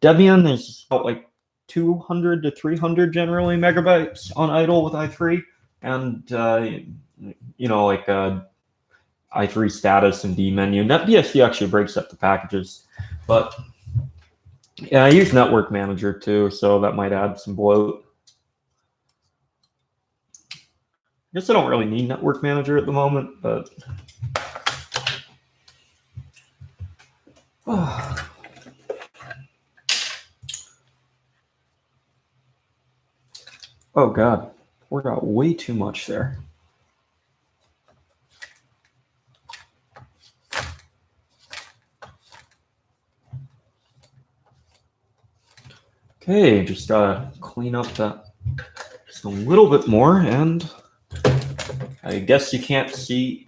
Debian is about like 200 to 300 generally megabytes on idle with i3, and i3 status and dmenu. NetBSD actually breaks up the packages, but yeah, I use Network Manager too, so that might add some bloat. I guess I don't really need Network Manager at the moment, but oh god, poured out way too much there. Okay, just clean up that just a little bit more, and I guess you can't see.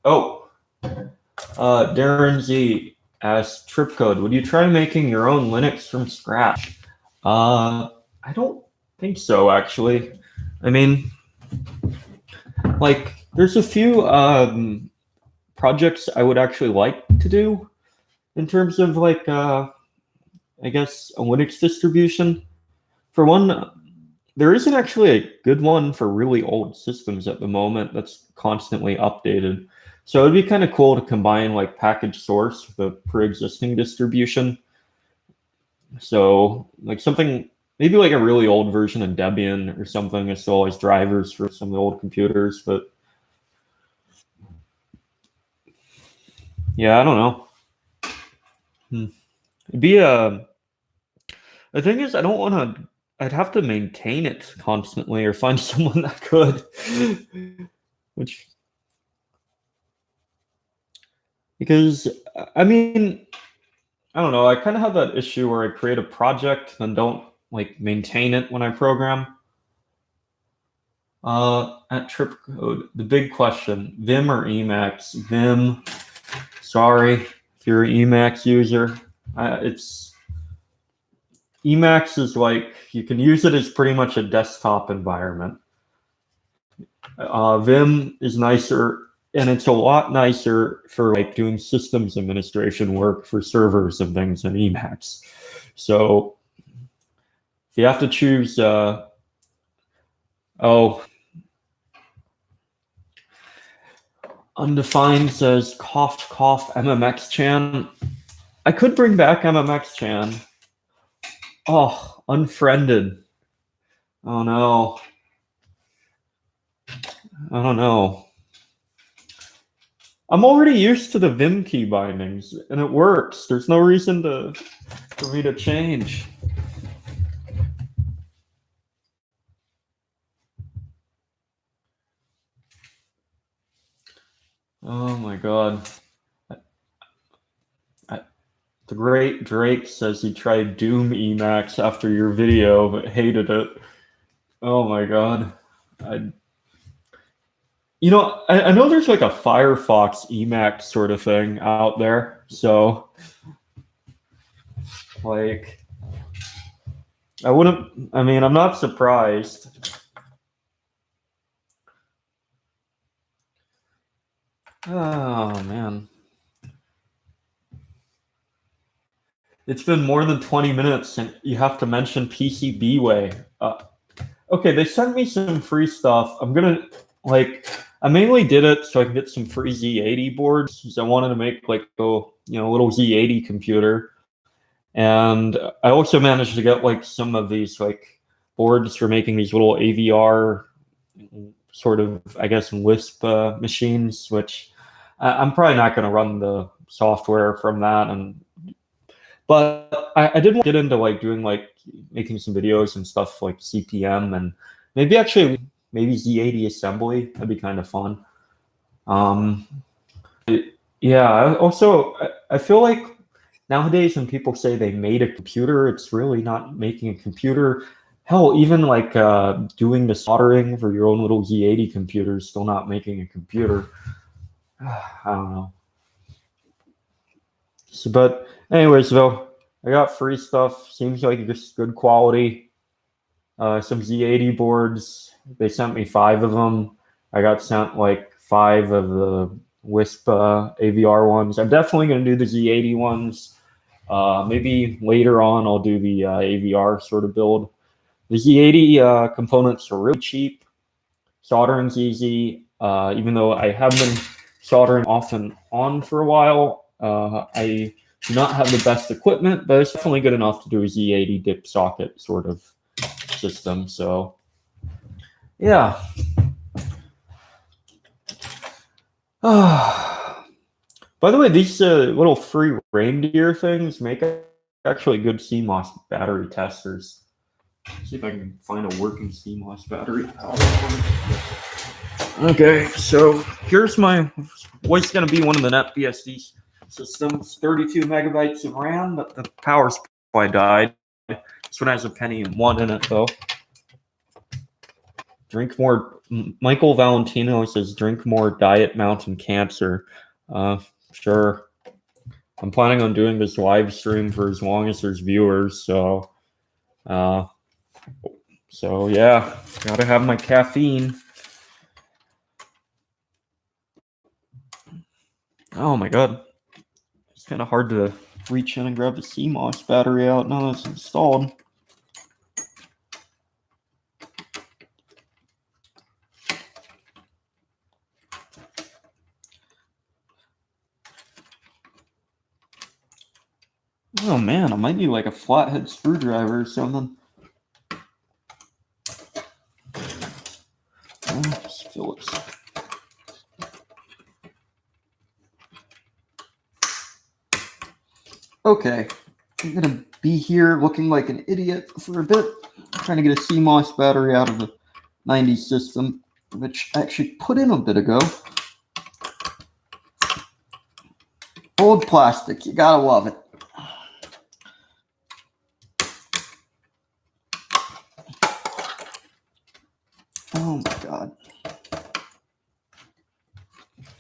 Oh, Darren Z asked Tripcode, would you try making your own Linux from scratch? I don't think so, actually. I mean, like, there's a few projects I would actually like to do in terms of like I guess a Linux distribution. For one, there isn't actually a good one for really old systems at the moment that's constantly updated. So it'd be kind of cool to combine like package source with a pre-existing distribution. So like something, maybe like a really old version of Debian or something that still has drivers for some of the old computers, but yeah, I don't know. It'd be the thing is, I don't want to. I'd have to maintain it constantly, or find someone that could. Which, because I mean, I don't know. I kind of have that issue where I create a project and don't like maintain it when I program. At Tripcode, the big question: Vim or Emacs? Vim. Sorry if you're an Emacs user. It's Emacs is like, you can use it as pretty much a desktop environment. Vim is nicer, and it's a lot nicer for like doing systems administration work for servers and things in Emacs. So if you have to choose, Undefined says cough cough MMX Chan. I could bring back MMX Chan. Oh, unfriended. Oh no. I don't know. I'm already used to the Vim key bindings, and it works. There's no reason for me to change. Oh my god. The great Drake says he tried Doom Emacs after your video, but hated it. Oh my god. I know there's like a Firefox Emacs sort of thing out there, so like I'm not surprised. Oh man. It's been more than 20 minutes, and you have to mention PCBWay. Okay, they sent me some free stuff. I'm gonna I mainly did it so I can get some free Z80 boards because I wanted to make like a little Z80 computer, and I also managed to get like some of these like boards for making these little AVR sort of, I guess, Lisp machines, which I'm probably not going to run the software from that. But I did want to get into like doing like making some videos and stuff like CPM and maybe Z80 assembly. That'd be kind of fun. Yeah. I feel like nowadays when people say they made a computer, it's really not making a computer. Hell, even like doing the soldering for your own little Z80 computer is still not making a computer. I don't know. So, but anyways, though, I got free stuff. Seems like just good quality. Some Z80 boards. They sent me 5 of them. I got sent like 5 of the Wisp AVR ones. I'm definitely going to do the Z80 ones. Maybe later on I'll do the AVR sort of build. The Z80 components are really cheap. Soldering's easy. Even though I have been soldering off and on for a while, I do not have the best equipment, but it's definitely good enough to do a Z80 dip socket sort of system. So, yeah. By the way, these little free reindeer things make actually good CMOS battery testers. Let's see if I can find a working CMOS battery. Okay, so here's what's going to be one of the NetBSD systems. 32 megabytes of RAM, but the power supply died. This one has a Pentium 1 in it, though. Drink more. Michael Valentino says, drink more Diet Mountain Cancer. Sure. I'm planning on doing this live stream for as long as there's viewers, so yeah, gotta have my caffeine. Oh my god. It's kind of hard to reach in and grab the CMOS battery out now that it's installed. Oh man, I might need like a flathead screwdriver or something. Phillips. Okay, I'm gonna be here looking like an idiot for a bit, trying to get a CMOS battery out of the 90s system, which I actually put in a bit ago. Old plastic, you gotta love it. Oh my god.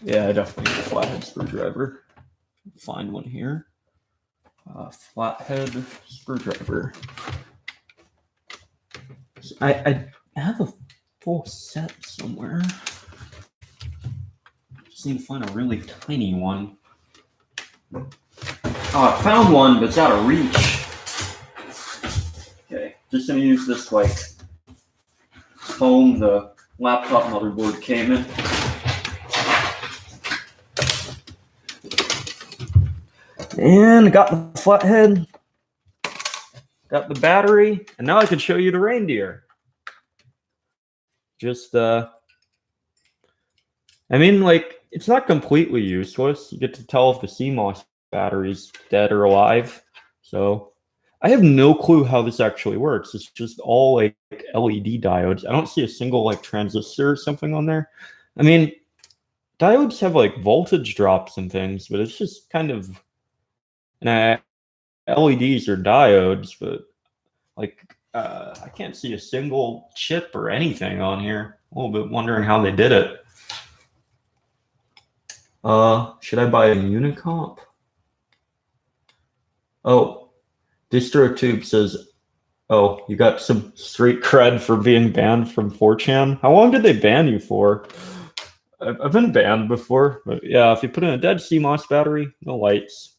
Yeah, I definitely need a flathead screwdriver. Find one here. Flathead screwdriver. I have a full set somewhere. Just need to find a really tiny one. Oh, I found one, but it's out of reach. Okay, just gonna use this like foam the laptop motherboard came in. And got the flathead, got the battery, and now I can show you the reindeer. Just, I mean, like, it's not completely useless. You get to tell if the CMOS battery's dead or alive. So, I have no clue how this actually works. It's just all, like, LED diodes. I don't see a single, like, transistor or something on there. I mean, diodes have, like, voltage drops and things, but it's just kind of... And LEDs are diodes, but like I can't see a single chip or anything on here. A little bit wondering how they did it. Should I buy a Unicomp? Oh, DistroTube says, oh, you got some street cred for being banned from 4chan. How long did they ban you for? I've been banned before, but yeah, if you put in a dead CMOS battery, no lights.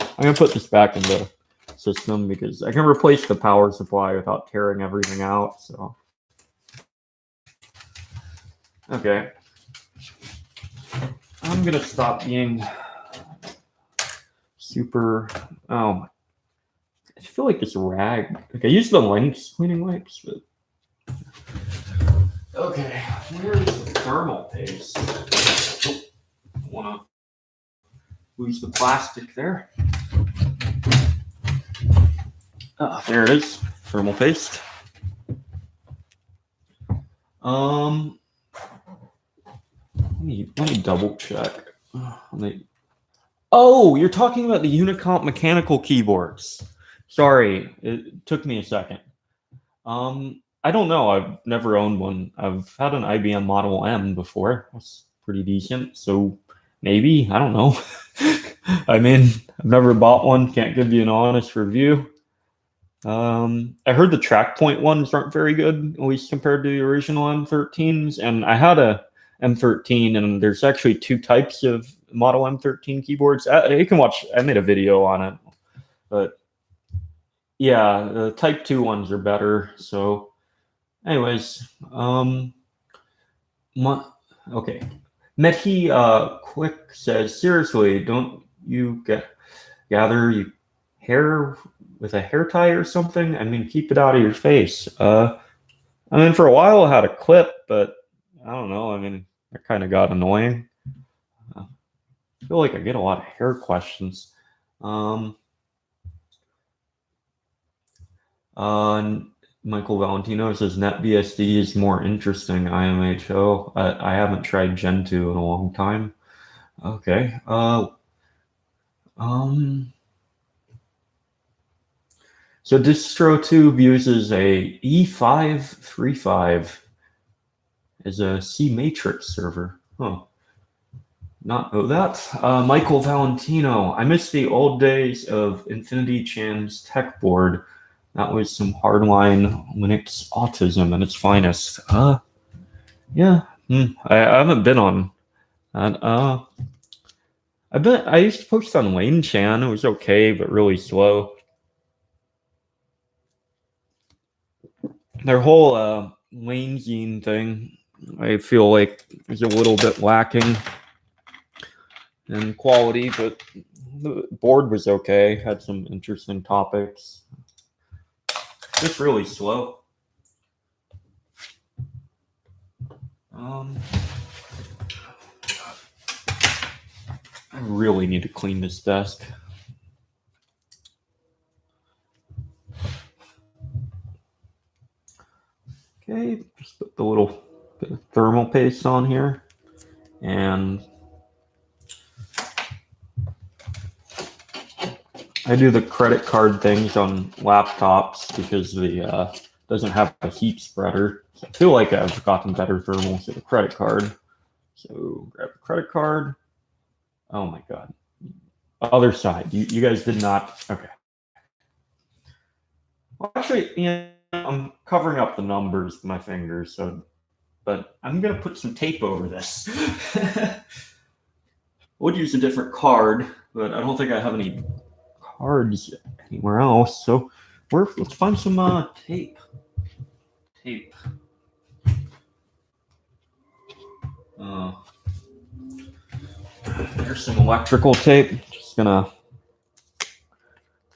I'm gonna put this back in the system because I can replace the power supply without tearing everything out. So, okay. I'm gonna stop being super. Oh, I feel like this rag. Like I use the Lynx cleaning wipes, but okay. Where is the thermal paste? Oh, I wanna lose the plastic there. Oh, there it is. Thermal paste. Let me double check. Oh, you're talking about the Unicomp mechanical keyboards. Sorry, it took me a second. I don't know. I've never owned one. I've had an IBM Model M before. That's pretty decent. So maybe, I don't know. I mean, I've never bought one. Can't give you an honest review. I heard the TrackPoint ones aren't very good, at least compared to the original M13s. And I had a M13, and there's actually two types of Model M13 keyboards. You can watch. I made a video on it, but yeah, the Type 2 ones are better. So, anyways, okay. Methi Quick says, seriously, don't you gather you hair with a hair tie or something? I mean, keep it out of your face. I mean, for a while I had a clip, but I don't know. I mean, it kind of got annoying. I feel like I get a lot of hair questions. Michael Valentino says NetBSD is more interesting. IMHO. I haven't tried Gen 2 in a long time. Okay. So DistroTube uses a E535 as a C matrix server. Huh. Not know that. Michael Valentino. I miss the old days of Infinity Chan's tech board. That was some hardline Linux autism at its finest. Yeah. I haven't been on that. I used to post on Lane Chan. It was okay, but really slow. Their whole Lane Zine thing, I feel like is a little bit lacking in quality, but the board was okay. Had some interesting topics. Just really slow. I really need to clean this desk. Okay, just put the little bit of thermal paste on here, and I do the credit card things on laptops because the doesn't have a heat spreader. So I feel like I've gotten better thermals with a credit card. So grab a credit card. Oh my god. Other side. You guys did not. Okay. Well, actually, I'm covering up the numbers with my fingers, but I'm gonna put some tape over this. Would use a different card, but I don't think I have any cards anywhere else. So let's find some tape. There's some electrical tape. Just gonna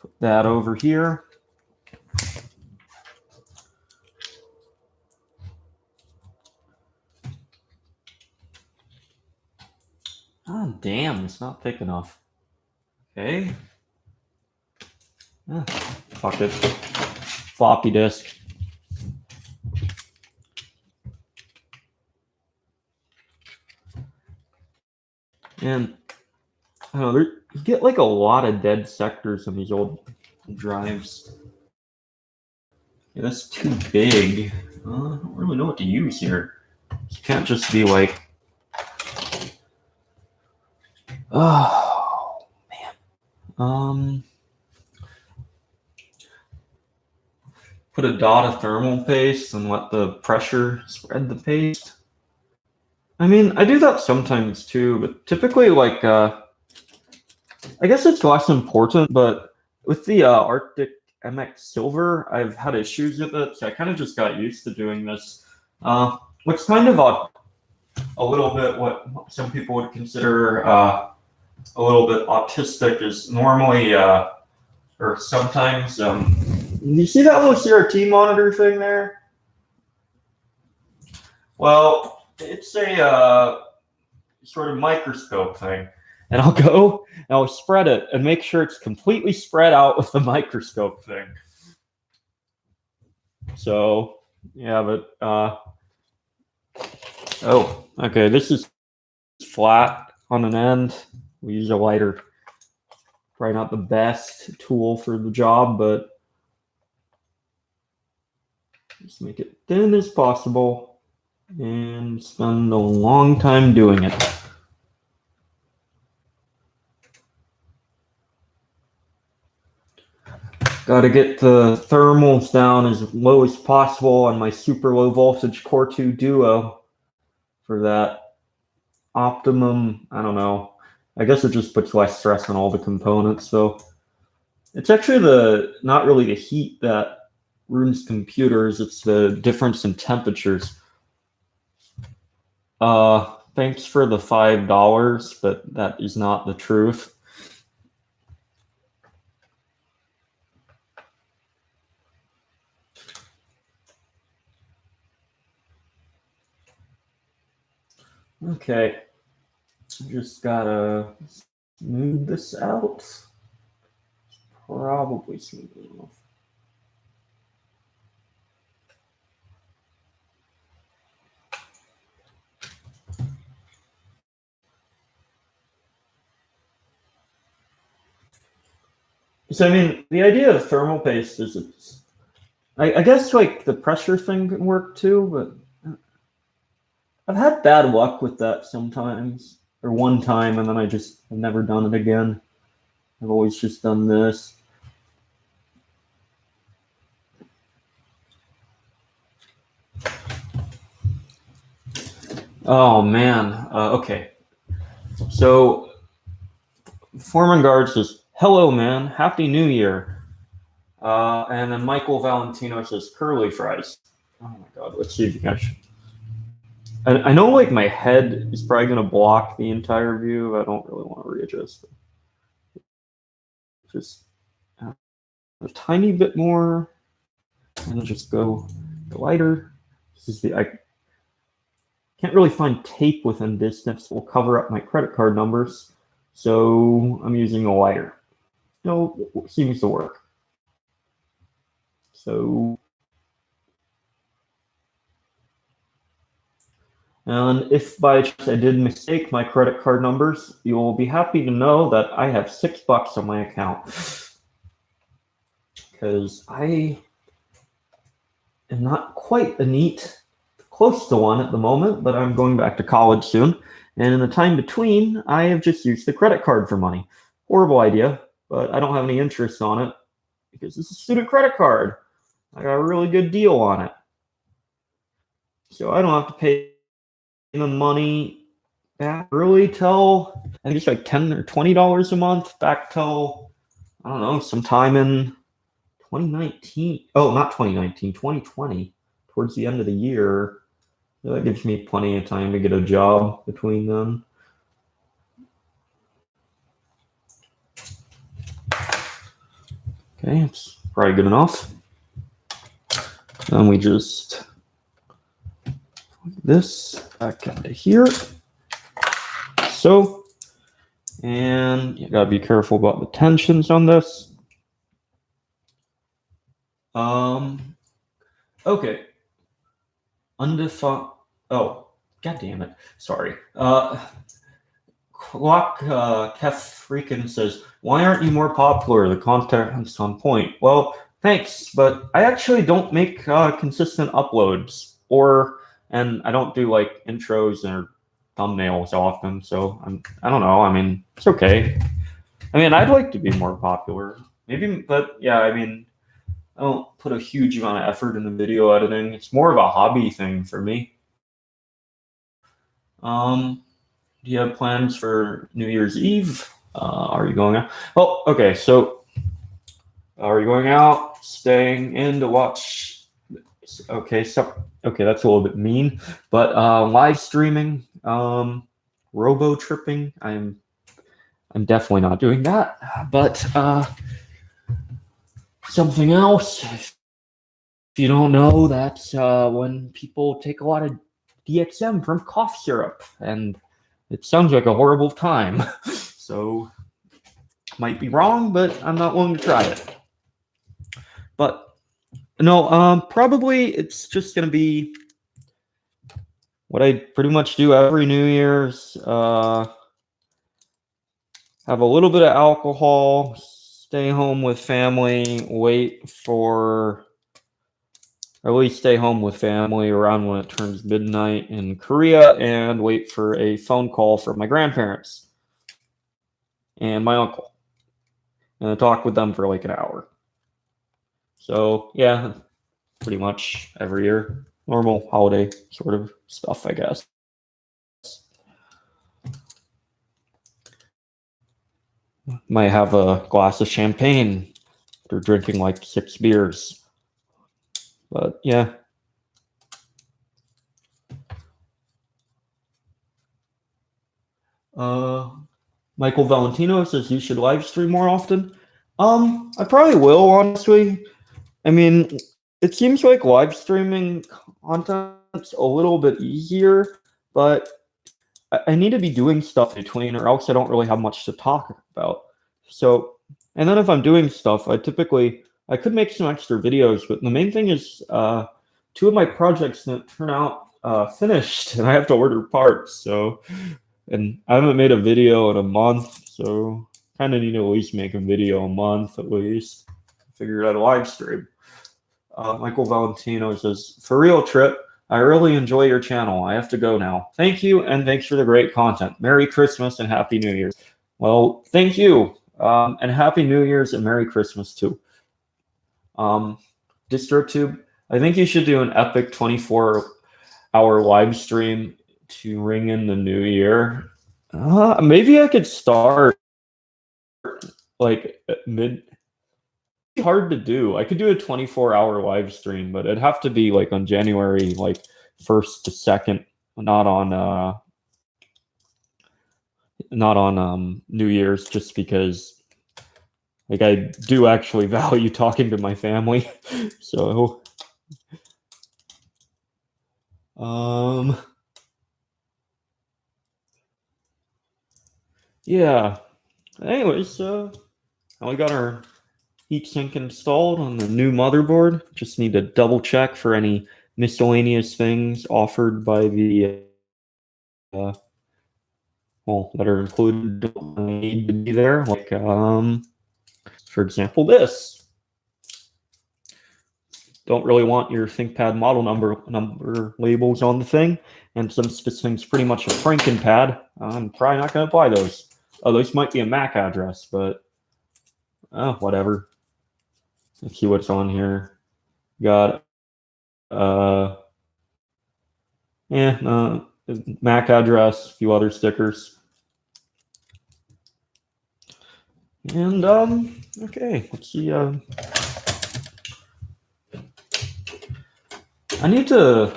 put that over here. Oh, damn, it's not thick enough. Okay. Fuck it. Floppy disk. And I don't know, you get like a lot of dead sectors on these old drives. Yeah, that's too big. I don't really know what to use here. You can't just be like, oh man. Put a dot of thermal paste and let the pressure spread the paste. I mean, I do that sometimes too, but typically, like, I guess it's less important, but with the Arctic MX Silver, I've had issues with it, so I kind of just got used to doing this. What's kind of a little bit what some people would consider a little bit autistic is normally, or sometimes, you see that little CRT monitor thing there? Well, it's a sort of microscope thing. And I'll go and I'll spread it and make sure it's completely spread out with the microscope thing. So, yeah, but, oh, okay, this is flat on an end. We use a lighter. Probably not the best tool for the job, but just make it thin as possible and spend a long time doing it. Got to get the thermals down as low as possible on my super low voltage Core 2 Duo for that optimum, I don't know. I guess it just puts less stress on all the components. So it's actually not really the heat that ruins computers, it's the difference in temperatures. Thanks for the $5, but that is not the truth. Okay, just gotta smooth this out. Probably smooth enough. So, I mean, the idea of thermal paste is, I guess, like, the pressure thing can work too, but I've had bad luck with that sometimes, or one time, and then I've never done it again. I've always just done this. Oh, man. Okay. So, Foreman Guard says, "Hello, man. Happy New Year." And then Michael Valentino says, "Curly fries." Oh, my God. Let's see if you guys... I know, like, my head is probably going to block the entire view. I don't really want to readjust it. Just a tiny bit more, and just go lighter. This is I can't really find tape within this. This will cover up my credit card numbers, so I'm using a lighter. No, seems to work. So, and if by chance I did mistake my credit card numbers, you will be happy to know that I have $6 on my account. Because I am not quite a NEET, close to one at the moment, but I'm going back to college soon. And in the time between, I have just used the credit card for money. Horrible idea, but I don't have any interest on it because it's a student credit card. I got a really good deal on it. So I don't have to pay the money back early till, I think it's like $10 or $20 a month, back till, I don't know, sometime in 2019. Oh, not 2019, 2020, towards the end of the year. So that gives me plenty of time to get a job between them. Okay, it's probably good enough. Then we just put this back into here. So, and you gotta be careful about the tensions on this. Okay. Undefined. Oh, god damn it. Sorry. Clock Kef Freakin says, "Why aren't you more popular? The content's on point." Well, thanks, but I actually don't make consistent uploads, and I don't do like intros or thumbnails often, so I don't know. I mean, it's okay. I mean, I'd like to be more popular, maybe, but yeah, I mean, I don't put a huge amount of effort into video editing. It's more of a hobby thing for me. Do you have plans for New Year's Eve? Are you going out? Well, okay, so Are you going out? Staying in to watch? Okay, okay, that's a little bit mean, but live streaming, robo tripping. I'm definitely not doing that. But something else. If you don't know, that's when people take a lot of DXM from cough syrup, and it sounds like a horrible time. So might be wrong, but I'm not willing to try it. But no, probably it's just gonna be what I pretty much do every New Year's. Have a little bit of alcohol, stay home with family, wait for, or at least stay home with family around when it turns midnight in Korea, and wait for a phone call from my grandparents and my uncle, and I talk with them for like an hour. So yeah, pretty much every year, normal holiday sort of stuff, I guess. Might have a glass of champagne after drinking like 6 beers. But yeah. Michael Valentino says you should live stream more often. I probably will, honestly. I mean, it seems like live streaming content's a little bit easier, but I need to be doing stuff between, or else I don't really have much to talk about. So, and then if I'm doing stuff, I could make some extra videos, but the main thing is 2 of my projects that turn out finished, and I have to order parts. So, and I haven't made a video in a month, so kind of need to at least make a video a month at least. Figure out a live stream. Michael Valentino says, "For real, Trip, I really enjoy your channel. I have to go now. Thank you, and thanks for the great content. Merry Christmas and Happy New Year's." Well, thank you, and Happy New Year's and Merry Christmas too. DistroTube, I think you should do an epic 24-hour live stream to ring in the new year. Maybe I could start like at mid. Hard to do. I could do a 24-hour live stream, but it'd have to be like on January like 1st to 2nd, not on New Year's, just because like I do actually value talking to my family. So yeah. Anyways, now we got our heatsink installed on the new motherboard. Just need to double check for any miscellaneous things offered by the that are included need to be there, like for example this. Don't really want your ThinkPad model number labels on the thing, and since this thing's pretty much a Frankenpad, I'm probably not going to apply those. Oh, those might be a MAC address, but whatever. Let's see what's on here. Got MAC address, a few other stickers. And okay, let's see. I need to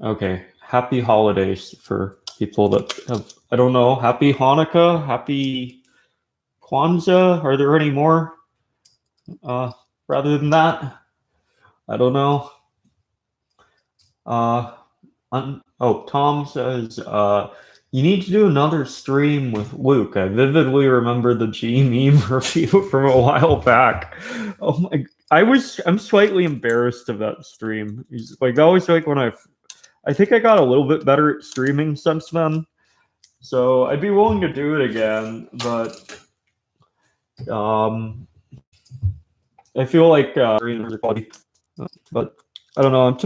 Okay, happy holidays for people that have, I don't know, happy Hanukkah, happy Kwanzaa. Are there any more rather than that? I don't know. Tom says, you need to do another stream with Luke. I vividly remember the G meme review from a while back. Oh my, I'm slightly embarrassed of that stream. That was like when I think I got a little bit better at streaming since then. So I'd be willing to do it again, but I feel like quality. But I don't know.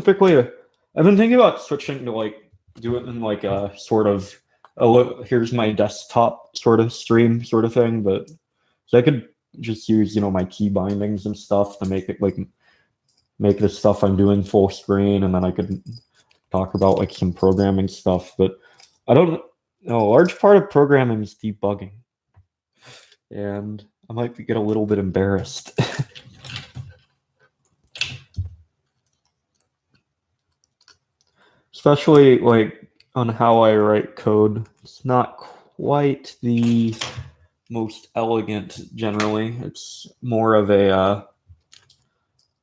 I've been thinking about switching to like do it in like a sort of here's my desktop sort of stream sort of thing, but so I could just use my key bindings and stuff to make it like make the stuff I'm doing full screen, and then I could talk about like some programming stuff. But I don't No, a large part of programming is debugging. And I might get a little bit embarrassed. Especially like on how I write code. It's not quite the most elegant generally. It's more of a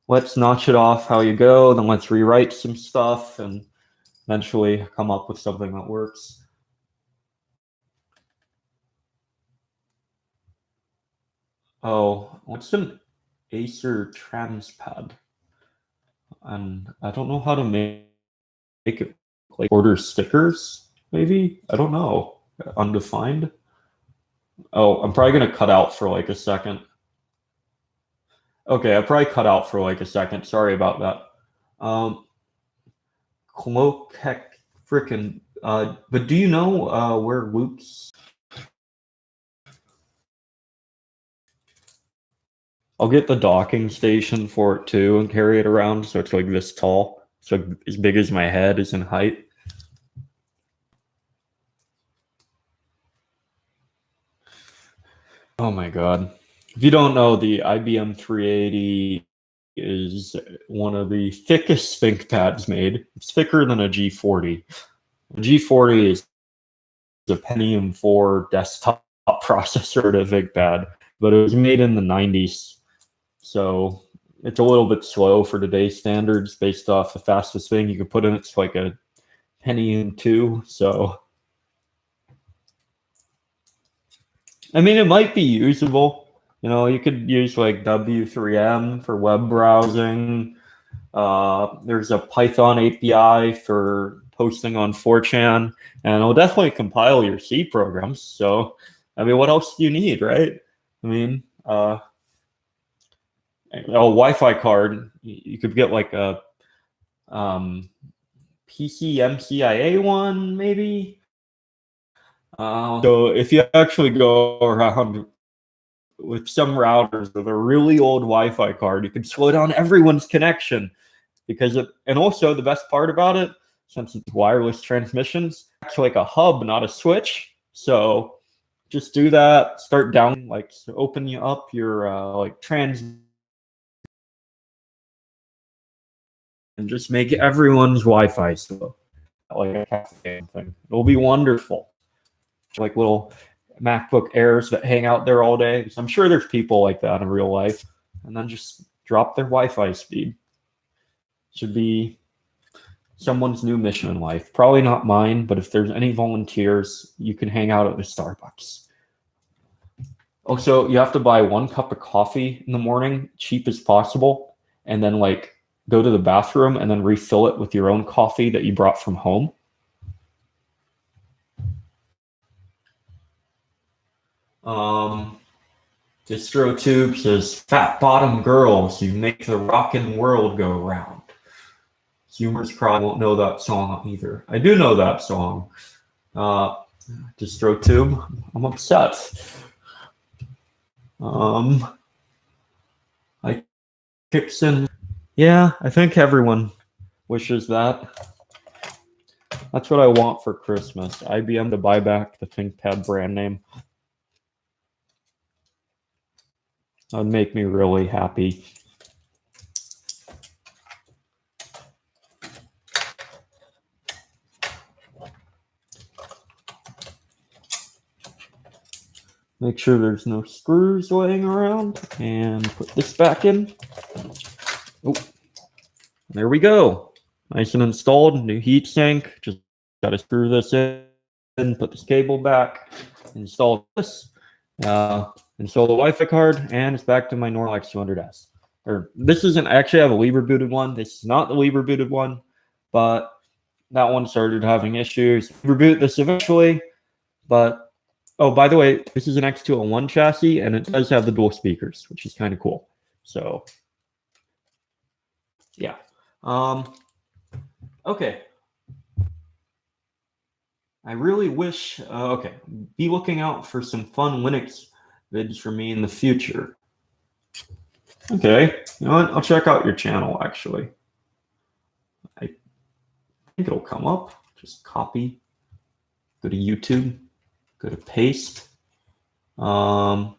let's notch it off how you go, then let's rewrite some stuff and eventually come up with something that works. Oh, what's an Acer transpad? And I don't know how to make it like order stickers, maybe? I don't know. Undefined? Oh, I'm probably gonna cut out for like a second. Okay, I probably cut out for like a second. Sorry about that. Cloak frickin' but do you know where Luke's? I'll get the docking station for it too and carry it around so it's like this tall. It's like as big as my head is in height. Oh my god. If you don't know, the IBM 380 is one of the thickest Thinkpads made. It's thicker than a G40. A G40 is a Pentium 4 desktop processor to ThinkPad, but it was made in the 90s. So it's a little bit slow for today's standards based off the fastest thing you could put in it's like a Pentium 2. So I mean, it might be usable. You know, you could use like W3M for web browsing. There's a Python API for posting on 4chan, and it'll definitely compile your C programs. So, I mean, what else do you need, right? I mean, a Wi-Fi card, you could get like a PCMCIA one, maybe. So if you actually go around with some routers with a really old Wi-Fi card, you can slow down everyone's connection because and also the best part about it, since it's wireless transmissions, it's like a hub, not a switch. So just do that. Start down, like open you up your like trans, and just make everyone's Wi-Fi slow, like a cafe thing. It'll be wonderful. Like little MacBook Airs that hang out there all day. So I'm sure there's people like that in real life, and then just drop their Wi-Fi speed. Should be someone's new mission in life. Probably not mine, but if there's any volunteers, you can hang out at the Starbucks. Also, you have to buy 1 cup of coffee in the morning, cheap as possible, and then like go to the bathroom and then refill it with your own coffee that you brought from home. DistroTube says, "Fat bottom girls, you make the rockin' world go round." Humors probably won't know that song either. I do know that song. DistroTube, I'm upset. I kicks in. Yeah, I think everyone wishes that. That's what I want for Christmas. IBM to buy back the ThinkPad brand name. That would make me really happy. Make sure there's no screws laying around and put this back in. Oh, there we go. Nice and installed. New heatsink. Just got to screw this in, put this cable back, install this, install the Wi-Fi card, and it's back to my normal X200S. Or this isn't actually, I have a Libre booted one. This is not the Libre booted one, but that one started having issues. Reboot this eventually, but oh, by the way, this is an X201 chassis, and it does have the dual speakers, which is kind of cool. So, yeah. Okay. I really wish, okay, be looking out for some fun Linux vids from me in the future. Okay, you know what? I'll check out your channel, actually. I think it'll come up. Just copy. Go to YouTube. Go to paste. Oh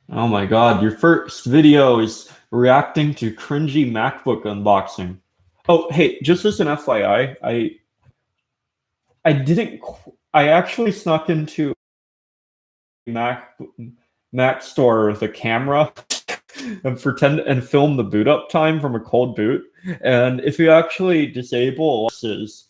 my God, your first video is reacting to cringy MacBook unboxing. Oh, hey, just as an FYI, I actually snuck into Mac store with a camera and film the boot up time from a cold boot. And if you actually disable this,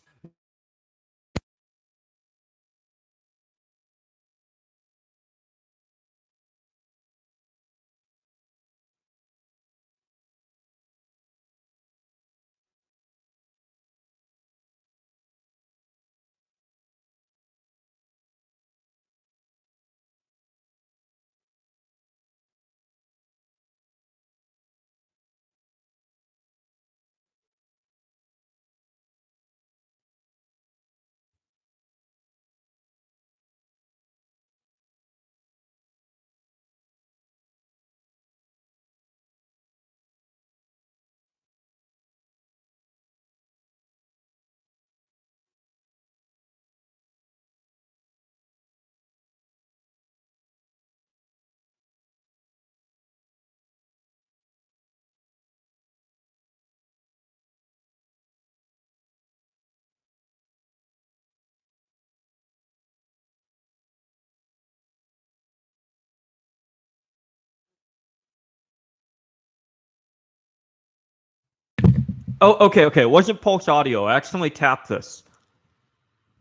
oh, okay. It wasn't Pulse Audio. I accidentally tapped this.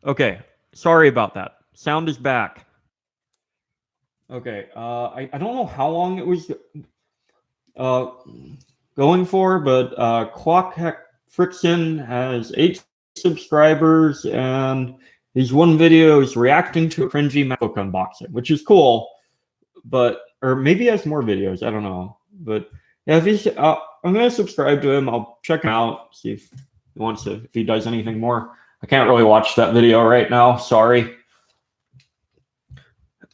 Okay, sorry about that. Sound is back. Okay, I don't know how long it was uh, going for, but Clockheck Friction has 8 subscribers, and his one video is reacting to a cringy MacBook unboxing, which is cool. But or maybe he has more videos. I don't know. But yeah, if he's, I'm gonna subscribe to him. I'll check him out, see if he wants to, if he does anything more. I can't really watch that video right now. Sorry.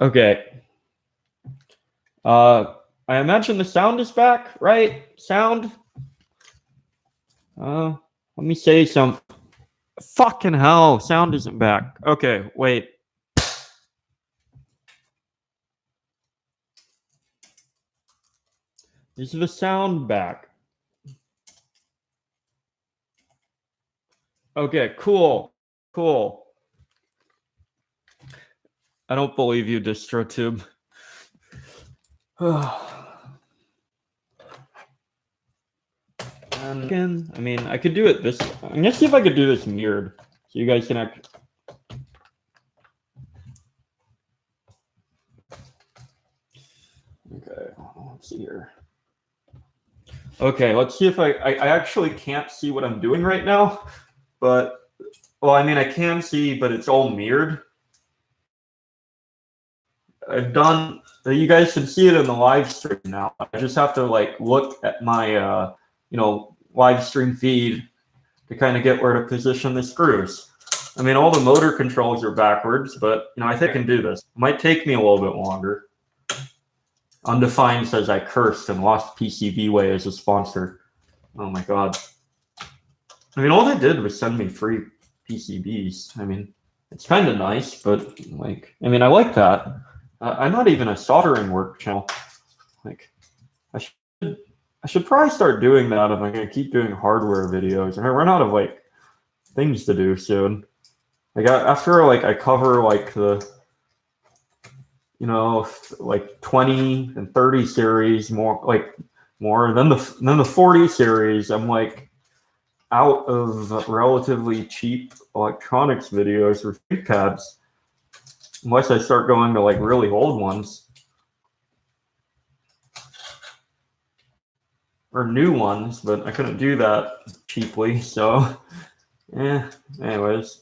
Okay. I imagine the sound is back, right? Sound. Let me say something. Fucking hell, sound isn't back. Okay, wait. Is the sound back? Okay, cool. I don't believe you, DistroTube. And again, I mean, I could do it this. I'm gonna see if I could do this mirrored, so you guys can act. Okay, let's see here. Okay, let's see if I actually can't see what I'm doing right now, but well, I mean, I can see, but it's all mirrored. I've done. You guys can see it in the live stream now. I just have to like look at my live stream feed to kind of get where to position the screws. I mean, all the motor controls are backwards, but I think I can do this. It might take me a little bit longer. Undefined says I cursed and lost PCBWay as a sponsor. Oh my God. I mean, all they did was send me free PCBs. I mean, it's kind of nice, but like, I mean, I like that. I'm not even a soldering work channel. Like, I should probably start doing that if I'm gonna keep doing hardware videos. And I run out of like things to do soon. Like after like I cover like the like 20 and 30 series more than the 40 series, I'm like out of relatively cheap electronics videos or Thinkpads, unless I start going to like really old ones or new ones, but I couldn't do that cheaply, so anyways,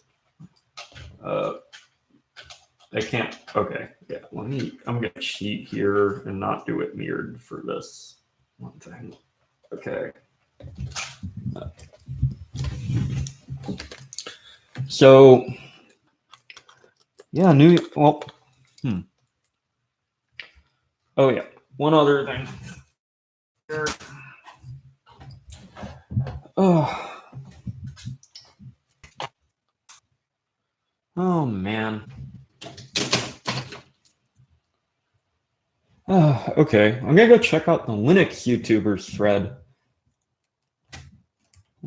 I can't. Okay, yeah. I'm gonna cheat here and not do it mirrored for this one thing. Okay. So yeah, Oh yeah, one other thing. Oh. Oh, man. Okay, I'm gonna go check out the Linux YouTubers thread.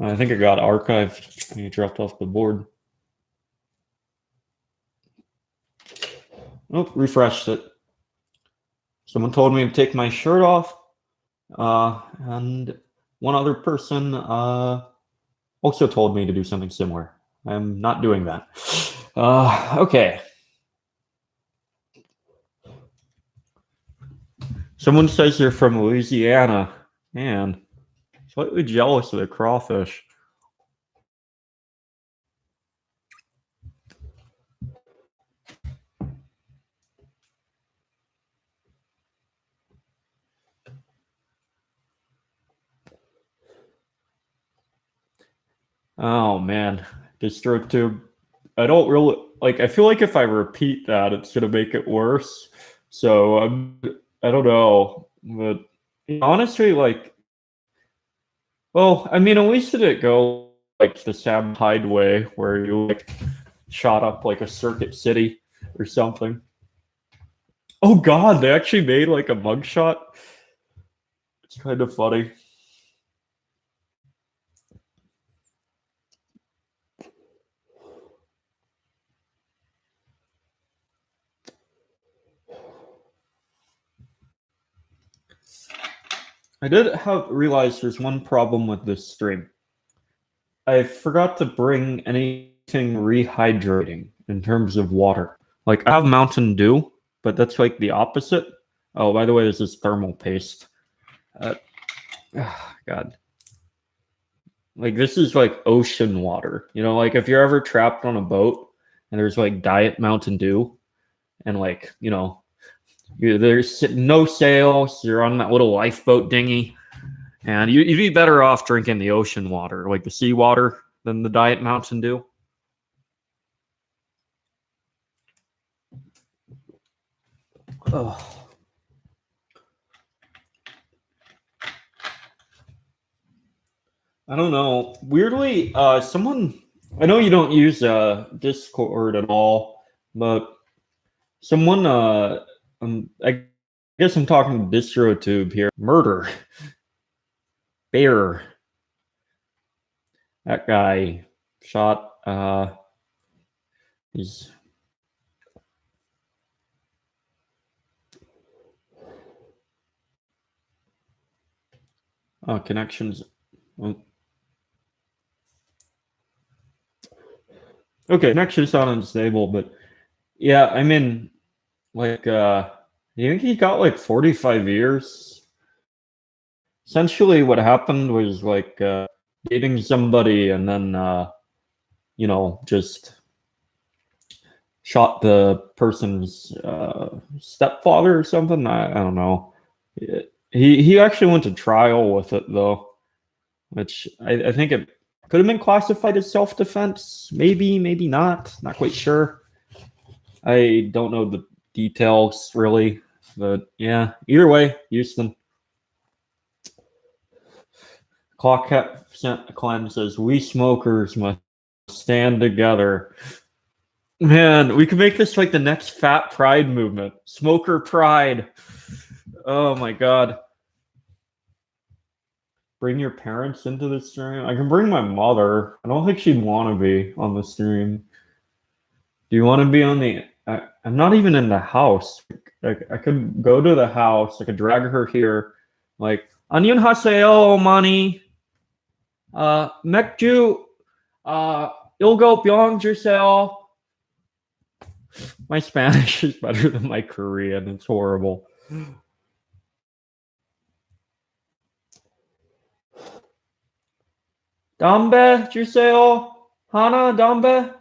I think it got archived and you dropped off the board. Nope, refreshed it. Someone told me to take my shirt off, and one other person also told me to do something similar. I'm not doing that. Okay. Someone says they're from Louisiana, and slightly jealous of the crawfish. Oh man, DistroTube. I don't really like. I feel like if I repeat that, it's gonna make it worse. So I don't know, but honestly, like, well, I mean, at least did it go like the Sam Hyde way, where you like shot up like a circuit city or something. Oh God, they actually made like a mugshot. It's kind of funny. I did have realized there's one problem with this stream. I forgot to bring anything rehydrating in terms of water. Like I have Mountain Dew, but that's like the opposite. Oh, by the way, this is thermal paste. God. Like this is like ocean water. You know, like if you're ever trapped on a boat and there's like Diet Mountain Dew and like, you know, there's no sails, you're on that little lifeboat dinghy, and you'd be better off drinking the ocean water, like the sea water, than the Diet Mountain Dew. Oh. I don't know. Weirdly, someone I know you don't use Discord at all, but someone I guess I'm talking DistroTube here. Murder. Bear. That guy shot he's connections. Okay, connection's not unstable, but yeah, I mean, like, you think he got like 45 years? Essentially, what happened was like dating somebody and then, you know, just shot the person's stepfather or something. I don't know. He actually went to trial with it though, which I think it could have been classified as self-defense. Maybe, maybe not. Not quite sure. I don't know the details really, but yeah. Either way, Houston. Clockcat Clem says we smokers must stand together. Man, we could make this like the next fat pride movement. Smoker pride. Oh my god. Bring your parents into the stream. I can bring my mother. I don't think she'd want to be on the stream. Do you want to be on the I'm not even in the house. I could go to the house. I could drag her here. Like, 안녕하세요, money. 맥주 일곱 병 주세요. My Spanish is better than my Korean. It's horrible. 담배 주세요. 하나 담배.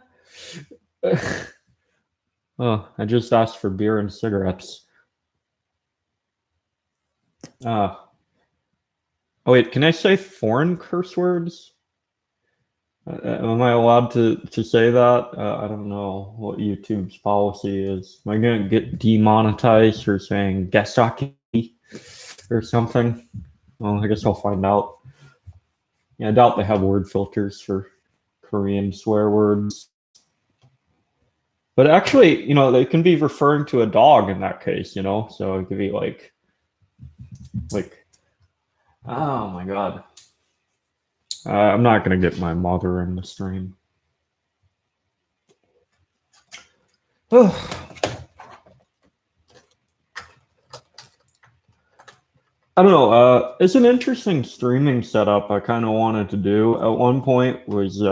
Oh, I just asked for beer and cigarettes. Oh wait, can I say foreign curse words? Am I allowed to say that? I don't know what YouTube's policy is. Am I going to get demonetized for saying Gesaki or something? Well, I guess I'll find out. Yeah, I doubt they have word filters for Korean swear words. But actually, they can be referring to a dog in that case, So it could be like, oh my god. I'm not gonna get my mother in the stream. I don't know. It's an interesting streaming setup I kind of wanted to do at one point was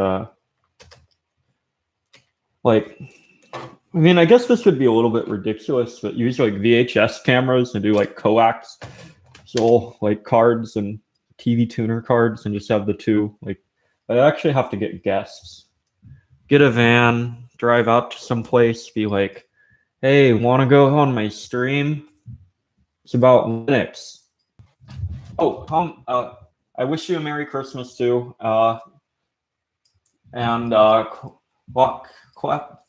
I guess this would be a little bit ridiculous, but use like VHS cameras and do like coax, so like cards and TV tuner cards, and just have the two. Like, I actually have to get guests, get a van, drive out to some place, be like, "Hey, want to go on my stream? It's about Linux." Oh, I wish you a Merry Christmas too. And Quack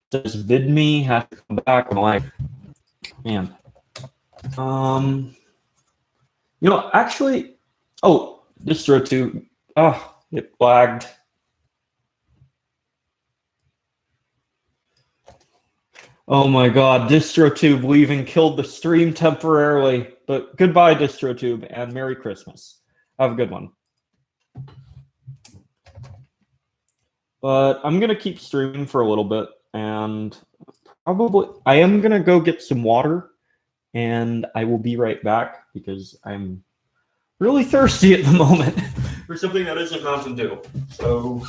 does bid me have to come back. I'm like, man. Actually, oh, DistroTube. Oh, it lagged. Oh my god, DistroTube leaving killed the stream temporarily. But goodbye, DistroTube, and Merry Christmas. Have a good one. But I'm gonna keep streaming for a little bit, and probably I am gonna go get some water, and I will be right back because I'm really thirsty at the moment for something that isn't Mountain Dew. So,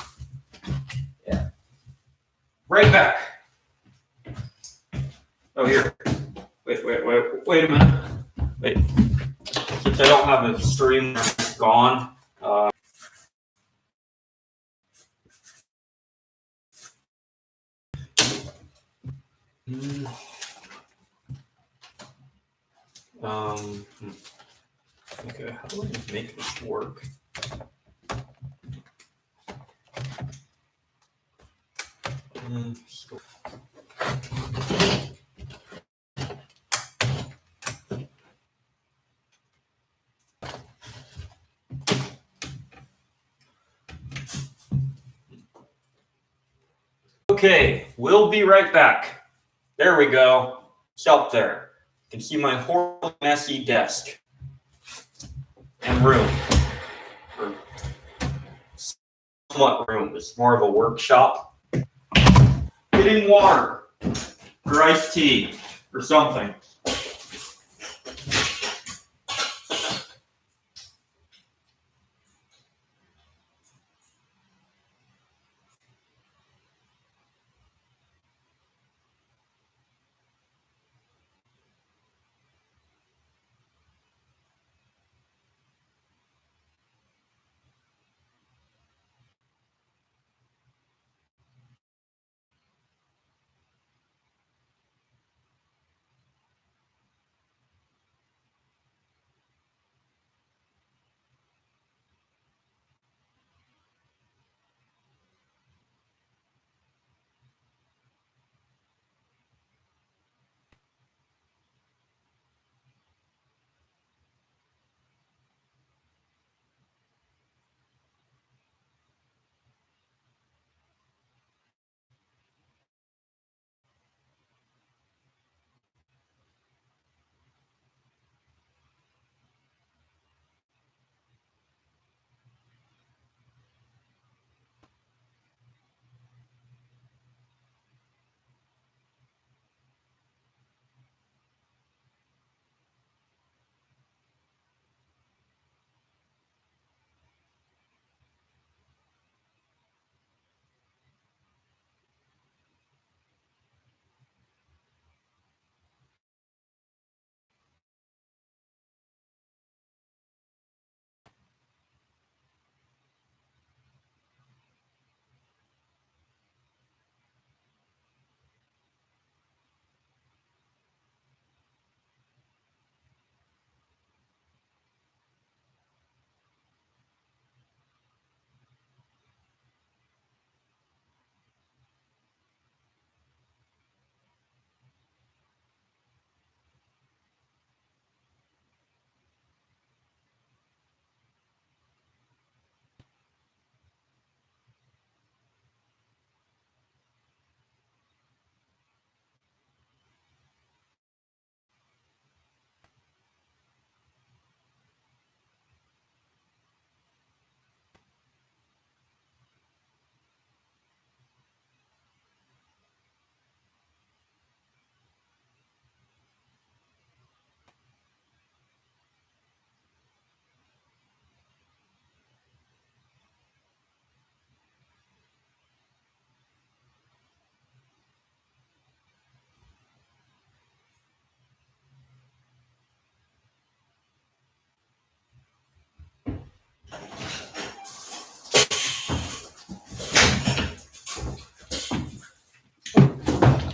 yeah. Right back. Oh, here. Wait a minute. Wait. Since I don't have a stream, it's gone. Okay, how do I make this work? Okay, we'll be right back. There we go. It's up there. You can see my horrible, messy desk and room. Or somewhat room. It's more of a workshop. Getting water or iced tea or something.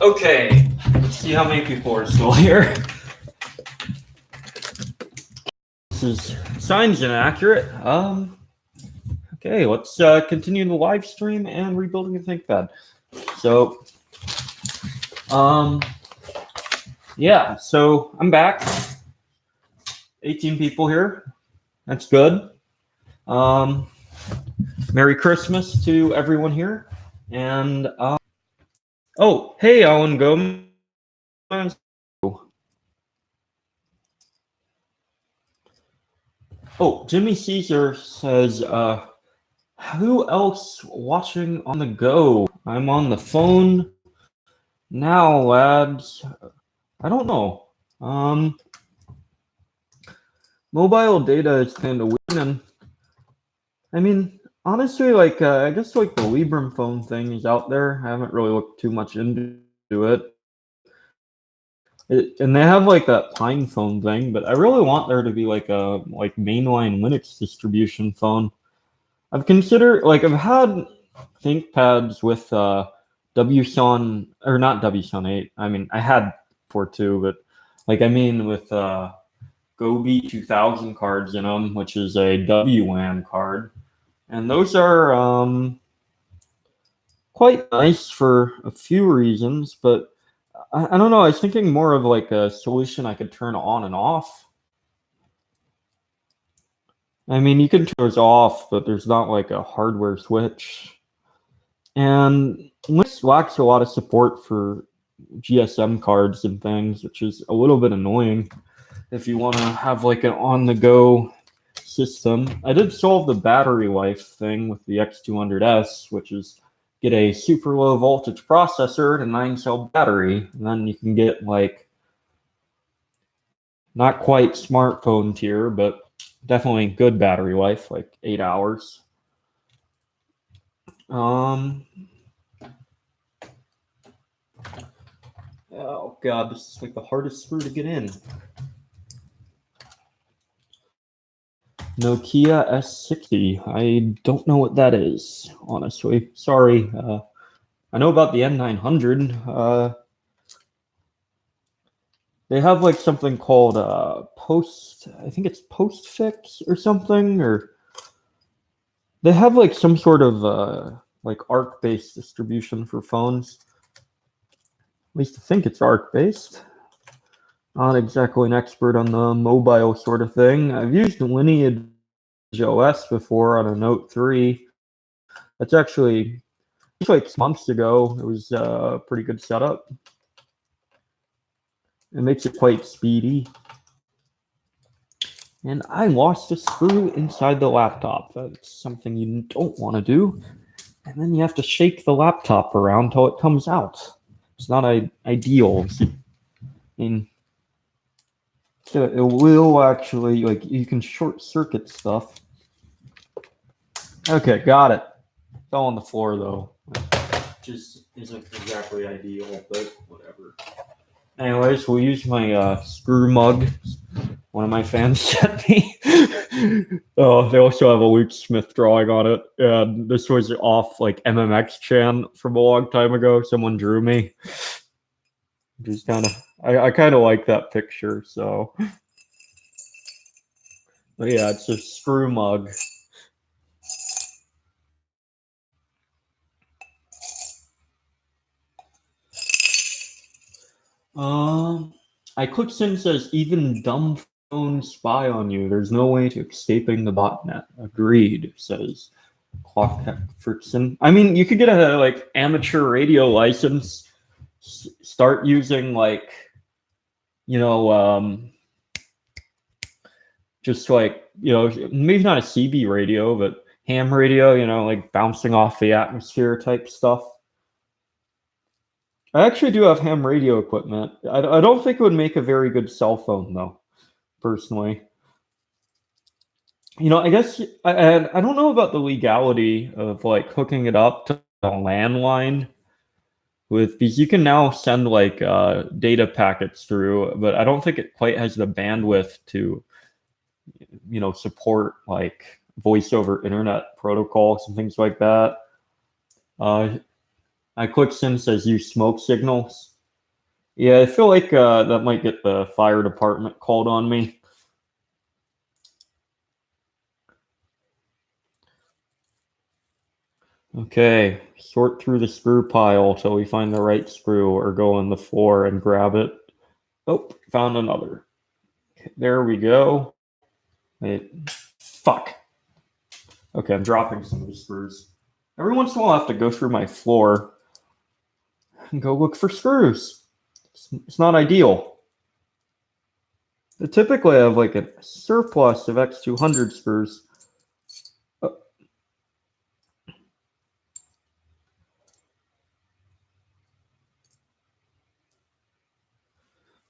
Okay, let's see how many people are still here. This is signs inaccurate. Okay, let's continue the live stream and rebuilding a ThinkPad. So, yeah, so I'm back. 18 people here. That's good. Merry Christmas to everyone here. And, oh, hey, Alan Gomez. Oh, Jimmy Caesar says, who else watching on the go? I'm on the phone now, lads. I don't know. Mobile data is kind of weird, and I mean, honestly, like I guess like the Librem phone thing is out there. I haven't really looked too much into it. And they have like that Pine phone thing, but I really want there to be like a mainline Linux distribution phone. I've considered I've had ThinkPads with WSON or not WSON 8. I mean I had 4.2, but with Gobi 2000 cards in them, which is a WLAN card, and those are quite nice for a few reasons, but I don't know. I was thinking more of like a solution I could turn on and off. I mean, you can turn those off, but there's not like a hardware switch. And Linux lacks a lot of support for GSM cards and things, which is a little bit annoying if you want to have like an on-the-go system. I did solve the battery life thing with the X200S, which is get a super low voltage processor and 9-cell battery, and then you can get like not quite smartphone tier, but definitely good battery life, like 8 hours. Oh god, this is like the hardest screw to get in. Nokia S60. I don't know what that is, honestly. Sorry. I know about the N900. They have like something called I think it's postfix or something, or they have like some sort of like ARC-based distribution for phones. At least I think it's ARC-based. Not exactly an expert on the mobile sort of thing. I've used Lineage OS before on a Note 3. That's actually like months ago. It was a pretty good setup. It makes it quite speedy. And I lost a screw inside the laptop. That's something you don't want to do. And then you have to shake the laptop around till it comes out. It's not ideal. I mean, so it will actually, like, you can short circuit stuff. Okay, got it. Fell on the floor though. Just isn't exactly ideal, but whatever. Anyways, we'll use my screw mug. One of my fans sent me. Oh, they also have a Luke Smith drawing on it. And this was off like MMX Chan from a long time ago. Someone drew me. Just kind of, I kind of like that picture. So, but yeah, it's a screw mug. iClickSim says even dumb phones spy on you. There's no way to escaping the botnet. Agreed, says Clock Frickson. I mean, you could get a like amateur radio license, start using like, just like, maybe not a CB radio, but ham radio, like bouncing off the atmosphere type stuff. I actually do have ham radio equipment. I don't think it would make a very good cell phone, though, personally. I guess I don't know about the legality of like hooking it up to a landline because you can now send like data packets through, but I don't think it quite has the bandwidth to support like voice over internet protocols and things like that. I click Sim says use smoke signals. Yeah, I feel like that might get the fire department called on me. Okay, sort through the screw pile till we find the right screw or go on the floor and grab it. Oh, found another. Okay, there we go. Wait, fuck. Okay, I'm dropping some of the screws. Every once in a while I have to go through my floor and go look for screws. It's not ideal. But typically I have like a surplus of X200 screws.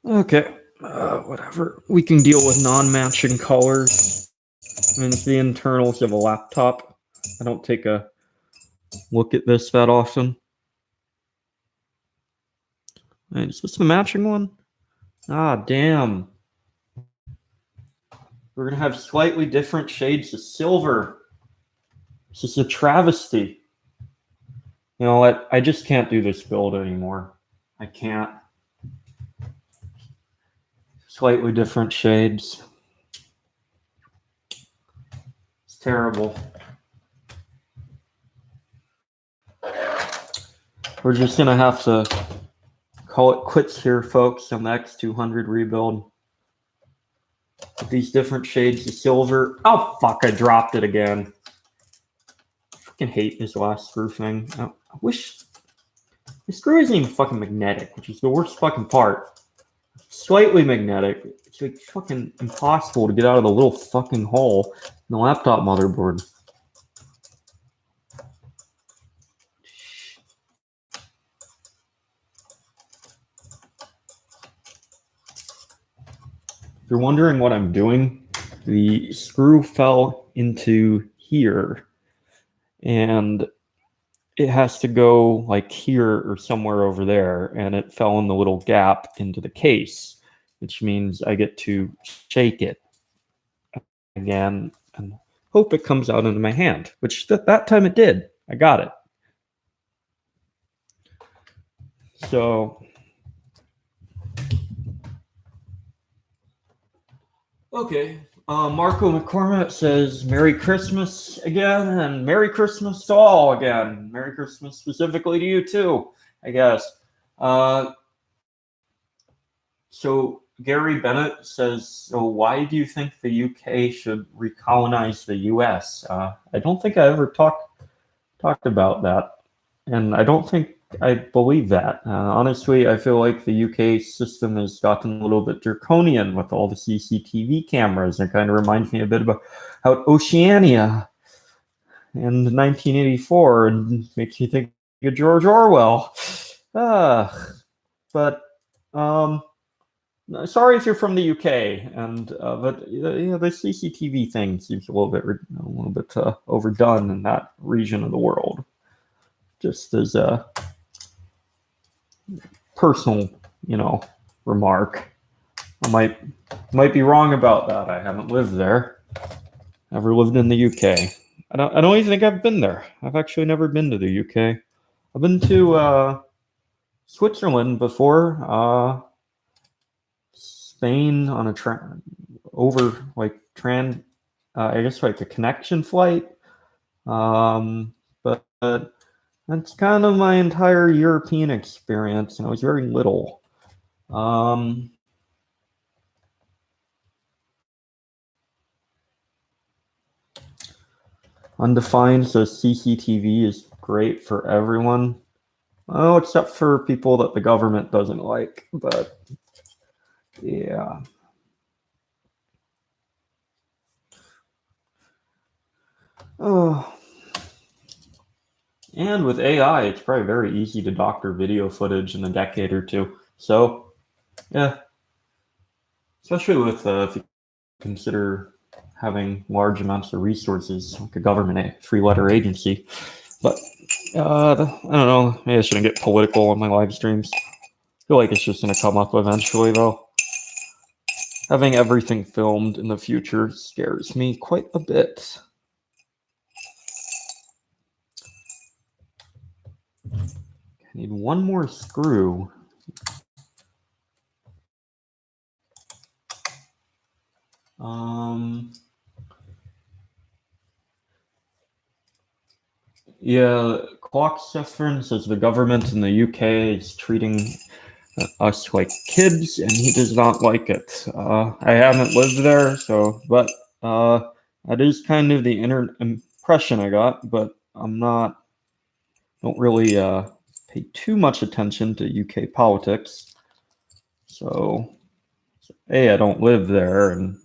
Okay, whatever. We can deal with non-matching colors. I mean, it's the internals of a laptop. I don't take a look at this that often. Right, is this the matching one? Ah, damn. We're going to have slightly different shades of silver. This is a travesty. You know what? I just can't do this build anymore. I can't. Slightly different shades. It's terrible. We're just going to have to call it quits here, folks, on the X200 rebuild. With these different shades of silver. Oh, fuck, I dropped it again. I fucking hate this last screw thing. I wish... The screw isn't even fucking magnetic, which is the worst fucking part. Slightly magnetic. It's like fucking impossible to get out of the little fucking hole in the laptop motherboard. If you're wondering what I'm doing, the screw fell into here. And it has to go like here or somewhere over there, and it fell in the little gap into the case, which means I get to shake it again and hope it comes out into my hand, which that time it did. I got it. So, okay. Marco McCormick says Merry Christmas again, and Merry Christmas to all again. Merry Christmas specifically to you too, I guess. So Gary Bennett says, so why do you think the UK should recolonize the US? I don't think I ever talked about that, and I don't think I believe that. Honestly, I feel like the UK system has gotten a little bit draconian with all the CCTV cameras. It kind of reminds me a bit about Oceania in 1984 and makes me think of George Orwell. But sorry if you're from the UK, and but the CCTV thing seems a little bit overdone in that region of the world. Just as a personal, remark. I might be wrong about that. I haven't lived there. Never lived in the UK. I don't even think I've been there. I've actually never been to the UK. I've been to Switzerland before. Spain on a I guess like a connection flight. But that's kind of my entire European experience, and I was very little. Undefined says CCTV is great for everyone. Oh, except for people that the government doesn't like, but yeah. Oh. And with AI, it's probably very easy to doctor video footage in a decade or two. So, yeah. Especially with if you consider having large amounts of resources, like a government three-letter agency. But I don't know. Maybe I shouldn't get political on my live streams. I feel like it's just going to come up eventually, though. Having everything filmed in the future scares me quite a bit. I need one more screw. Yeah, Clock Sefrin says the government in the UK is treating us like kids, and he does not like it. I haven't lived there, but that is kind of the inner impression I got. But don't really pay too much attention to UK politics. So, I don't live there, and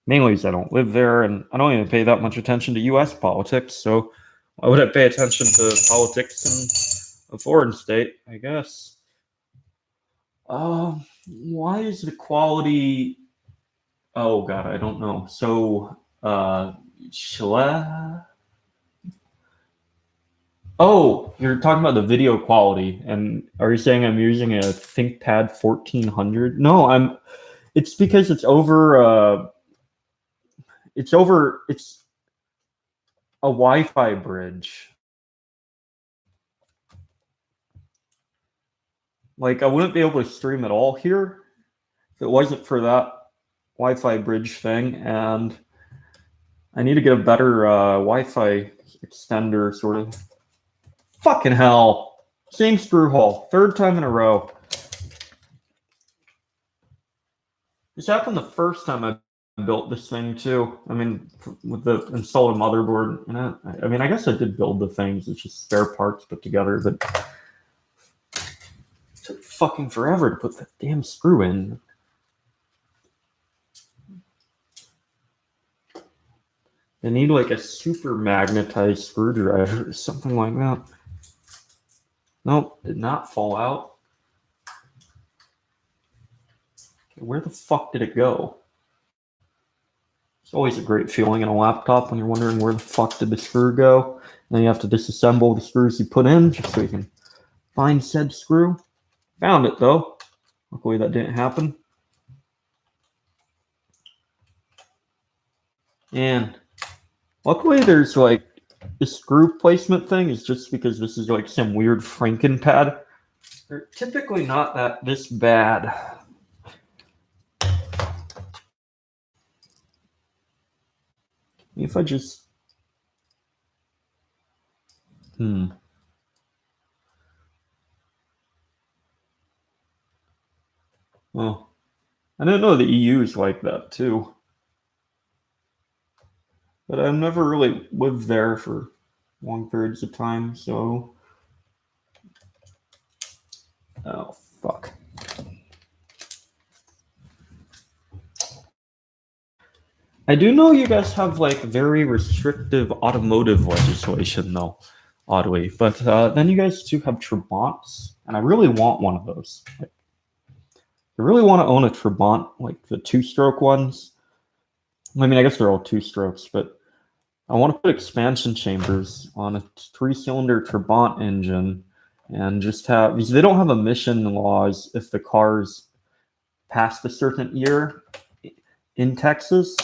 mainly because I don't live there, and I don't even pay that much attention to US politics. So, why would I pay attention to politics in a foreign state? I guess. Why is the quality? Oh God, I don't know. So, oh, you're talking about the video quality, and are you saying I'm using a ThinkPad 1400? No, It's because it's over. It's a Wi-Fi bridge. Like I wouldn't be able to stream at all here if it wasn't for that Wi-Fi bridge thing, and I need to get a better Wi-Fi extender sort of. Fucking hell. Same screw hole. Third time in a row. This happened the first time I built this thing too. I mean, with the installed motherboard in it. I mean, I guess I did build the things. It's just spare parts put together, but it took fucking forever to put that damn screw in. I need like a super magnetized screwdriver or something like that. Nope, did not fall out. Okay, where the fuck did it go? It's always a great feeling in a laptop when you're wondering where the fuck did the screw go. And then you have to disassemble the screws you put in just so you can find said screw. Found it though. Luckily that didn't happen. And luckily there's like the screw placement thing is just because this is like some weird Frankenpad. They're typically not this bad. If I just Oh, I didn't know the EU is like that too. But I've never really lived there for long periods of time, so. Oh, fuck. I do know you guys have like very restrictive automotive legislation, though, oddly. But then you guys do have Trabants, and I really want one of those. Like, I really want to own a Trabant, like the two-stroke ones. I mean, I guess they're all two strokes, but I want to put expansion chambers on a 3-cylinder Trabant engine and just have, because they don't have emission laws if the car's past a certain year in Texas.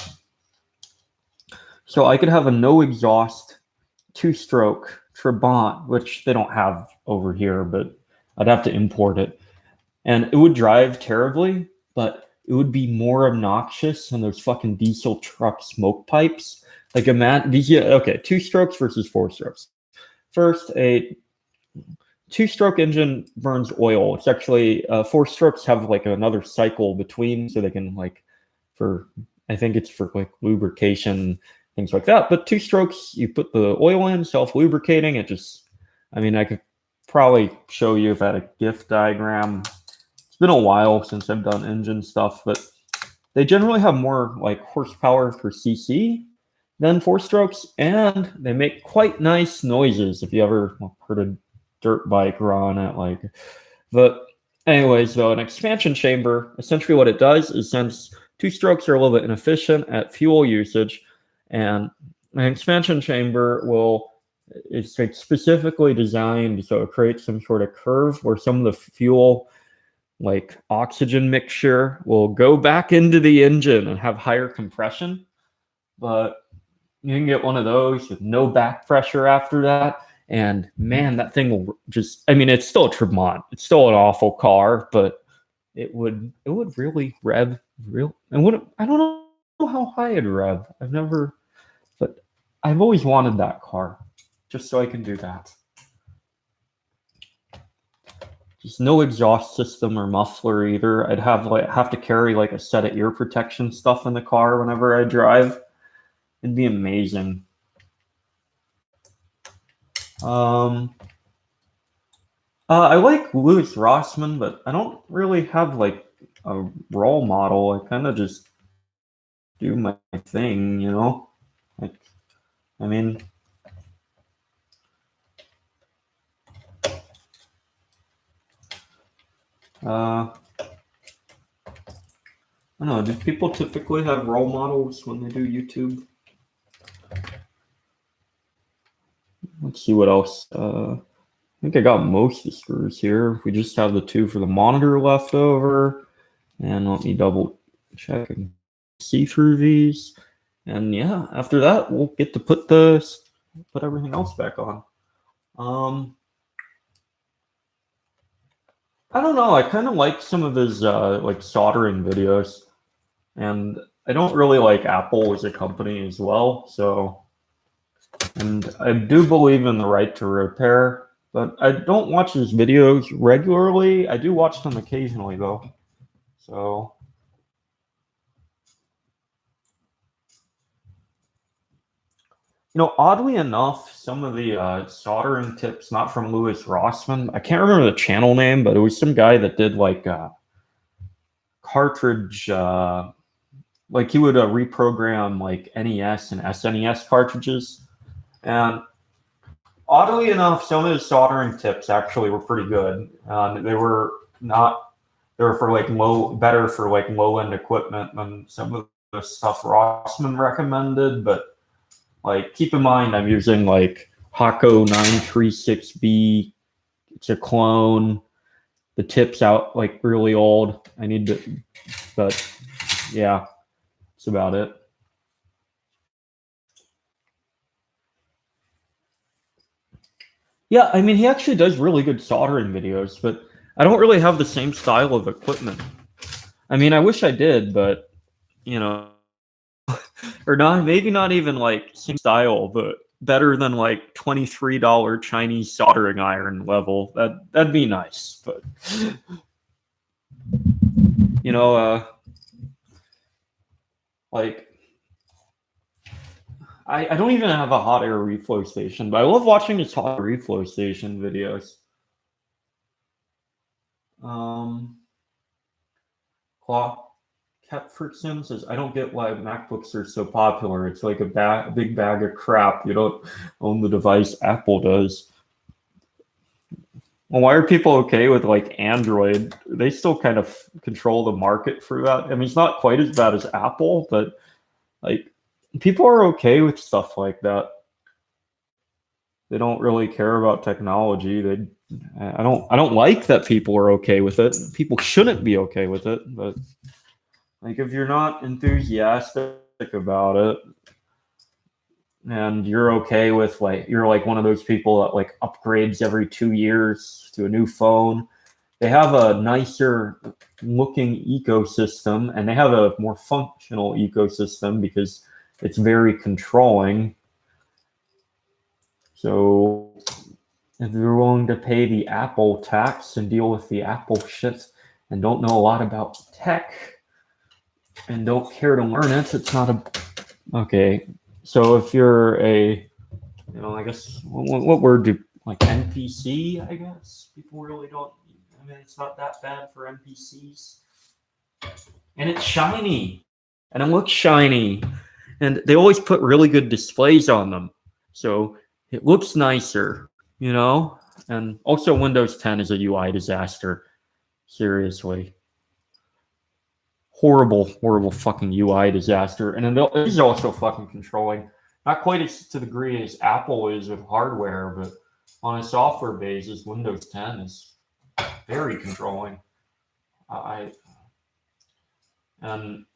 So I could have a no exhaust 2-stroke Trabant, which they don't have over here, but I'd have to import it. And it would drive terribly, but it would be more obnoxious than those fucking diesel truck smoke pipes. Like okay, 2 strokes versus 4 strokes. First, a 2-stroke engine burns oil. It's actually 4 strokes have like another cycle between, so they can I think it's for like lubrication, things like that. But 2 strokes, you put the oil in, self-lubricating. I could probably show you if I had a GIF diagram. It's been a while since I've done engine stuff, but they generally have more like horsepower per cc than 4 strokes, and they make quite nice noises if you ever heard a dirt bike run at like. But anyways, though, an expansion chamber, essentially what it does is, since 2 strokes are a little bit inefficient at fuel usage, and an expansion chamber it's specifically designed so it creates some sort of curve where some of the fuel, like oxygen mixture, will go back into the engine and have higher compression. But you can get one of those with no back pressure after that, And man, that thing will just, I mean, it's still a Tremont. It's still an awful car, but it would really rev real. And what I don't know how high it'd rev. I've never, but I've always wanted that car just so I can do that. Just no exhaust system or muffler either. I'd have to carry like a set of ear protection stuff in the car whenever I drive. It'd be amazing. I like Louis Rossmann, but I don't really have like a role model. I kind of just do my thing, you know? Like, I mean, I don't know. Do people typically have role models when they do YouTube? Let's see what else. I think I got most of the screws here. We just have the two for the monitor left over. And let me double check and see through these. And yeah, after that, we'll get to put everything else back on. I don't know. I kind of like some of his like soldering videos, and I don't really like Apple as a company as well. So, and I do believe in the right to repair, but I don't watch his videos regularly. I do watch them occasionally though. So, you know, oddly enough, some of the soldering tips, not from Louis Rossmann, I can't remember the channel name, but it was some guy that did like cartridge, like he would reprogram like NES and SNES cartridges. And oddly enough, some of his soldering tips actually were pretty good. They were not, they were for like better for like low end equipment than some of the stuff Rossmann recommended, but like, keep in mind, I'm using like Hako 936B. It's a clone. The tip's out like really old. I need to, but yeah, that's about it. Yeah, I mean, he actually does really good soldering videos, but I don't really have the same style of equipment. I mean, I wish I did, but you know, or not, maybe not even like same style, but better than like $23 Chinese soldering iron level. That'd be nice, but you know, like I don't even have a hot air reflow station, but I love watching his hot air reflow station videos. Claw Kepfertson says, I don't get why MacBooks are so popular. It's like a big bag of crap. You don't own the device, Apple does. Well, why are people okay with like Android? They still kind of control the market for that. I mean, it's not quite as bad as Apple, but like people are okay with stuff like that. They don't really care about technology. I don't like that people are okay with it. People shouldn't be okay with it, but like if you're not enthusiastic about it and you're okay with like you're like one of those people that like upgrades every 2 years to a new phone, they have a nicer looking ecosystem and they have a more functional ecosystem because it's very controlling. So if you're willing to pay the Apple tax and deal with the Apple shit and don't know a lot about tech and don't care to learn it, it's not a okay. So if you're I guess what word do like NPC? I guess people really don't. I mean, it's not that bad for NPCs, and it's shiny, and it looks shiny, and they always put really good displays on them, so it looks nicer, you know. And also, Windows 10 is a UI disaster. Seriously, horrible fucking UI disaster, and it is also fucking controlling. Not quite as to the degree as Apple is with hardware, but on a software basis, Windows 10 is very controlling. I and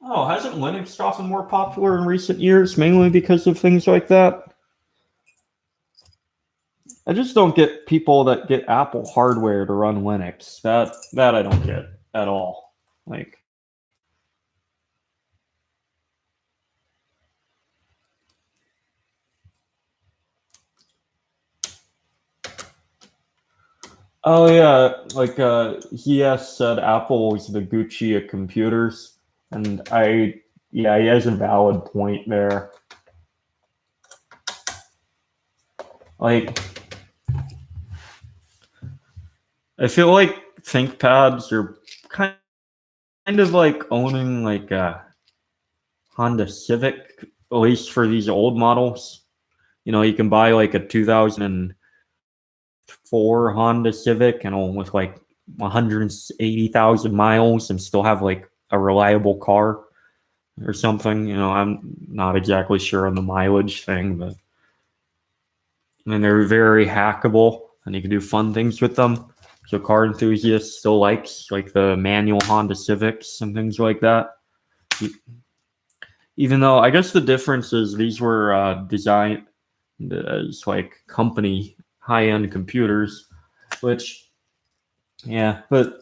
Oh, hasn't Linux gotten more popular in recent years, mainly because of things like that? I just don't get people that get Apple hardware to run Linux. That I don't get at all. Like, oh yeah, like he has said Apple is the Gucci of computers, and yeah, he has a valid point there. Like, I feel like Thinkpads are kind of like owning like a Honda Civic, at least for these old models. You know, you can buy like a 2004 Honda Civic and with like 180,000 miles and still have like a reliable car or something. You know, I'm not exactly sure on the mileage thing, but I mean, they're very hackable and you can do fun things with them. So car enthusiasts still likes like the manual Honda Civics and things like that. Even though I guess the difference is these were designed as like company high-end computers, which yeah, but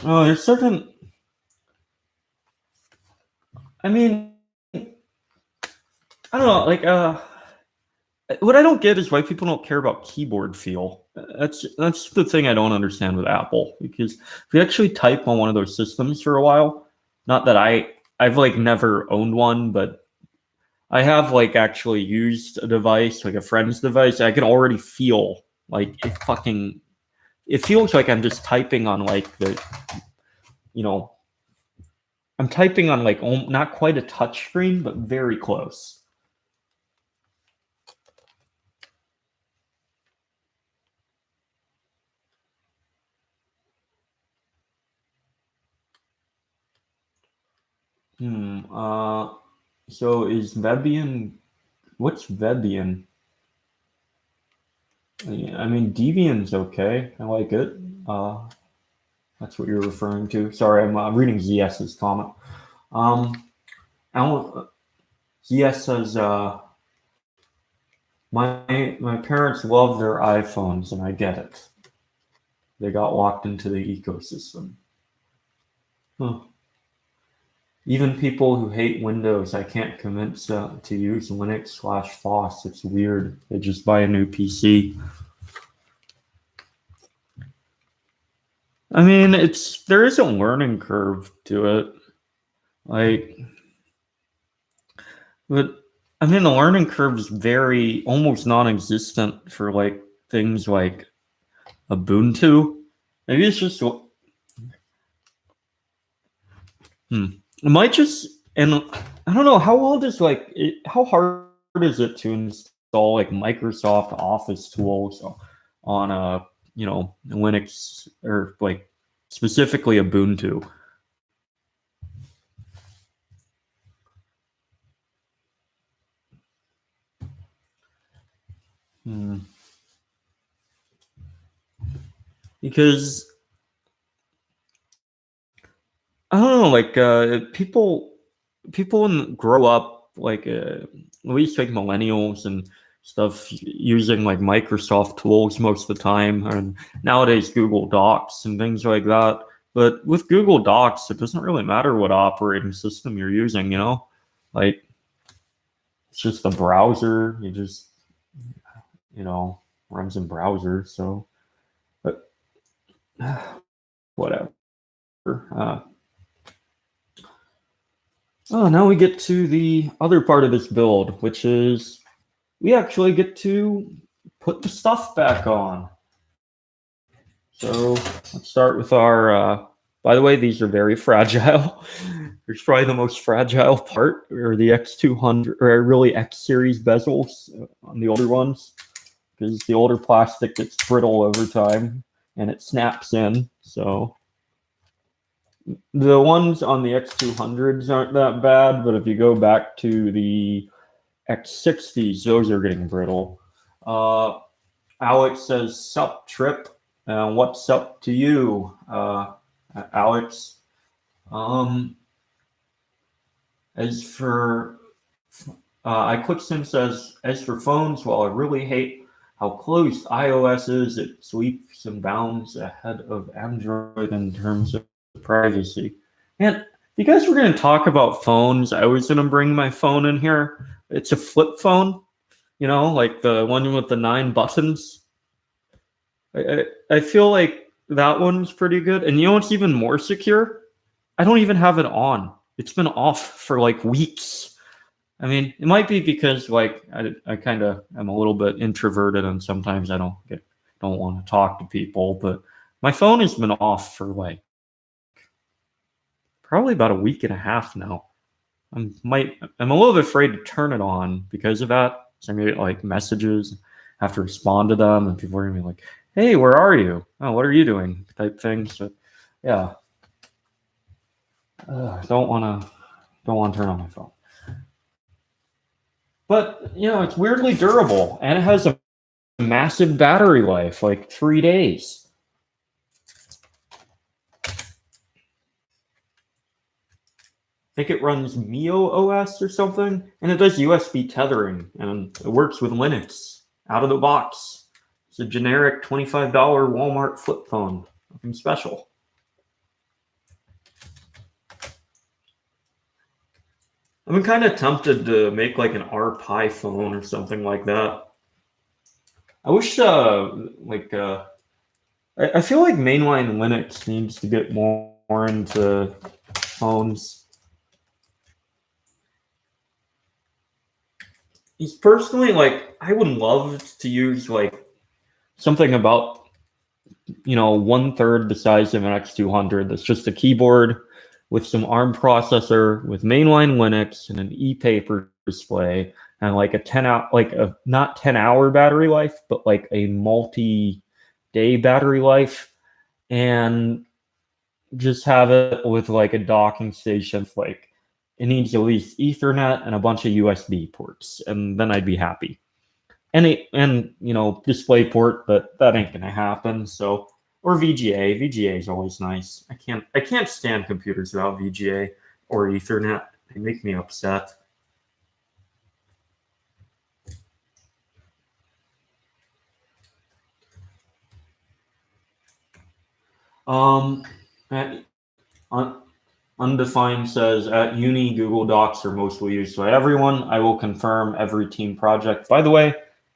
oh, there's certain. I mean, I don't know, like what I don't get is why people don't care about keyboard feel. That's the thing I don't understand with Apple because if you actually type on one of those systems for a while, not that I've like never owned one, but I have like actually used a device, like a friend's device. I can already feel like it feels like I'm just typing on like you know, I'm typing on like not quite a touch screen, but very close. Hmm. So is Debian? What's Debian? I mean, Debian's okay. I like it. Uh, that's what you're referring to. Sorry, I'm reading ZS's comment. Um, Alan, ZS says, my parents love their iPhones, and I get it. They got locked into the ecosystem. Huh. Even people who hate Windows, I can't convince to use Linux/FOSS. It's weird. They just buy a new PC. I mean, there is a learning curve to it. Like, but I mean, the learning curve is very almost non-existent for like things like Ubuntu. Maybe it's just hmm. It might just and I don't know how old is how hard is it to install like Microsoft Office tools on a Linux or like specifically Ubuntu. Hmm. Because I don't know, like people grow up like at least like millennials and stuff using like Microsoft tools most of the time, and nowadays Google Docs and things like that. But with Google Docs, it doesn't really matter what operating system you're using, like it's just a browser. You just you know runs in browser, so but whatever. Uh, Oh, now we get to the other part of this build, which is we actually get to put the stuff back on. So let's start with our, by the way, these are very fragile. There's probably the most fragile part, or the X200, or really X series bezels on the older ones, because the older plastic gets brittle over time and it snaps in. So the ones on the X200s aren't that bad, but if you go back to the X60s, those are getting brittle. Alex says, sup, Trip. What's up to you, Alex? As for iClickSim says, as for phones, while I really hate how close iOS is, it sweeps and bounds ahead of Android in terms of privacy. And if you guys were going to talk about phones, I was going to bring my phone in here. It's a flip phone, like the one with the 9 buttons. I feel like that one's pretty good. And you know what's even more secure? I don't even have it on. It's been off for like weeks. I mean, it might be because like I kind of am a little bit introverted and sometimes I don't want to talk to people, but my phone has been off for like probably about a week and a half now. I'm a little bit afraid to turn it on because of that. So I'm gonna get like messages, have to respond to them, and people are gonna be like, "Hey, where are you? Oh, what are you doing?" type thing. So, yeah, don't want to turn on my phone. But it's weirdly durable, and it has a massive battery life, like 3 days. I think it runs Mio OS or something, and it does USB tethering, and it works with Linux out of the box. It's a generic $25 Walmart flip phone. Nothing special. I've been kind of tempted to make like an RPi phone or something like that. I wish, I feel like mainline Linux needs to get more into phones. Personally, like, I would love to use like something about 1/3 the size of an X200 that's just a keyboard with some ARM processor with mainline Linux and an e-paper display and like a 10-hour, like a not 10-hour battery life, but like a multi-day battery life, and just have it with like a docking station. Like it needs at least Ethernet and a bunch of USB ports, and then I'd be happy. And display port, but that ain't gonna happen. So, or VGA. VGA is always nice. I can't stand computers without VGA or Ethernet. They make me upset. Um, Undefined says at uni, Google Docs are mostly used by everyone. I will confirm every team project. By the way,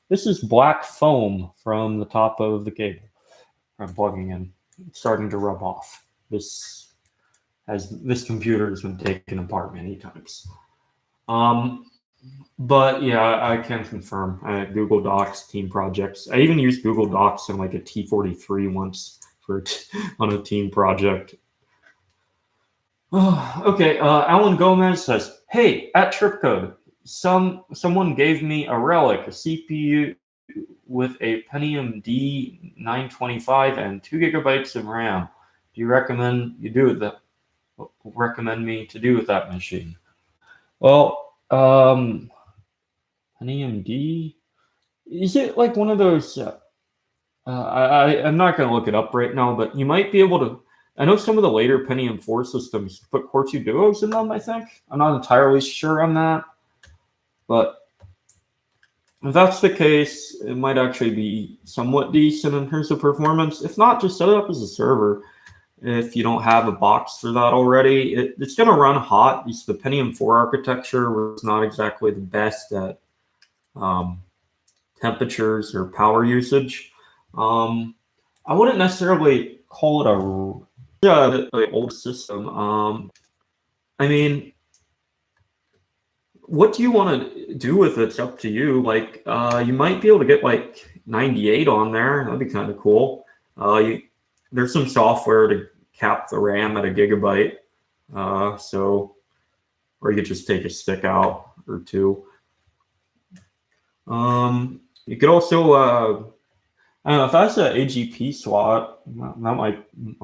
this is black foam from the top of the cable I'm plugging in. It's starting to rub off. This computer has been taken apart many times. But yeah, I can confirm Google Docs team projects. I even used Google Docs in like a T43 once on a team project. Okay, Alan Gomez says, "Hey, at TripCode, someone gave me a relic, a CPU with a Pentium D 925 and 2 gigabytes of RAM. Do you recommend me to do with that machine?" Well, Pentium D, is it like one of those? I'm not going to look it up right now, but you might be able to. I know some of the later Pentium 4 systems put Core 2 Duos in them, I think. I'm not entirely sure on that. But if that's the case, it might actually be somewhat decent in terms of performance. If not, just set it up as a server. If you don't have a box for that already, it's going to run hot. The Pentium 4 architecture was not exactly the best at temperatures or power usage. I wouldn't necessarily call it the old system. I mean, what do you want to do with it? It's up to you. Like, you might be able to get like 98 on there. That'd be kind of cool. There's some software to cap the RAM at a gigabyte. Or you could just take a stick out or two. You could also, I don't know, if that's an AGP slot, that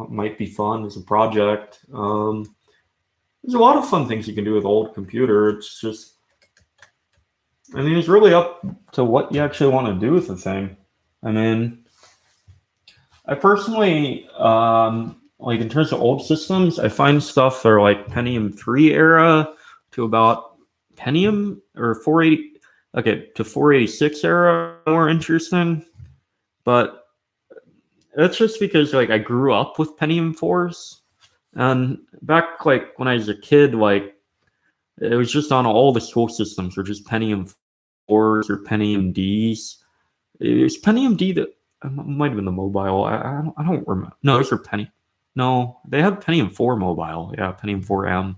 might be fun as a project. There's a lot of fun things you can do with old computer. It's just, I mean, it's really up to what you actually want to do with the thing. I mean, I personally, like in terms of old systems, I find stuff that are like Pentium 3 era to about Pentium or 480, okay, to 486 era more interesting. But that's just because like I grew up with Pentium 4s. And back like when I was a kid, like it was just on all the school systems were just Pentium 4s or Pentium Ds. It was Pentium D that might have been the mobile. I don't remember. No, those are Pentium. No, they have Pentium 4 mobile. Yeah, Pentium 4M.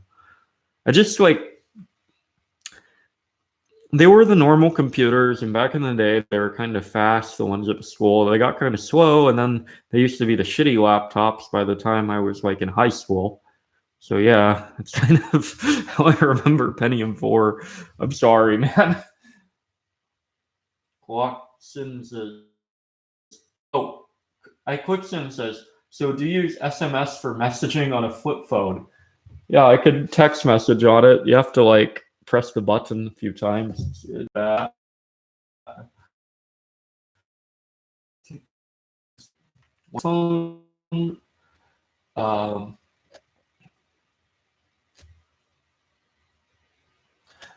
I just like they were the normal computers, and back in the day, they were kind of fast. The ones at the school, they got kind of slow, and then they used to be the shitty laptops by the time I was like in high school. So yeah, that's kind of how I remember Pentium 4. I'm sorry, man. Clockson says, "Oh, Quicksim says, so do you use SMS for messaging on a flip phone?" Yeah, I could text message on it. You have to like press the button a few times. Phone. Um,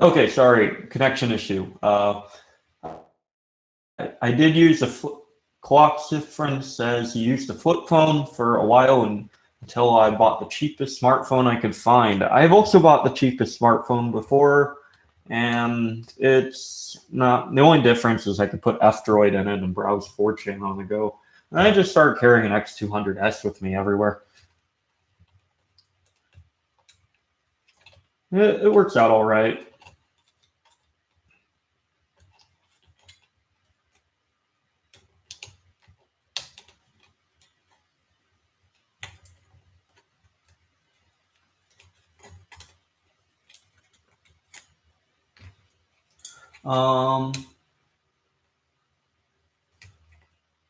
okay, sorry, connection issue. I did use a flip. Clockcifrin says he used a flip phone for a while until I bought the cheapest smartphone I could find. I've also bought the cheapest smartphone before, and it's not the only difference is I could put F-Droid in it and browse 4chan on the go. And I just started carrying an X200S with me everywhere. It works out all right.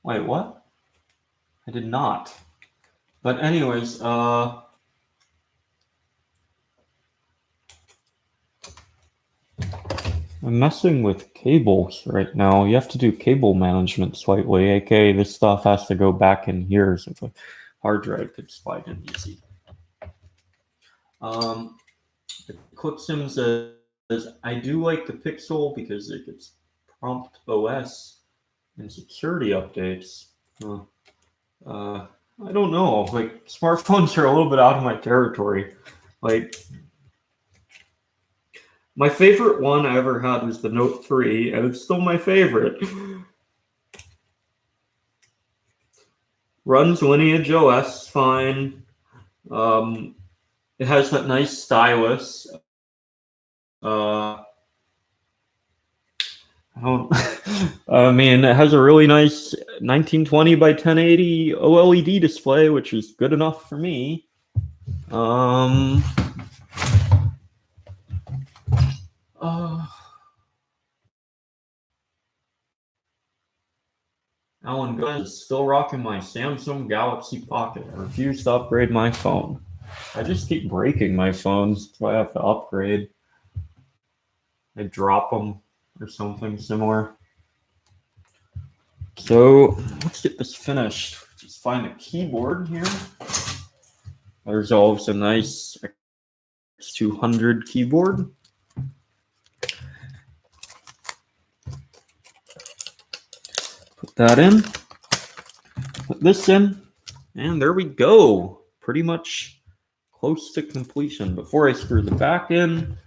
Wait, what? I did not. But anyways, I'm messing with cables right now. You have to do cable management slightly, aka this stuff has to go back in here so the hard drive could slide in easy. The Clipsim says, I do like the Pixel because it gets prompt OS and security updates. I don't know. Like, smartphones are a little bit out of my territory. Like, my favorite one I ever had was the Note 3, and it's still my favorite. Runs Lineage OS fine. It has that nice stylus. I mean, it has a really nice 1920 by 1080 OLED display, which is good enough for me. Alan Gunn is still rocking my Samsung Galaxy Pocket. I refuse to upgrade my phone. I just keep breaking my phones, so I have to upgrade. I drop them or something similar. So let's get this finished. Just find a keyboard here. There's always a nice X200 keyboard. Put that in. Put this in. And there we go. Pretty much close to completion. Before I screw the back in,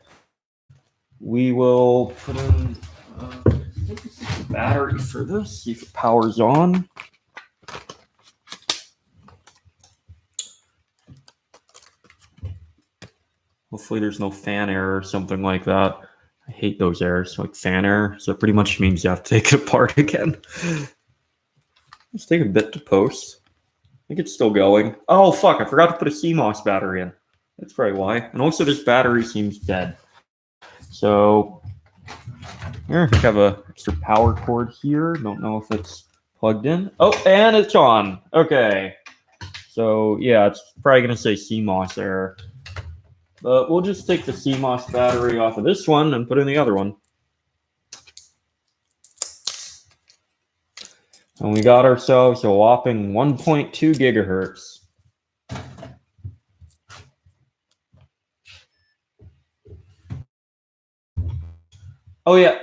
we will put in the battery for this, see if it powers on. Hopefully there's no fan error or something like that. I hate those errors, like fan error. So it pretty much means you have to take it apart again. Let's take a bit to post. I think it's still going. Oh, fuck, I forgot to put a CMOS battery in. That's probably why. And also this battery seems dead. So here, I think I have a extra power cord here. Don't know if it's plugged in. Oh, and it's on. Okay. So yeah, it's probably going to say CMOS error. But we'll just take the CMOS battery off of this one and put in the other one. And we got ourselves a whopping 1.2 gigahertz. Oh yeah,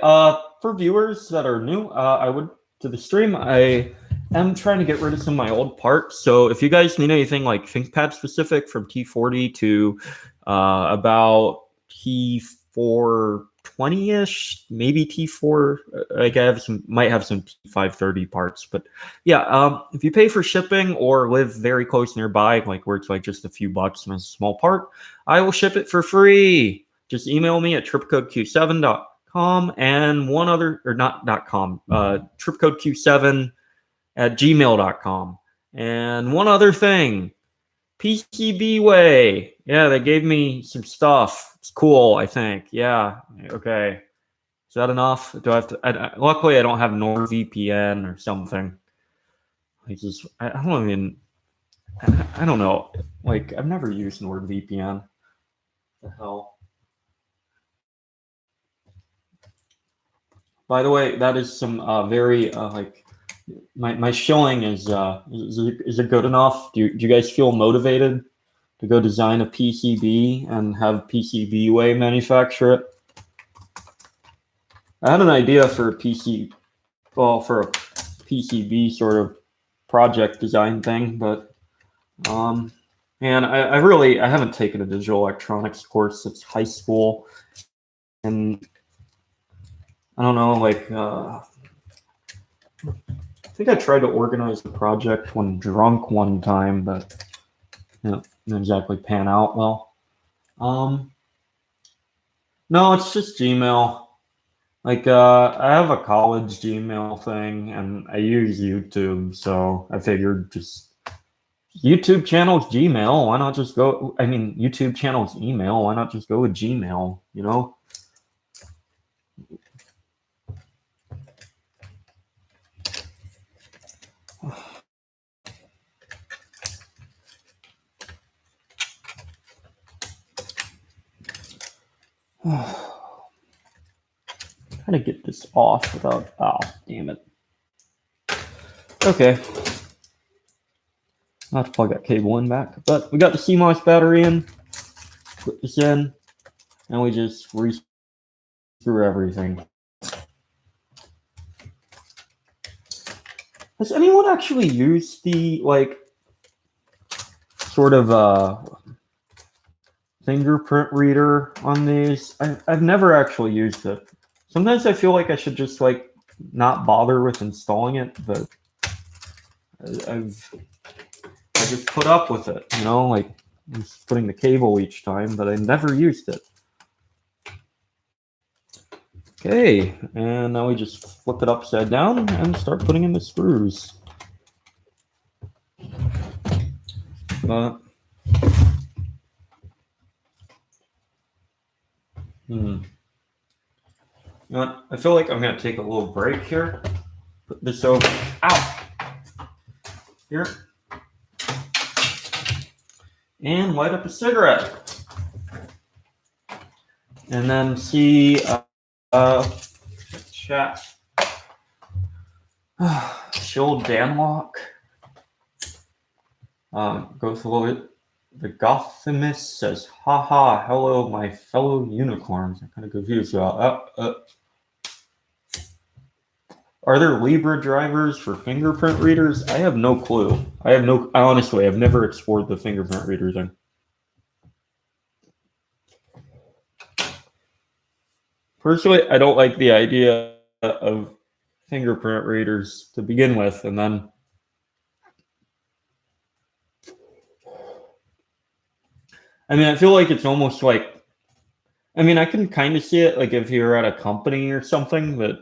for viewers that are new, I would to the stream. I am trying to get rid of some of my old parts. So if you guys need anything like ThinkPad specific from T40 to about T420-ish, maybe T4, like I have might have some T530 parts. But yeah, if you pay for shipping or live very close nearby, like where it's like just a few bucks and a small part, I will ship it for free. Just email me at tripcodeq7.com and one other, or not .com, tripcodeq7 at gmail.com. And one other thing, PCBWay. Yeah, they gave me some stuff. It's cool, I think. Yeah, okay. Is that enough? Do I have to? Luckily, I don't have NordVPN or something. I don't even, I don't know. Like, I've never used NordVPN. What the hell? By the way, that is some very like my shilling is it good enough? Do you guys feel motivated to go design a PCB and have PCBWay manufacture it? I had an idea for a for a PCB sort of project design thing, but and I really haven't taken a digital electronics course since high school, and I don't know, like I think I tried to organize the project when drunk one time, but didn't exactly pan out well. No, it's just Gmail. Like, I have a college Gmail thing, and I use YouTube, so I figured just YouTube channel's Gmail. Why not just go? I mean, YouTube channel's email. Why not just go with Gmail? You know? How to get this off without? Oh, damn it. Okay. I'll have to plug that cable in back. But we got the CMOS battery in. Put this in. And we just through everything. Has anyone actually used the, like, sort of fingerprint reader on these? I've never actually used it. Sometimes I feel like I should just, like, not bother with installing it, but I just put up with it, you know, like just putting the cable each time, but I never used it. Okay, and now we just flip it upside down and start putting in the screws. But you know what? I feel like I'm gonna take a little break here. Put this over. Ow! Here. And light up a cigarette. And then see chat. Shield Danlock. Go through it. The Gothamist says, haha, hello, my fellow unicorns. I'm kind of confused about that. Are there Libra drivers for fingerprint readers? I have no clue. Honestly, I've never explored the fingerprint reader thing. Personally, I don't like the idea of fingerprint readers to begin with, and then I mean, I feel like it's almost like, I mean, I can kind of see it, like if you're at a company or something, but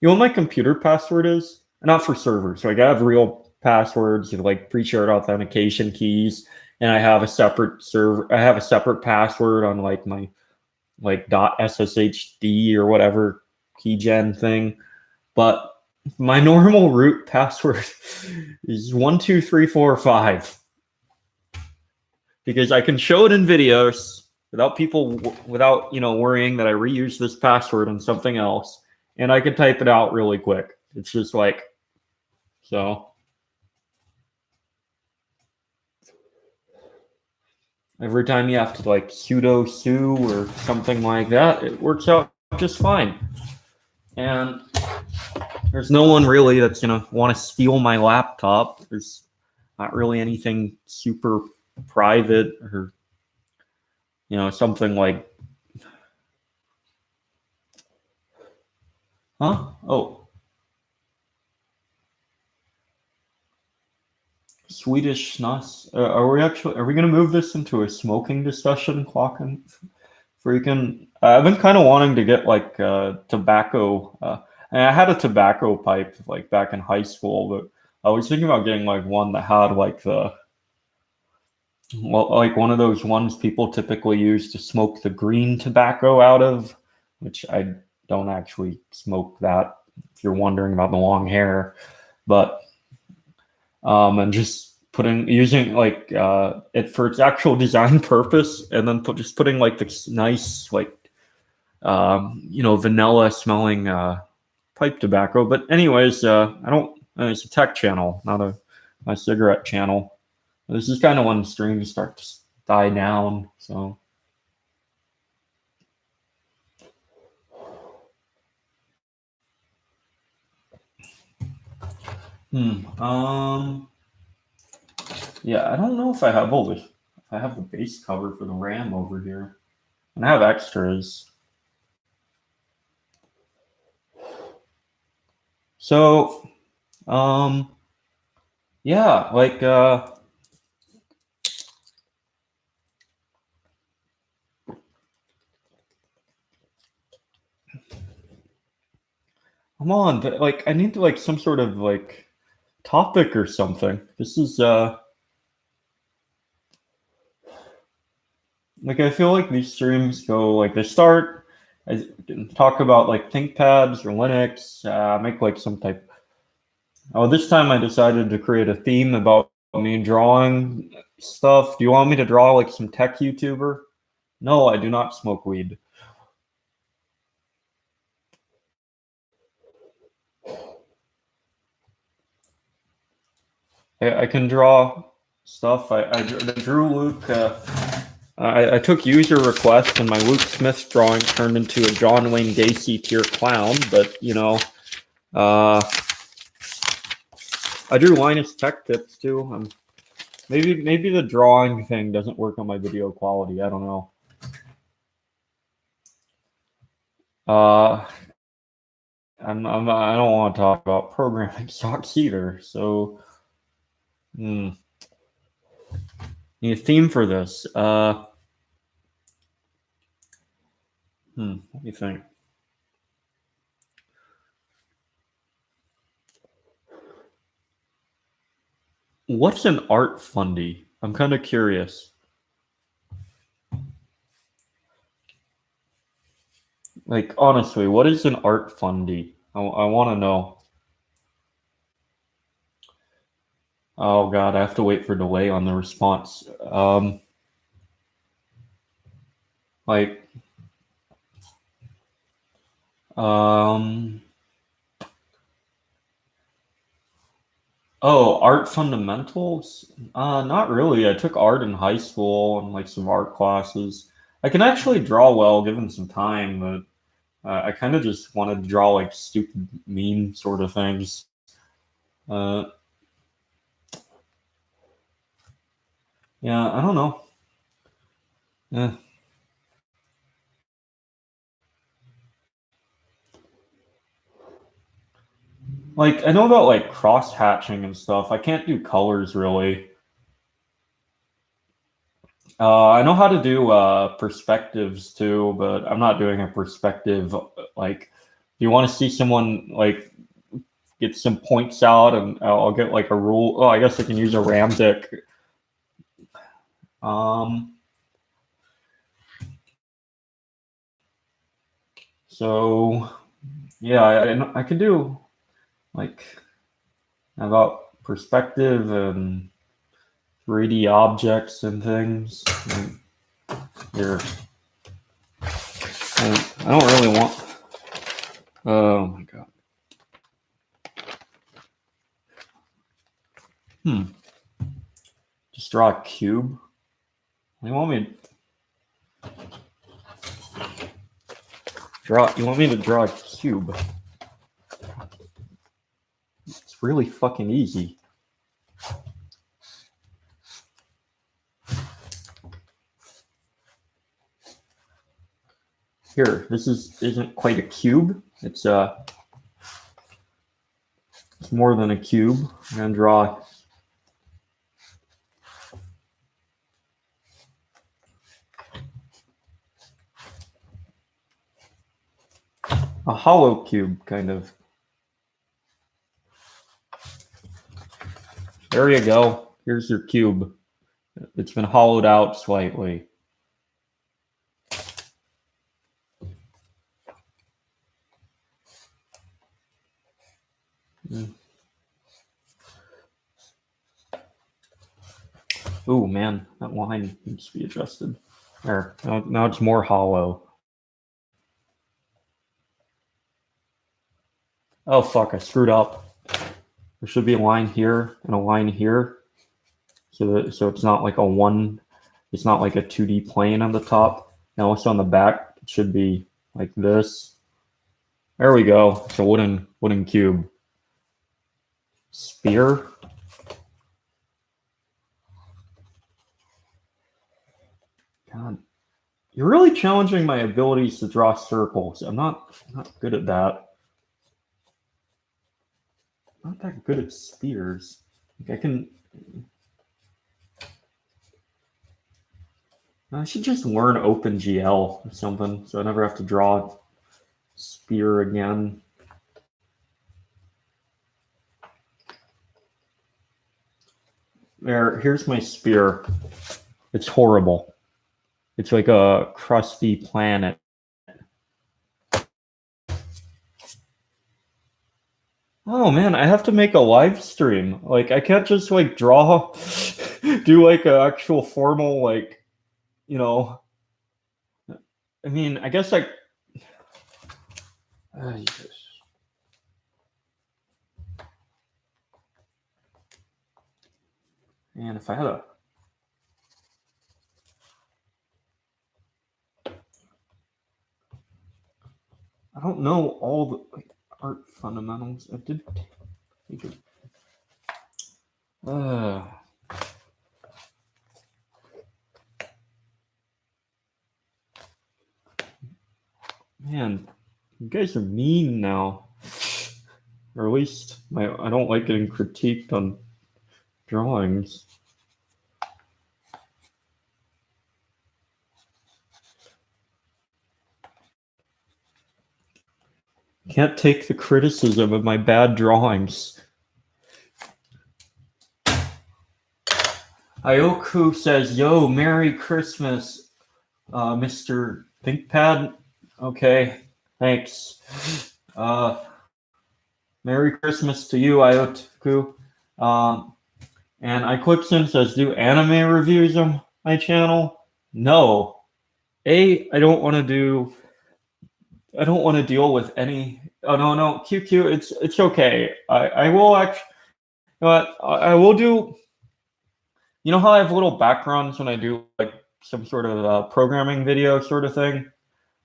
you know what my computer password is? Not for servers. Like I have real passwords, like pre-shared authentication keys, and I have a separate server. I have a separate password on like my like .sshd or whatever keygen thing. But my normal root password is 12345 because I can show it in videos without worrying that I reuse this password on something else, and I can type it out really quick. It's just like so. Every time you have to like sudo su or something like that, it works out just fine. And there's no one really that's gonna want to steal my laptop. There's not really anything super private or something like, huh? Oh, Swedish snus. Are we gonna move this into a smoking discussion, Clocken? Freaking, I've been kind of wanting to get like tobacco. And I had a tobacco pipe like back in high school, but I was thinking about getting like one that had like like one of those ones people typically use to smoke the green tobacco out of, which I don't actually smoke that. If you're wondering about the long hair, but and just using like it for its actual design purpose, and then just putting like this nice like vanilla smelling pipe tobacco. But anyways, I don't. It's a tech channel, not a cigarette channel. This is kind of when streams start to die down. So, yeah, I don't know if I have all this. If I have the base cover for the RAM over here, and I have extras. So, yeah, like come on, but like I need to like some sort of like topic or something. This is like I feel like these streams go like they start. I talk about like Thinkpads or Linux. Make like some type. Oh, this time I decided to create a theme about me drawing stuff. Do you want me to draw like some tech YouTuber? No, I do not smoke weed. I can draw stuff. I drew Luke. I took user requests, and my Luke Smith drawing turned into a John Wayne Gacy tier clown. But I drew Linus Tech Tips too. Maybe the drawing thing doesn't work on my video quality. I don't know. Uh, I don't want to talk about programming stocks either. So, need a theme for this. What do you think? What's an art fundy? I'm kind of curious. Like, honestly, what is an art fundy? I want to know. Oh God, I have to wait for delay on the response. Like, um, oh, art fundamentals? Not really. I took art in high school and like some art classes. I can actually draw well given some time, but I kind of just wanted to draw like stupid meme sort of things. Uh, yeah, I don't know. Yeah. Like I know about like cross hatching and stuff. I can't do colors really. I know how to do perspectives too, but I'm not doing a perspective. Like, you want to see someone like get some points out, and I'll get like a rule. Oh, I guess I can use a Ramdic. Um, so yeah, I could do like about perspective and 3D objects and things. And here, I don't really want. Oh my god. Just draw a cube. You want me to draw? You want me to draw a cube? It's really fucking easy. Here, this isn't quite a cube. It's more than a cube. I'm gonna draw a hollow cube, kind of. There you go. Here's your cube. It's been hollowed out slightly. Ooh, man, that line needs to be adjusted. There, now it's more hollow. Oh, fuck, I screwed up. There should be a line here and a line here. So it's not like a one, it's not like a 2D plane on the top. Now it's on the back, it should be like this. There we go. It's a wooden cube. Sphere. God, you're really challenging my abilities to draw circles. I'm not good at that. I'm not that good at spheres. Like I should just learn OpenGL or something, so I never have to draw a sphere again. Here's my sphere. It's horrible. It's like a crusty planet. Oh man, I have to make a live stream. Like I can't just like draw, do like an actual formal like, you know. I mean, I guess like. Man, if I had a. I don't know all the like, art fundamentals. I did take it. Man, you guys are mean now. Or at least I don't like getting critiqued on drawings. Can't take the criticism of my bad drawings. Ioku says, yo, Merry Christmas, Mr. Thinkpad. Okay, thanks. Merry Christmas to you, Ioku. And iClipson says, do anime reviews on my channel? No. I don't want to deal with any. Oh no, QQ. It's okay. I will actually. You know what? I will do. You know how I have little backgrounds when I do like some sort of programming video sort of thing?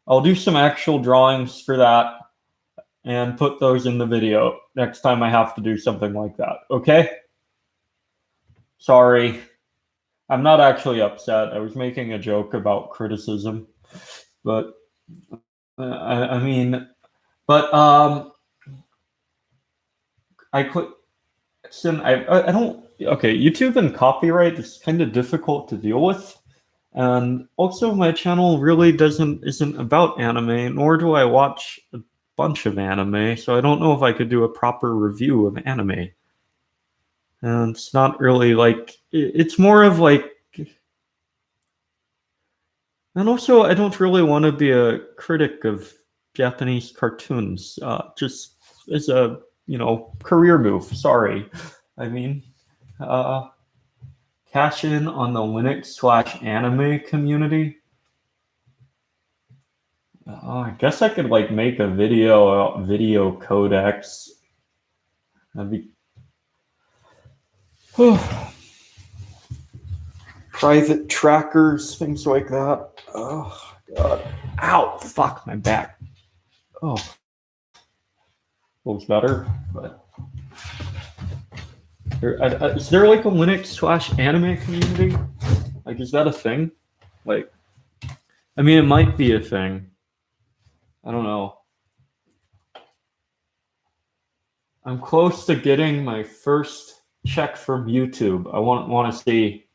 I'll do some actual drawings for that and put those in the video next time I have to do something like that. Okay? Sorry. I'm not actually upset. I was making a joke about criticism, but I mean, but I don't. Okay, YouTube and copyright is kind of difficult to deal with, and also my channel really isn't about anime, nor do I watch a bunch of anime, so I don't know if I could do a proper review of anime. And it's not really like it's more of like. And also, I don't really want to be a critic of Japanese cartoons, just as a, career move. Sorry. I mean, cash in on the Linux/anime community. I guess I could like make a video codex. That'd be. private trackers, things like that. Oh, God. Ow, fuck, my back. Oh. Feels better, but... Is there like a Linux/anime community? Like, is that a thing? Like, I mean, it might be a thing. I don't know. I'm close to getting my first check from YouTube. I want to see.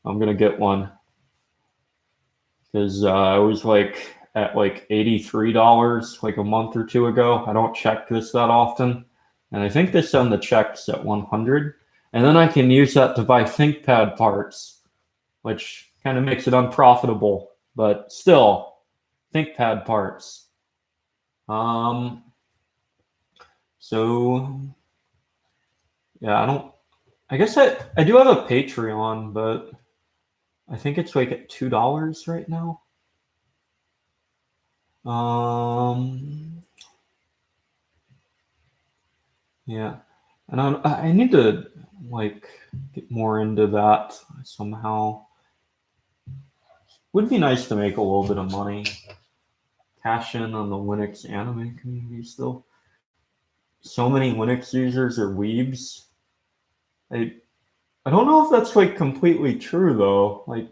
I'm gonna get one because I was like at like $83 like a month or two ago. I don't check this that often, and I think they send the checks at 100, and then I can use that to buy ThinkPad parts, which kind of makes it unprofitable, but still, ThinkPad parts. So yeah, I guess I do have a Patreon, but I think it's like at $2 right now. Yeah, and I need to like get more into that somehow. Would be nice to make a little bit of money. Cash in on the Linux anime community still. So many Linux users are weebs. I don't know if that's like completely true though. Like,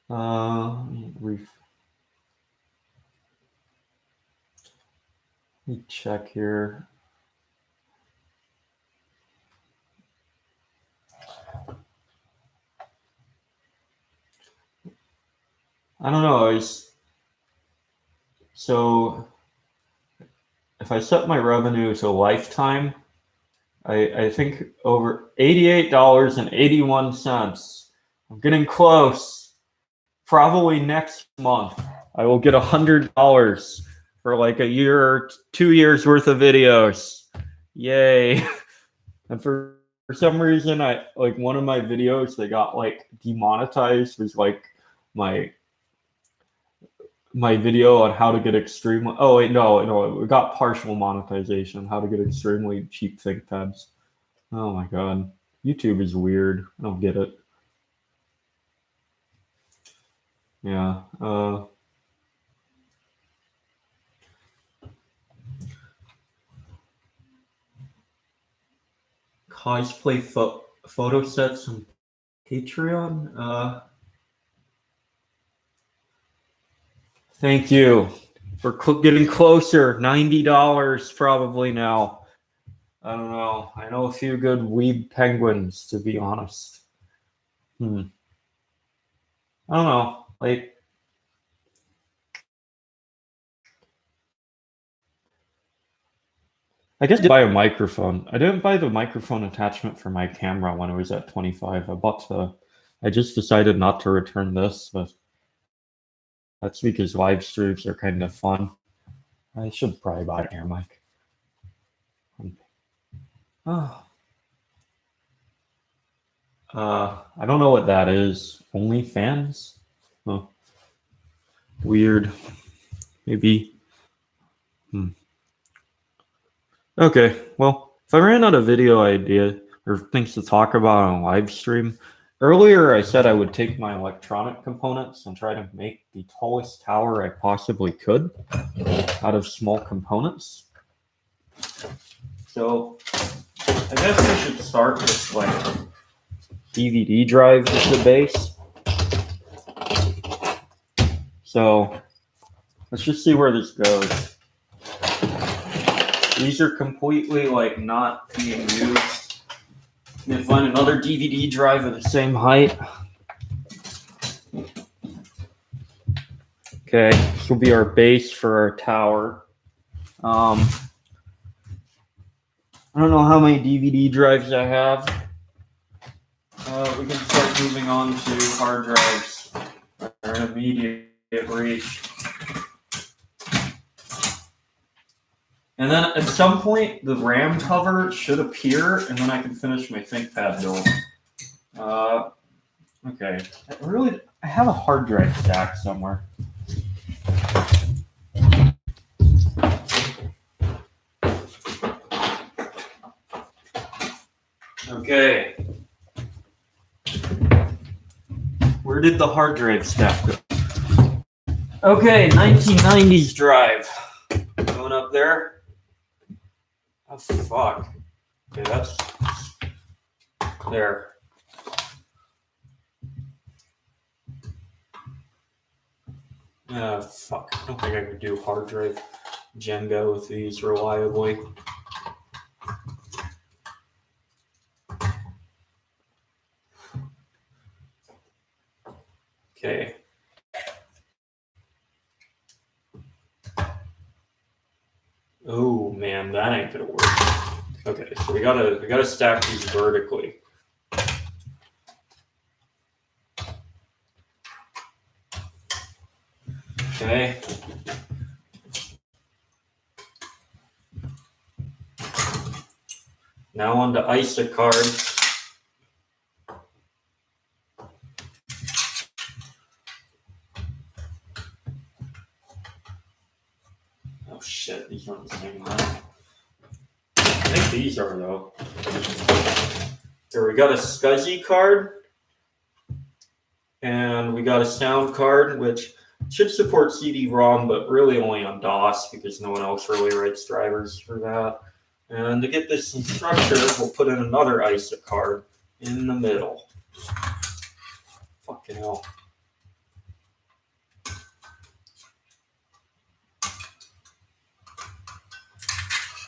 let me check here. I don't know. So if I set my revenue to lifetime, I think over $88.81. I'm getting close. Probably next month, I will get $100 for like a year or 2 years worth of videos. Yay. And for some reason, I like one of my videos that got like demonetized was like my video on how to get extremely. Oh wait, no, it got partial monetization. How to get extremely cheap ThinkPads. Oh my god, YouTube is weird. I don't get it. Yeah. Cosplay photo sets on Patreon. Thank you. We're getting closer. $90 probably now. I don't know. I know a few good weeb penguins, to be honest. I don't know. Like, I guess I did buy a microphone. I didn't buy the microphone attachment for my camera when it was at 25. I just decided not to return this, but that's because live streams are kind of fun. I should probably buy an air mic. Oh. I don't know what that is. OnlyFans? Huh. Weird. Maybe. Okay, well, if I ran out of video idea or things to talk about on live stream, earlier I said I would take my electronic components and try to make the tallest tower I possibly could out of small components. So I guess I should start with like DVD drive as the base. So let's just see where this goes. These are completely like not being used. I'm gonna find another DVD drive of the same height. Okay, this will be our base for our tower. I don't know how many DVD drives I have. We can start moving on to hard drives. They're in immediate reach. And then at some point, the RAM cover should appear, and then I can finish my ThinkPad build. Okay. I have a hard drive stack somewhere. Okay. Where did the hard drive stuff go? Okay, 1990s drive. Going up there. Oh, fuck. Okay, that's... There. Fuck. I don't think I could do hard drive Jenga with these reliably. Okay. Oh man, that ain't gonna work. Okay, so we gotta stack these vertically. Okay. Now on to ISA cards. Oh shit, these aren't the same one. I think these are though. Here we got a SCSI card. And we got a sound card, which should support CD-ROM, but really only on DOS because no one else really writes drivers for that. And to get this in structure, we'll put in another ISA card in the middle. Fucking hell.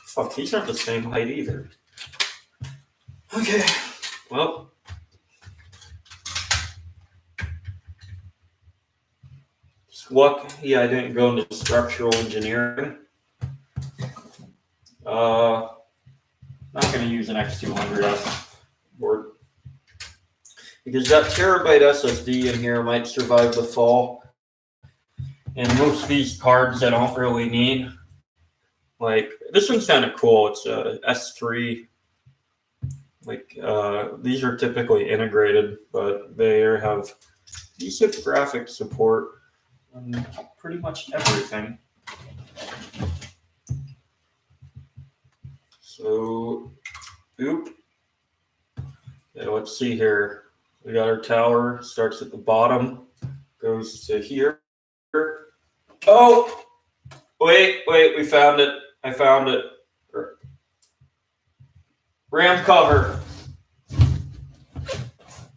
Fuck, these aren't the same height either. Okay, well. What? Yeah, I didn't go into structural engineering. Not going to use an X200S board because that terabyte SSD in here might survive the fall. And most of these cards I don't really need. Like this one's kind of cool. It's a S3. Like these are typically integrated, but they have decent graphic support. Pretty much everything. So, oop. Okay, let's see here. We got our tower, starts at the bottom, goes to here. Oh! Wait, we found it. I found it. RAM cover.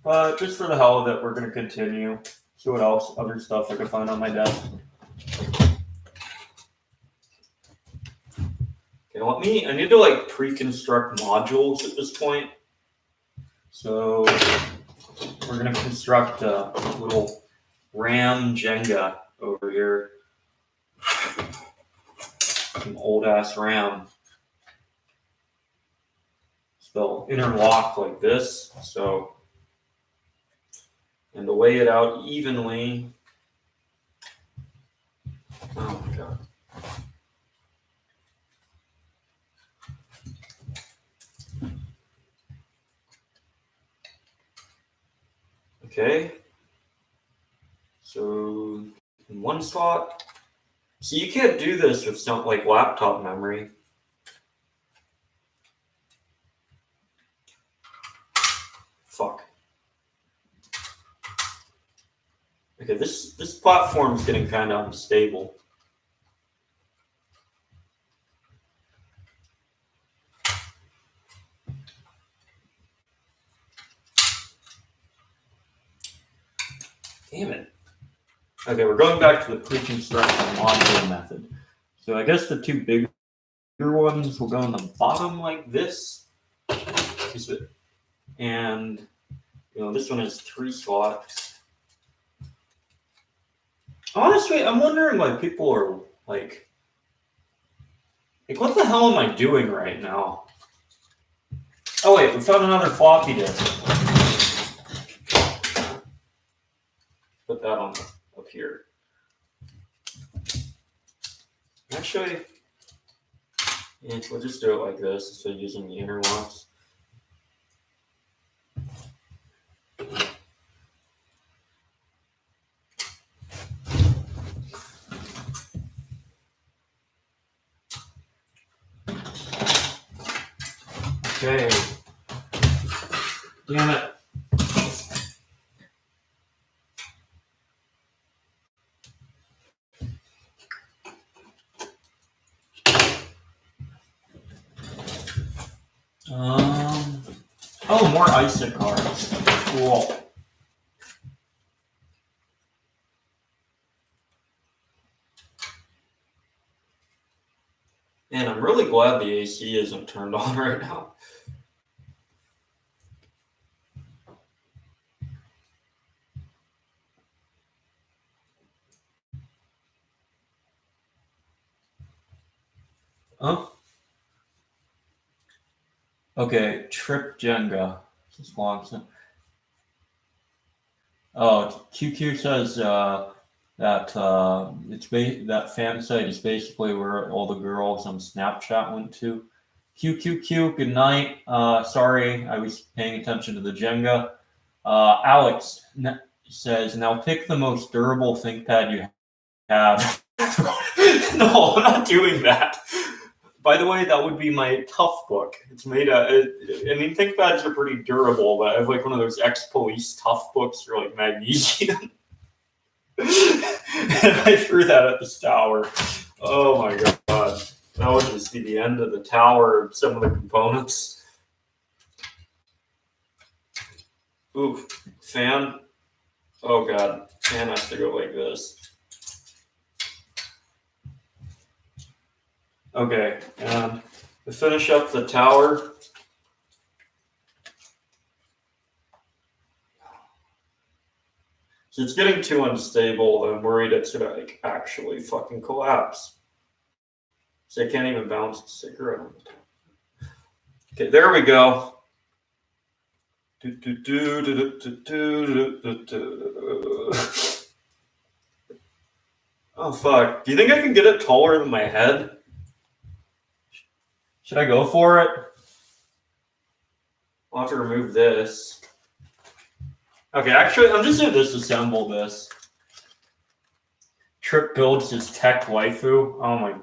But just for the hell of it, we're going to continue. See what else, other stuff I can find on my desk. Okay, I need to like pre-construct modules at this point. So we're gonna construct a little RAM Jenga over here. Some old ass RAM. So they'll interlock like this. So, and to lay it out evenly. Oh my god. Okay. So in one slot. So you can't do this with something like laptop memory. Fuck. Okay, this platform is getting kind of unstable. Damn it. Okay, we're going back to the pre-construction module method. So I guess the two bigger ones will go on the bottom like this. And, this one has 3 slots. Honestly, I'm wondering why people are like, what the hell am I doing right now? Oh wait, we found another floppy disk. Put that on up here. Actually, we'll just do it like this instead of using the interlocks. Okay. Damn it. Oh, more ISA cards. Cool. Man, I'm really glad the AC isn't turned on right now. Huh? Okay, Trip Jenga. Just long. Oh, QQ says that that fan site is basically where all the girls on Snapchat went to. QQQ, good night. Sorry, I was paying attention to the Jenga. Alex says, now pick the most durable ThinkPad you have. No, I'm not doing that. By the way, that would be my tough book. It's made ThinkPads are pretty durable, but I have like one of those ex-police tough books for like magnesium. And I threw that at this tower. Oh my god. That would just be the end of the tower of some of the components. Oof. Fan. Oh god. Fan has to go like this. Okay, and to finish up the tower, so it's getting too unstable. I'm worried it's gonna like actually fucking collapse. So I can't even bounce a cigarette on the top. Okay, there we go. Oh fuck! Do you think I can get it taller than my head? Should I go for it? I'll have to remove this. Okay, actually, I'm just gonna disassemble this. Trip builds his tech waifu. Oh my.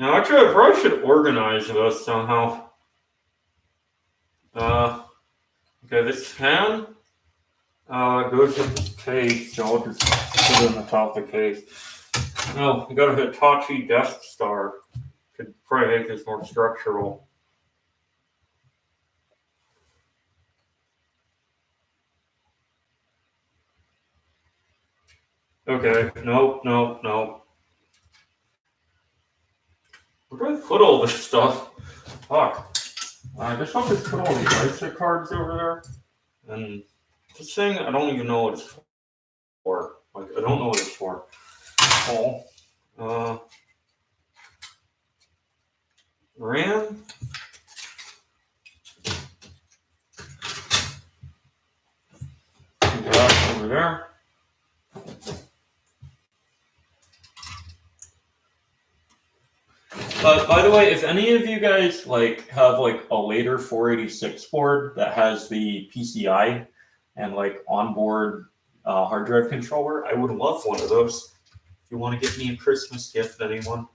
Now, actually, I probably should organize this somehow. Okay, this fan goes in this case, so I'll just put it on the top of the case. Oh, we got a Hitachi Death Star. Could probably make this more structural. Okay, nope. Where do I put all this stuff? Fuck. I just want to put all these ISA cards over there. And this thing, I don't even know what it's for. Like, I don't know what it's for. Oh. RAM. That over there. But by the way, if any of you guys like have like a later 486 board that has the PCI and like onboard hard drive controller, I would love one of those. If you want to get me a Christmas gift, anyone.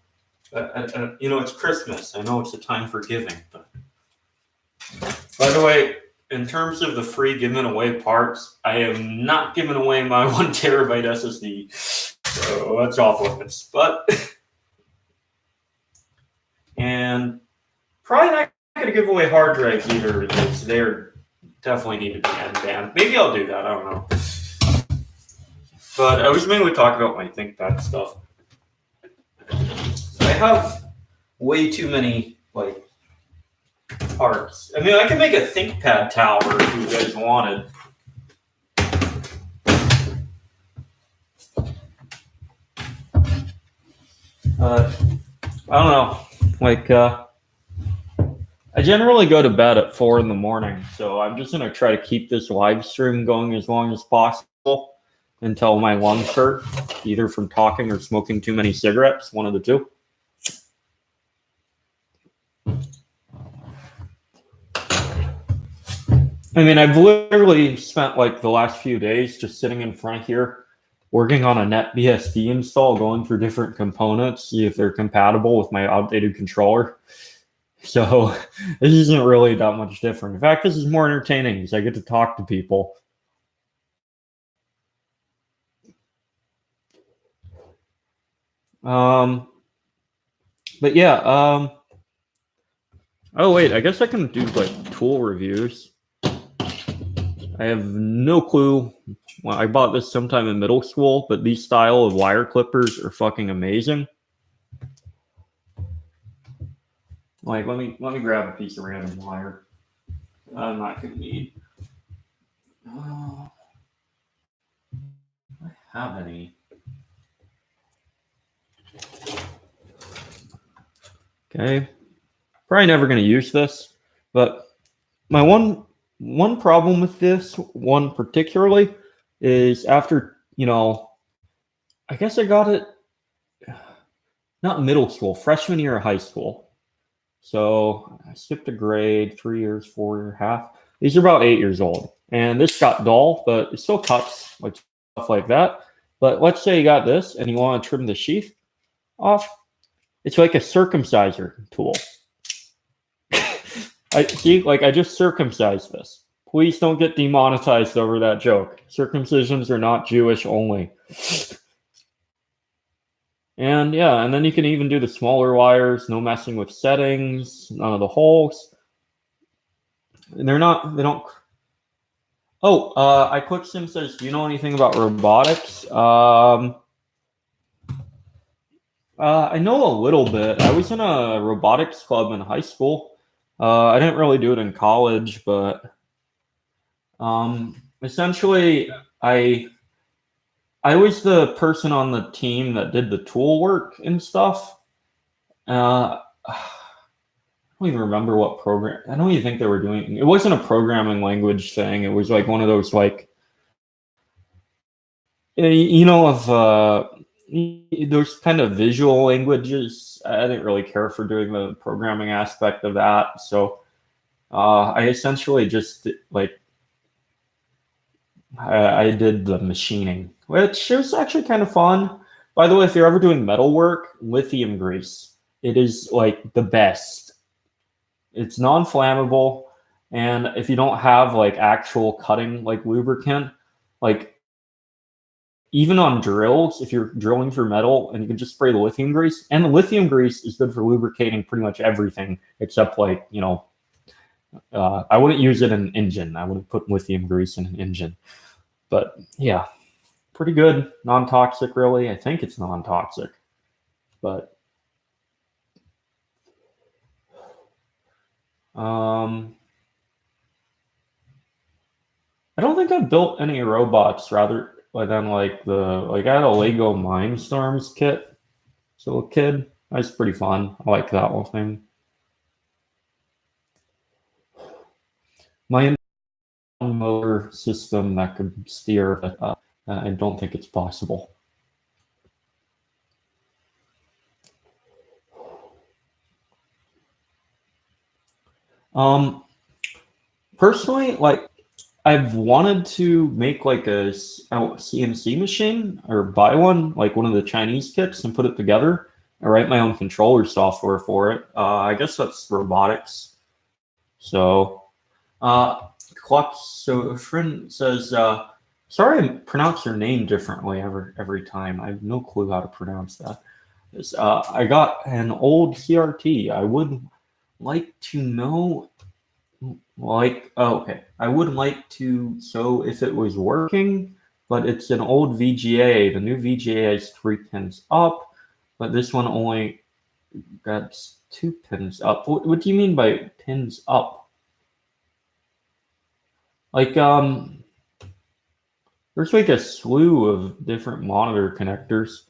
It's Christmas. I know it's a time for giving. But by the way, in terms of the free giving away parts, I am not giving away my 1 terabyte SSD. So that's off limits. But and probably not going to give away hard drives either because they definitely need to be end-banned. Maybe I'll do that. I don't know. But I was mainly talking about my ThinkPad stuff. I have way too many like parts. I mean, I can make a ThinkPad tower if you guys wanted. I don't know. Like, I generally go to bed at 4 in the morning, so I'm just going to try to keep this live stream going as long as possible until my lungs hurt, either from talking or smoking too many cigarettes, one of the two. I mean, I've literally spent like the last few days just sitting in front here, working on a NetBSD install, going through different components, see if they're compatible with my outdated controller. So this isn't really that much different. In fact, this is more entertaining because I get to talk to people. But yeah, Oh wait, I guess I can do like tool reviews. I have no clue. Well, I bought this sometime in middle school, but these style of wire clippers are fucking amazing. Like, let me grab a piece of random wire. I'm not gonna need. Oh, I have any. Okay, probably never gonna use this, but my one problem with this one particularly is after I guess I got it not middle school, freshman year of high school. So I skipped a grade, 3 years, 4.5. These are about 8 years old. And this got dull, but it still cuts, like stuff like that. But let's say you got this and you want to trim the sheath off. It's like a circumciser tool. I see, like I just circumcised this. Please don't get demonetized over that joke. Circumcisions are not Jewish only. And yeah, and then you can even do the smaller wires, no messing with settings, none of the holes. And they don't. Oh, iClickSim says, do you know anything about robotics? I know a little bit. I was in a robotics club in high school. I didn't really do it in college, but essentially, I was the person on the team that did the tool work and stuff. I don't even remember what program. I don't even think they were doing. It wasn't a programming language thing. It was like one of those like, of those kind of visual languages. I didn't really care for doing the programming aspect of that, so I essentially just like I did the machining, which was actually kind of fun. By the way, if you're ever doing metal work, lithium grease, it is like the best. It's non-flammable, and if you don't have like actual cutting like lubricant, like even on drills, if you're drilling for metal and you can just spray the lithium grease, and the lithium grease is good for lubricating pretty much everything except like I wouldn't use it in an engine. I wouldn't put lithium grease in an engine, but yeah, pretty good, non-toxic. Really, I think it's non-toxic, but I don't think I've built any robots rather than like I had a Lego Mindstorms kit as a little kid. That's pretty fun. I like that whole thing. My motor system that could steer, but I don't think it's possible. Personally, like I've wanted to make like a CNC machine or buy one, like one of the Chinese kits, and put it together and write my own controller software for it. I guess that's robotics. So, so a friend says, sorry, I pronounce your name differently every time. I have no clue how to pronounce that. I got an old CRT. I would like to know okay, I would like to so if it was working, but it's an old VGA. The new VGA has 3 pins up, but this one only got 2 pins up. What do you mean by pins up? Like there's like a slew of different monitor connectors.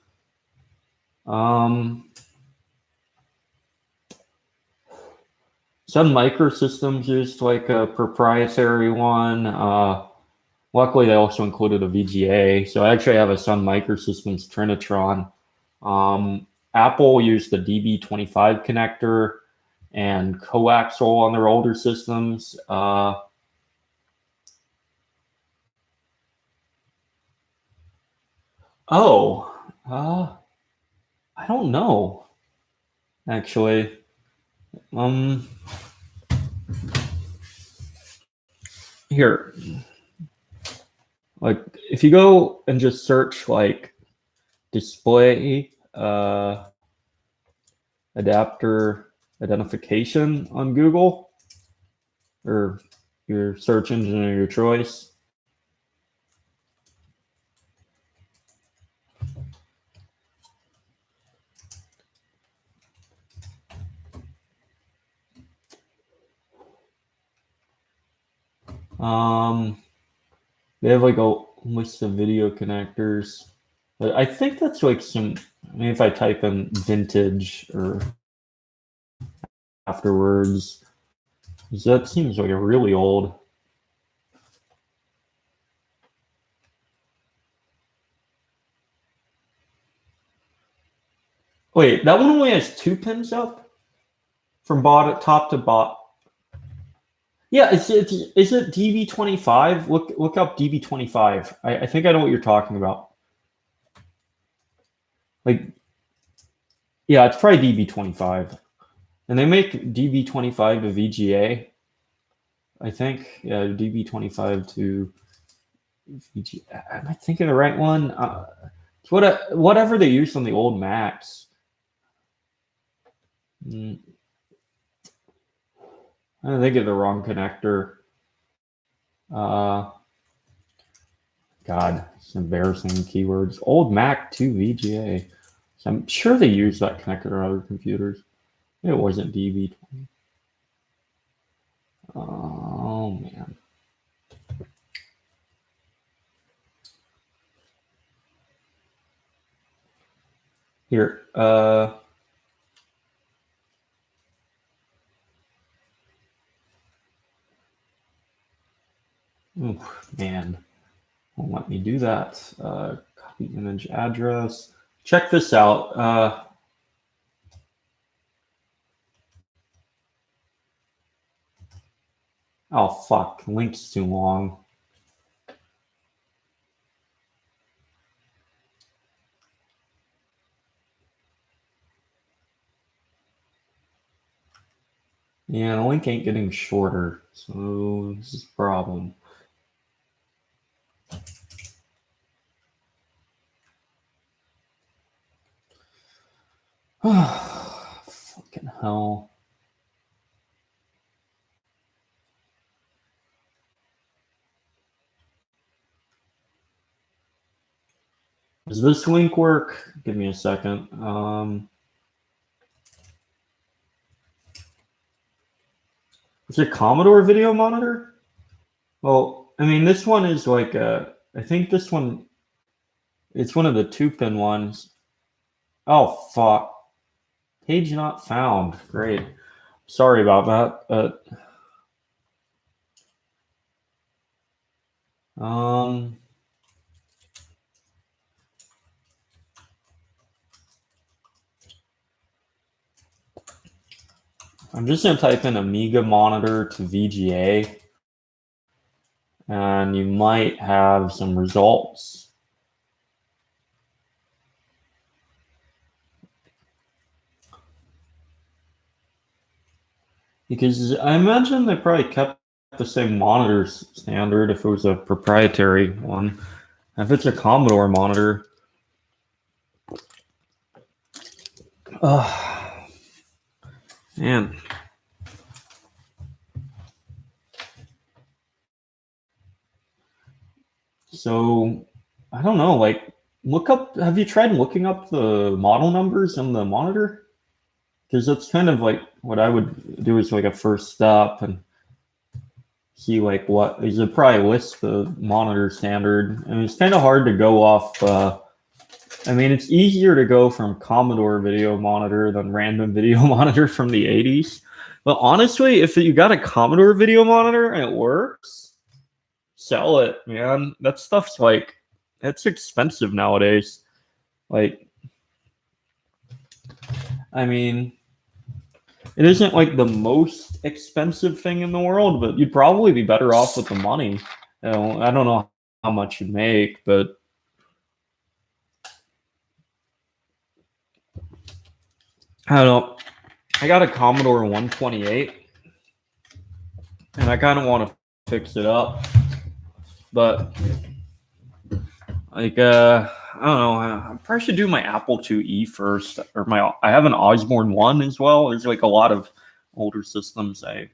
Some Microsystems used like a proprietary one. Luckily, they also included a VGA. So I actually have a Sun Microsystems Trinitron. Apple used the DB25 connector and coaxial on their older systems. I don't know, actually. Here, like if you go and just search like display adapter identification on Google or your search engine of your choice. They have like a list of video connectors. But I think that's like some, I mean, if I type in vintage or afterwards, that seems like a really old. Wait, that one only has 2 pins up from top to bottom. Yeah, is it DB25? Look up DB25. I think I know what you're talking about. Like, yeah, it's probably DB25. And they make DB25 to VGA, I think. Yeah, DB25 to VGA. Am I thinking the right one? Whatever they used on the old Macs. I think of the wrong connector. God, it's embarrassing keywords. Old Mac to VGA. So I'm sure they use that connector on other computers. It wasn't DB20. Oh, man. Here. Oh, man. Won't let me do that. Copy image address. Check this out. Oh, fuck. Link's too long. Yeah, the link ain't getting shorter, so this is a problem. Fucking hell. Does this link work? Give me a second. Is it Commodore video monitor? Well, I mean, this one is like I think this one, it's one of the 2-pin ones. Oh, fuck. Page not found. Great. Sorry about that. I'm just going to type in Amiga monitor to VGA, and you might have some results. Because I imagine they probably kept the same monitor standard if it was a proprietary one. If it's a Commodore monitor. Man. So, I don't know, like, have you tried looking up the model numbers on the monitor? Because that's kind of like what I would do as like a first step and see like what is it probably lists the monitor standard. I mean, it's kind of hard to go off. I mean, it's easier to go from Commodore video monitor than random video monitor from the 80s. But honestly, if you got a Commodore video monitor and it works, sell it, man. That stuff's like, it's expensive nowadays. Like, I mean, it isn't like the most expensive thing in the world, but you'd probably be better off with the money. You know, I don't know how much you make, but I don't know. I got a Commodore 128, and I kind of want to fix it up, but like I don't know. I probably should do my Apple IIe first, or I have an Osborne 1 as well. There's like a lot of older systems I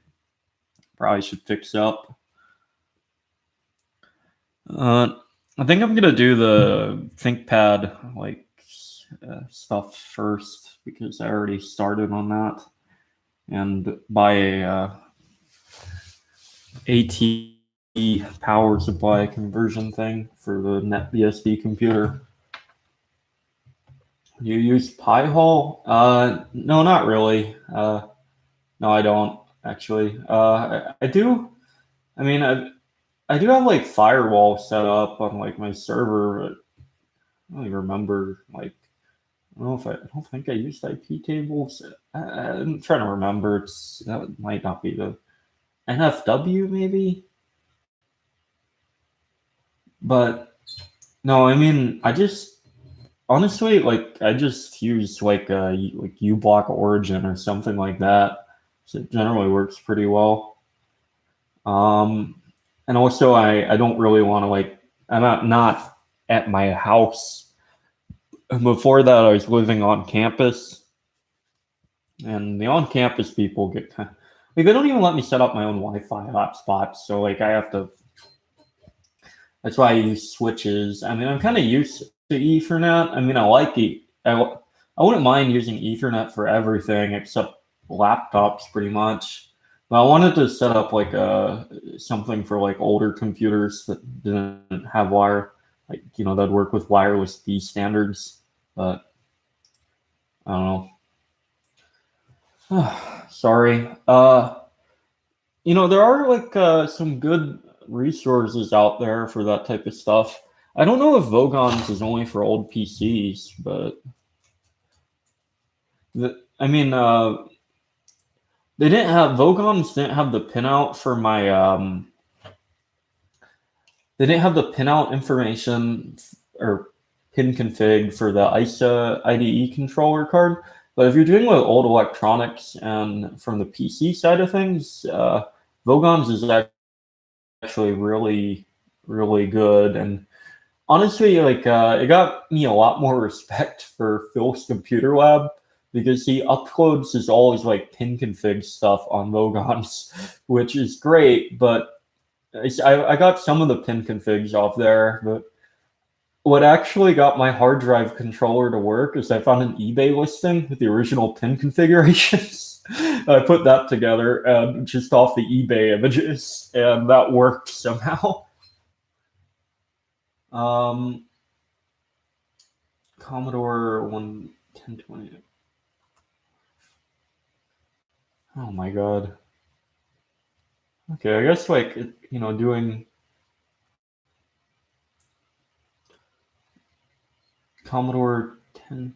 probably should fix up. I think I'm gonna do the ThinkPad like stuff first because I already started on that, and buy a AT power supply conversion thing for the NetBSD computer. You use Pi-hole? No, not really. No, I don't actually. I do. I mean, I do have like firewall set up on like my server, but I don't even remember. Like, I don't think I used IP tables. I'm trying to remember. That might not be the NFW maybe. But no, I mean, I just honestly I just use like uBlock Origin or something like that. So it generally works pretty well. And also I don't really want to I'm not at my house. Before that, I was living on campus, and the on-campus people get kind of they don't even let me set up my own Wi-Fi hotspots. So I have to. That's why I use switches. I mean, I'm kind of used to Ethernet. I mean, I like it. I wouldn't mind using Ethernet for everything except laptops, pretty much. But I wanted to set up something for like older computers that didn't have wire, that'd work with wireless D standards. But I don't know. Sorry. There are some good resources out there for that type of stuff. I don't know if Vogons is only for old PCs, but Vogons didn't have the pinout for my they didn't have the pinout information or pin config for the ISA IDE controller card. But if you're dealing with old electronics and from the PC side of things, Vogons is actually really, really good. And honestly, it got me a lot more respect for Phil's Computer Lab because he uploads his always pin config stuff on Vogons, which is great. But I got some of the pin configs off there, but what actually got my hard drive controller to work is I found an eBay listing with the original pin configurations. I put that together and just off the eBay images, and that worked somehow. Commodore 1020. Oh my god. Okay, I guess doing Commodore 10.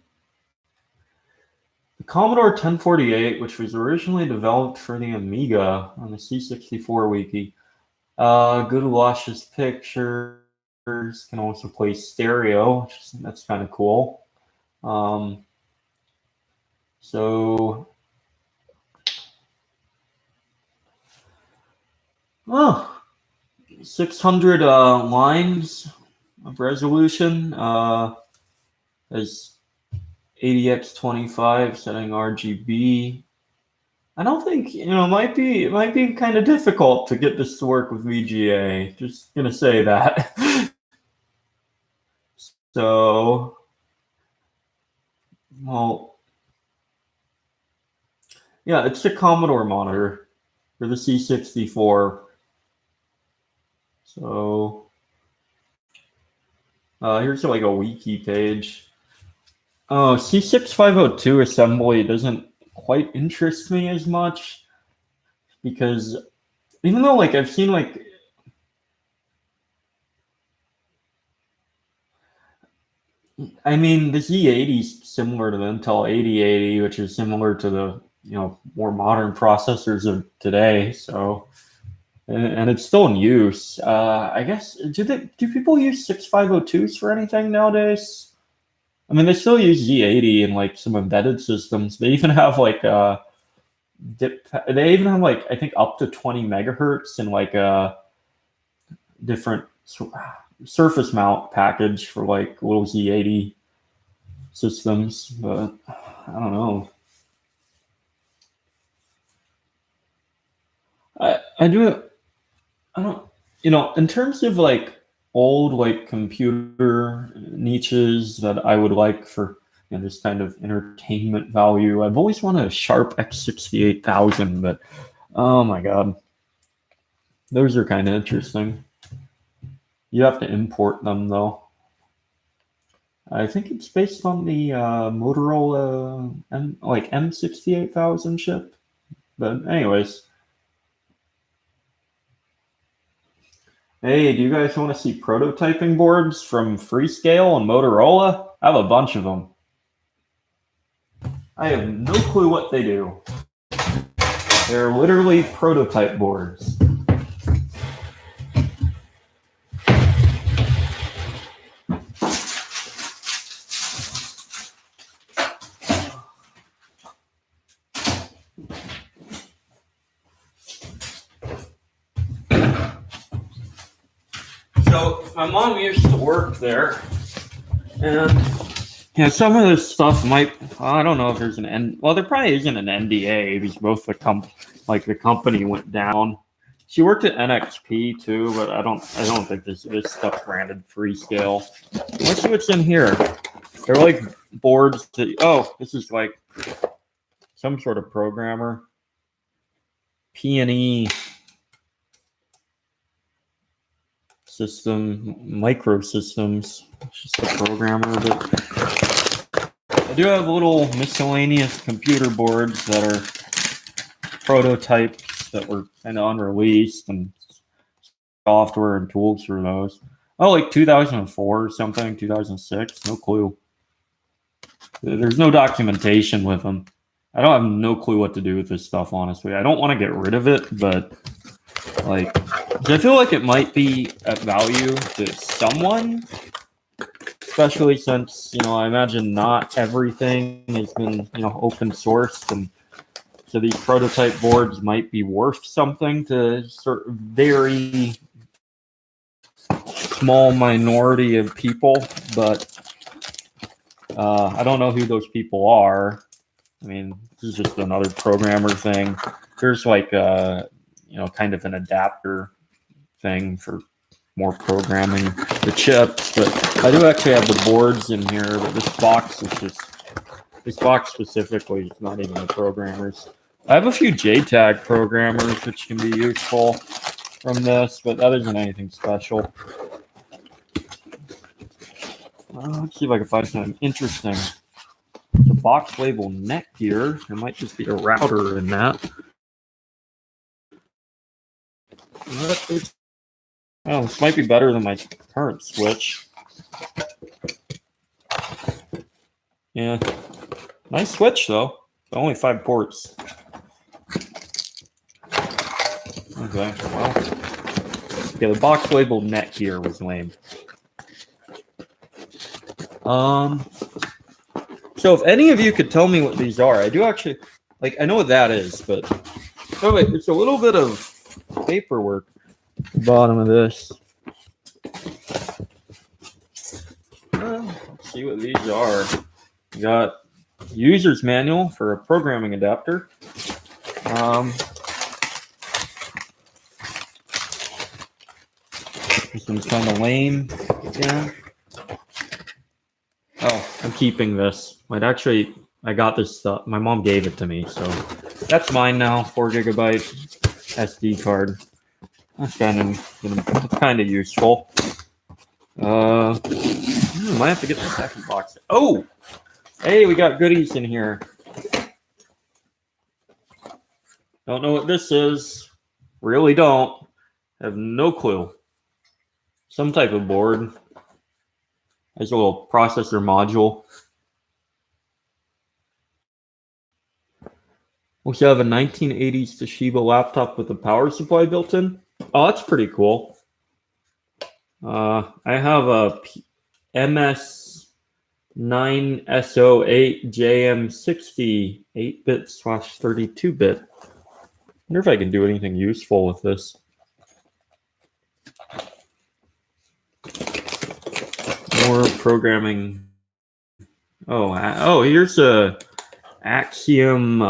The Commodore 1048, which was originally developed for the Amiga on the C64 wiki. Good luscious pictures. Can also play stereo, that's kind of cool. So 600 lines of resolution. There's 80x25 setting RGB. I don't think it might be kind of difficult to get this to work with VGA. Just gonna say that. So, well, yeah, it's the Commodore monitor for the C64. So, here's a wiki page. Oh, C6502 assembly doesn't quite interest me as much because even though I've seen I mean the Z80 is similar to the Intel 8080, which is similar to the more modern processors of today. So and it's still in use. I guess do people use 6502s for anything nowadays? I mean, they still use Z80 in some embedded systems. They even have they even have I think up to 20 megahertz and different surface mount package for like little Z80 systems, but I don't know. I don't, in terms of like old like computer niches that I would like for this kind of entertainment value, I've always wanted a Sharp X68000, but oh my god, those are kind of interesting. You have to import them though. I think it's based on the Motorola M68000 chip, but anyways. Hey, do you guys want to see prototyping boards from Freescale and Motorola? I have a bunch of them. I have no clue what they do. They're literally prototype boards. So my mom used to work there, and some of this stuff might, I don't know if there's well, there probably isn't an NDA because both the company went down. She worked at NXP too, but I don't think this stuff branded Freescale. Let's see what's in here. They're like boards that, this is like some sort of programmer. P&E system, microsystems. It's just a programmer, but I do have little miscellaneous computer boards that are prototypes that were kind of unreleased, and software and tools for those. Like 2004 or something, 2006, no clue. There's no documentation with them. I don't have no clue what to do with this stuff, honestly. I don't want to get rid of it, but like, I feel like it might be at value to someone, especially since, I imagine not everything has been, open sourced, and so these prototype boards might be worth something to sort of very small minority of people, but I don't know who those people are. I mean, this is just another programmer thing. There's like kind of an adapter thing for more programming the chips, but I do actually have the boards in here, but this box specifically is not even the programmers. I have a few JTAG programmers which can be useful from this, but that isn't anything special. Let's see if I can find something interesting. There's a box label neck here. There might just be a router in that. Oh, this might be better than my current switch. Yeah. Nice switch, though. Only 5 ports. Okay, well. Yeah, the box labeled neck here was lame. So if any of you could tell me what these are, I do actually, I know what that is, but wait, there's a little bit of paperwork at the bottom of this. Let's see what these are. We got user's manual for a programming adapter. This one's kind of lame. Yeah. Oh, I'm keeping this. I got this stuff. My mom gave it to me, so that's mine now. 4 GB SD card. That's kind of useful. I might have to get the second box. Oh, hey, we got goodies in here. Don't know what this is. Really don't. Have no clue. Some type of board. There's a little processor module. We also have a 1980s Toshiba laptop with a power supply built in. Oh, that's pretty cool. I have a MS9SO8 JM60 8-bit / 32-bit. Wonder if I can do anything useful with this. More programming. Oh, here's a Axiom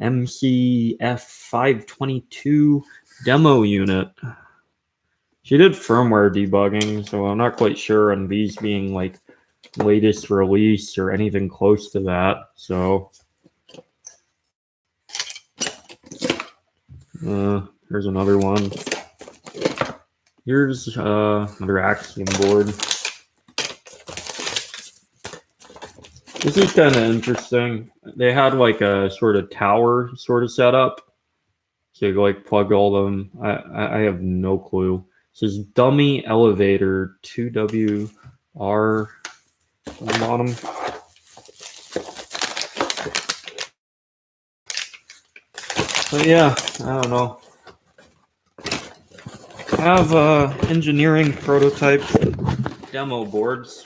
MCF522 demo unit. She did firmware debugging, so I'm not quite sure on these being like latest release or anything close to that. So here's another one. Here's another Axiom board. This is kind of interesting. They had like a sort of tower sort of setup. So you like plug all them. I have no clue. It says dummy elevator 2WR on the bottom. But yeah, I don't know. I have engineering prototypes, demo boards.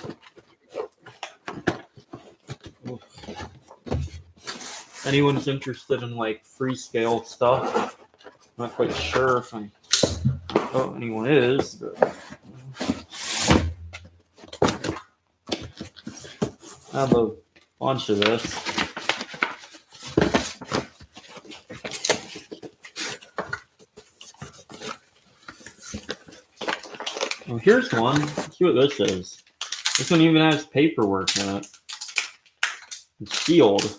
If anyone's interested in like free scale stuff, I'm not quite sure if anyone is, but I have a bunch of this. Well, here's one. Let's see what this is. This one even has paperwork in it. It's sealed.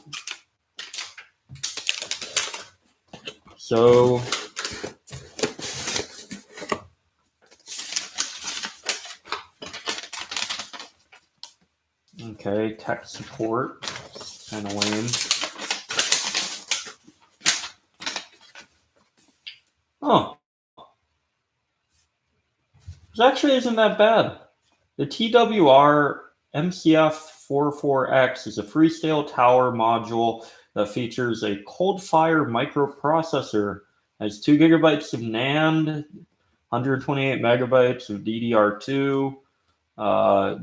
So okay, tech support. Kind of lame. Oh. This actually isn't that bad. The TWR MCF44X is a freescale tower module that features a cold-fire microprocessor, has 2 gigabytes of NAND, 128 megabytes of DDR2,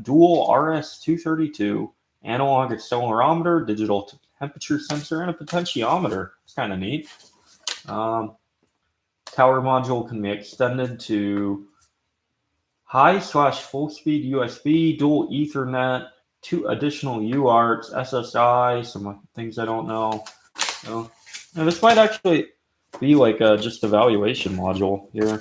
dual RS-232, analog accelerometer, digital temperature sensor, and a potentiometer. It's kind of neat. Tower module can be extended to high/full speed USB, dual Ethernet, 2 additional UARTs, SSI, some things I don't know. So, this might actually be like just a evaluation module here.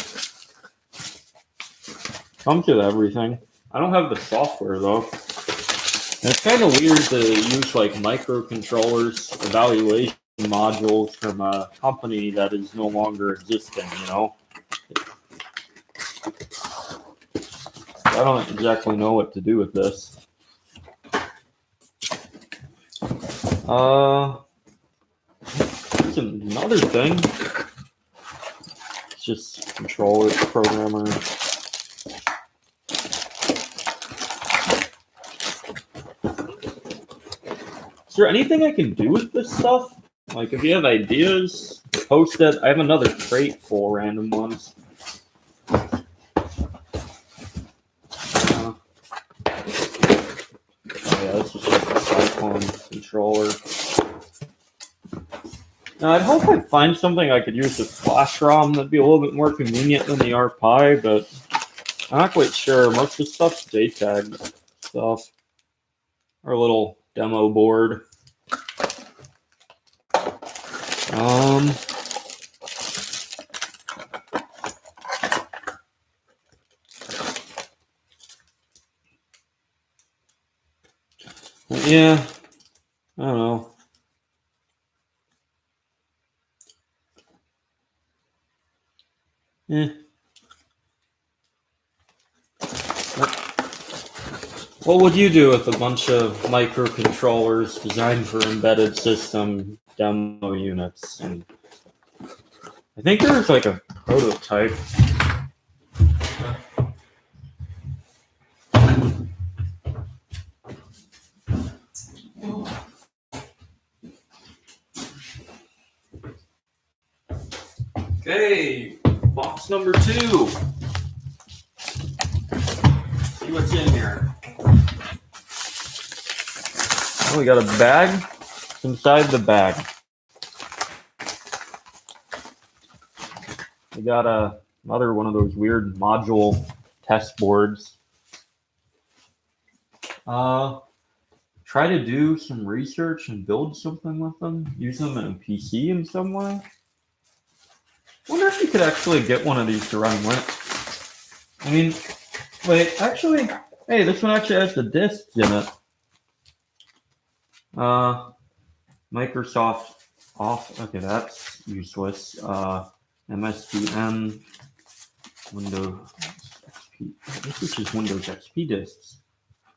Comes with everything. I don't have the software though. And it's kind of weird to use like microcontrollers evaluation modules from a company that is no longer existing, you know? I don't exactly know what to do with this. Here's another thing. It's just controller, programmer. Is there anything I can do with this stuff? Like, if you have ideas, post it. I have another crate full of random ones. This is just a Cyclone controller. Now, I'd hope I'd find something I could use with flash ROM that'd be a little bit more convenient than the RPi, but I'm not quite sure. Most of the stuff's JTAG stuff. Our little demo board. Yeah, I don't know. What would you do with a bunch of microcontrollers designed for embedded system demo units? And I think there's like a prototype. Okay, box number 2. See what's in here. Oh, we got a bag. It's inside the bag. We got another one of those weird module test boards. Try to do some research and build something with them. Use them in a PC in some way. Wonder if you could actually get one of these to run Linux. I mean, wait, actually, hey, this one actually has the disks in it. Microsoft off. Okay, that's useless. MSDN, Windows XP. This is just Windows XP disks.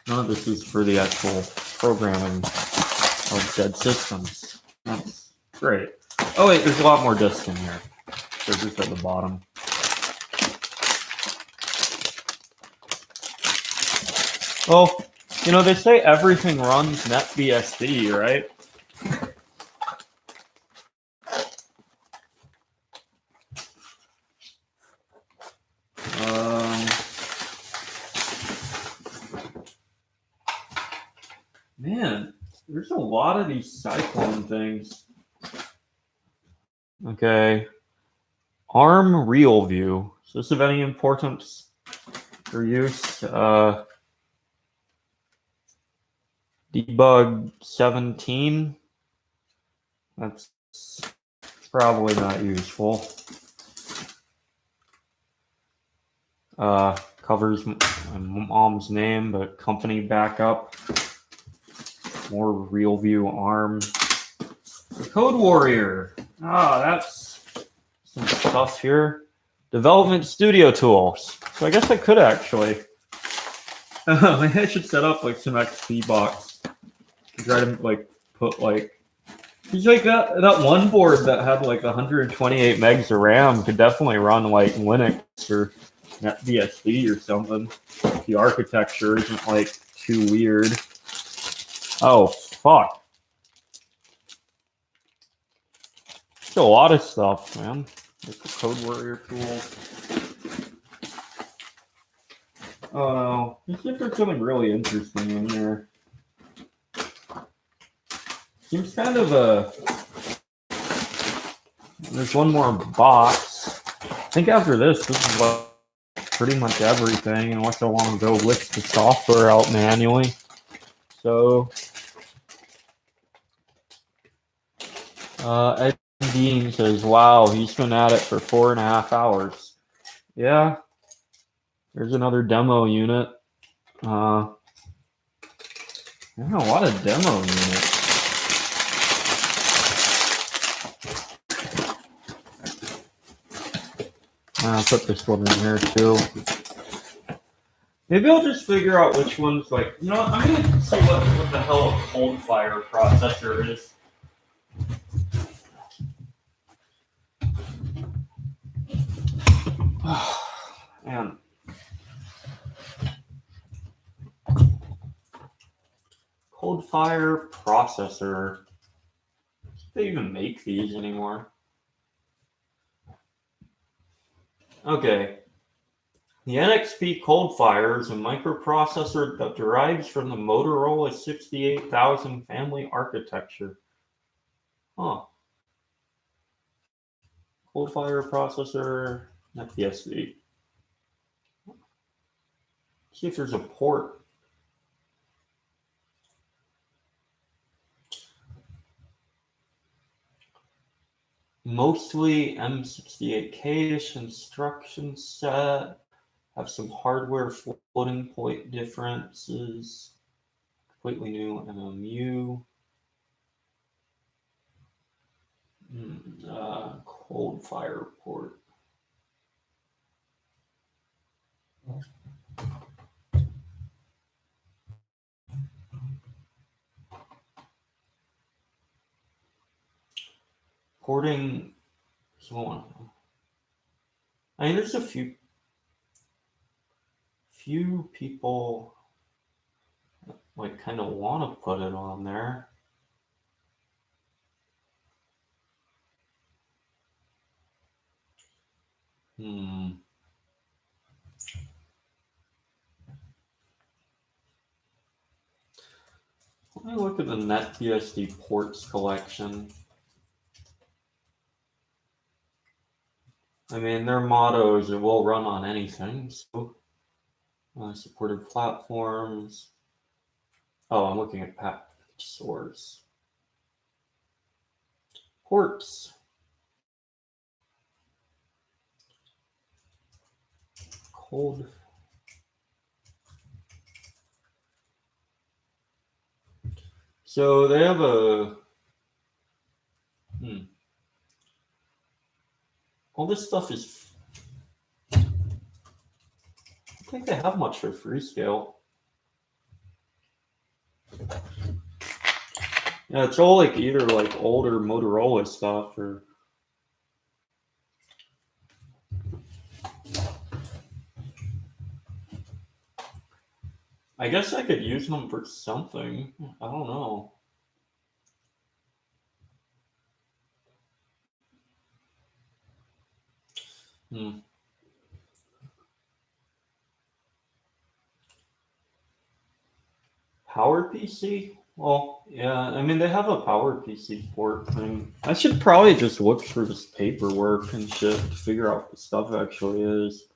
None of this is for the actual programming of dead systems. That's great. Oh wait, there's a lot more disks in here. They're just at the bottom. Well, you know, they say everything runs NetBSD, right? Man, there's a lot of these Cyclone things. Okay. ARM Real View. Is this of any importance for use? Debug 17. That's probably not useful. Covers my mom's name, but company backup. More Real View ARM. The Code Warrior. That's some stuff here. Development Studio Tools. So I guess I could actually. Maybe I should set up like some XP box. Try to like put like. He's like that one board that had like 128 megs of RAM could definitely run like Linux or NetBSD or something. The architecture isn't like too weird. Oh fuck! It's a lot of stuff, man. Like the Code Warrior tool. Oh no! Let's see if there's something really interesting in here. Seems kind of a. There's one more box. I think after this is like pretty much everything, unless I want to go list the software out manually. So, Ed Dean says, "Wow, he's been at it for 4.5 hours." Yeah. There's another demo unit. Yeah, a lot of demo units. I'll put this one in here too. Maybe I'll just figure out which one's like, you know what, I'm going to see what the hell a cold fire processor is. Man. Cold fire processor. Do they even make these anymore? Okay. The NXP Coldfire is a microprocessor that derives from the Motorola 68000 family architecture. Huh. Coldfire processor, NetBSD. See if there's a port. Mostly M68K-ish instruction set. Have some hardware floating point differences. Completely new MMU. Cold fire port. Porting. I mean, there's a few people like kind of want to put it on there. Let me look at the NetBSD ports collection. I mean, their motto is it will run on anything. So, supported platforms. Oh, I'm looking at package source. Ports. Cold. So they have a. All this stuff is. I don't think they have much for Freescale. Yeah, it's all like either like older Motorola stuff or. I guess I could use them for something. I don't know. Power PC? Well, yeah, I mean, they have a Power PC port thing. I should probably just look through this paperwork and shit to figure out what the stuff actually is.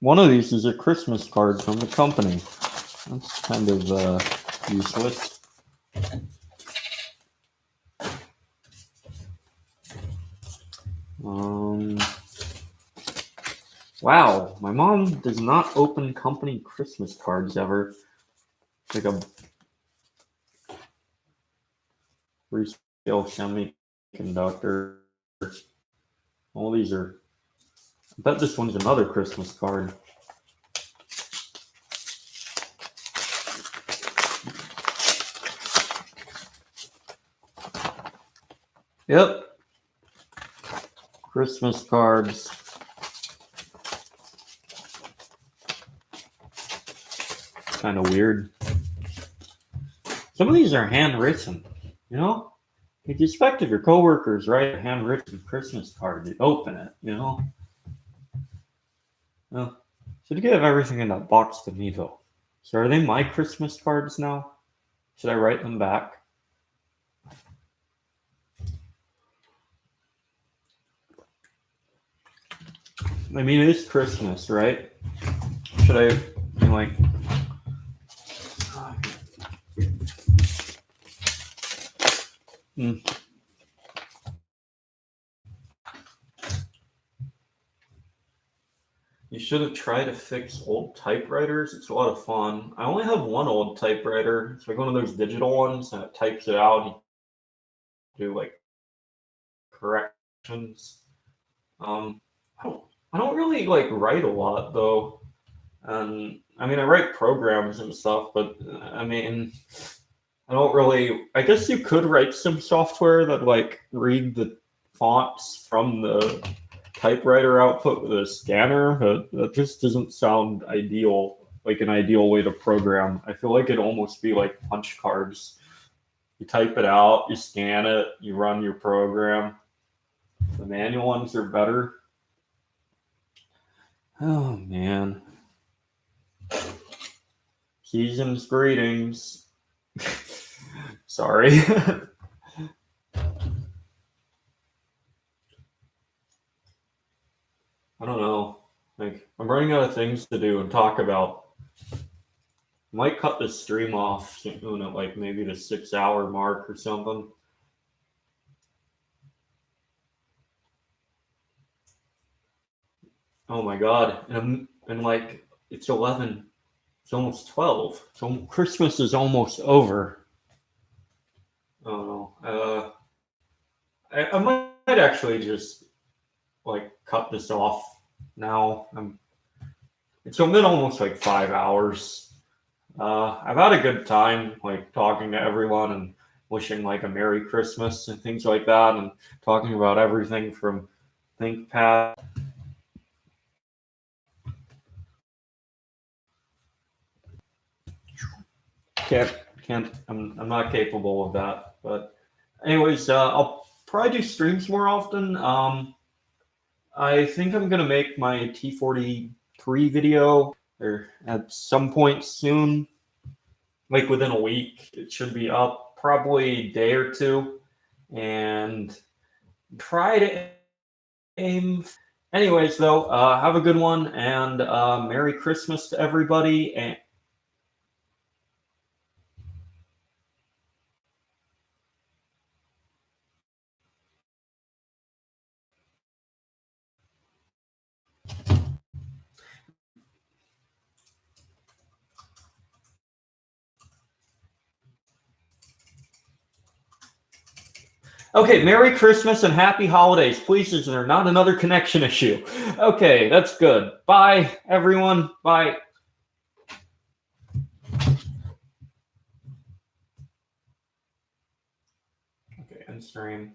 One of these is a Christmas card from the company. That's kind of useless. Wow, my mom does not open company Christmas cards ever. Like a resale semiconductor. All these are. I bet this one's another Christmas card. Yep. Christmas cards. Kind of weird. Some of these are handwritten, you know? You'd expect if your coworkers write a handwritten Christmas card, you'd open it, you know? Well, should give everything in that box to me, though. So are they my Christmas cards now? Should I write them back? I mean, it is Christmas, right? Should I, like... You should have tried to fix old typewriters. It's a lot of fun. I only have one old typewriter. It's like one of those digital ones, and it types it out. And you do like corrections. I don't really like write a lot though. And I mean, I write programs and stuff, but I mean, I don't really. I guess you could write some software that like read the fonts from the typewriter output with a scanner, but that just doesn't sound ideal, like an ideal way to program. I feel like it'd almost be like punch cards. You type it out, you scan it, you run your program. The manual ones are better. Oh man. Season's greetings. Sorry. I don't know. Like, I'm running out of things to do and talk about. I might cut this stream off soon at like maybe the 6-hour mark or something. Oh my god. And like, it's 11. It's almost 12. So Christmas is almost over. Oh no. I might actually just like cut this off now. It's been almost like 5 hours. I've had a good time like talking to everyone and wishing like a Merry Christmas and things like that, and talking about everything from Thinkpads. I'm not capable of that. But anyways, I'll probably do streams more often. I think I'm gonna make my T43 video or at some point soon. like within a week. It should be up probably a day or two, and try to aim. Anyways, though, have a good one, and Merry Christmas to everybody. And okay, Merry Christmas and Happy Holidays. Please, is there not another connection issue? Okay, that's good. Bye, everyone. Bye. Okay, end stream.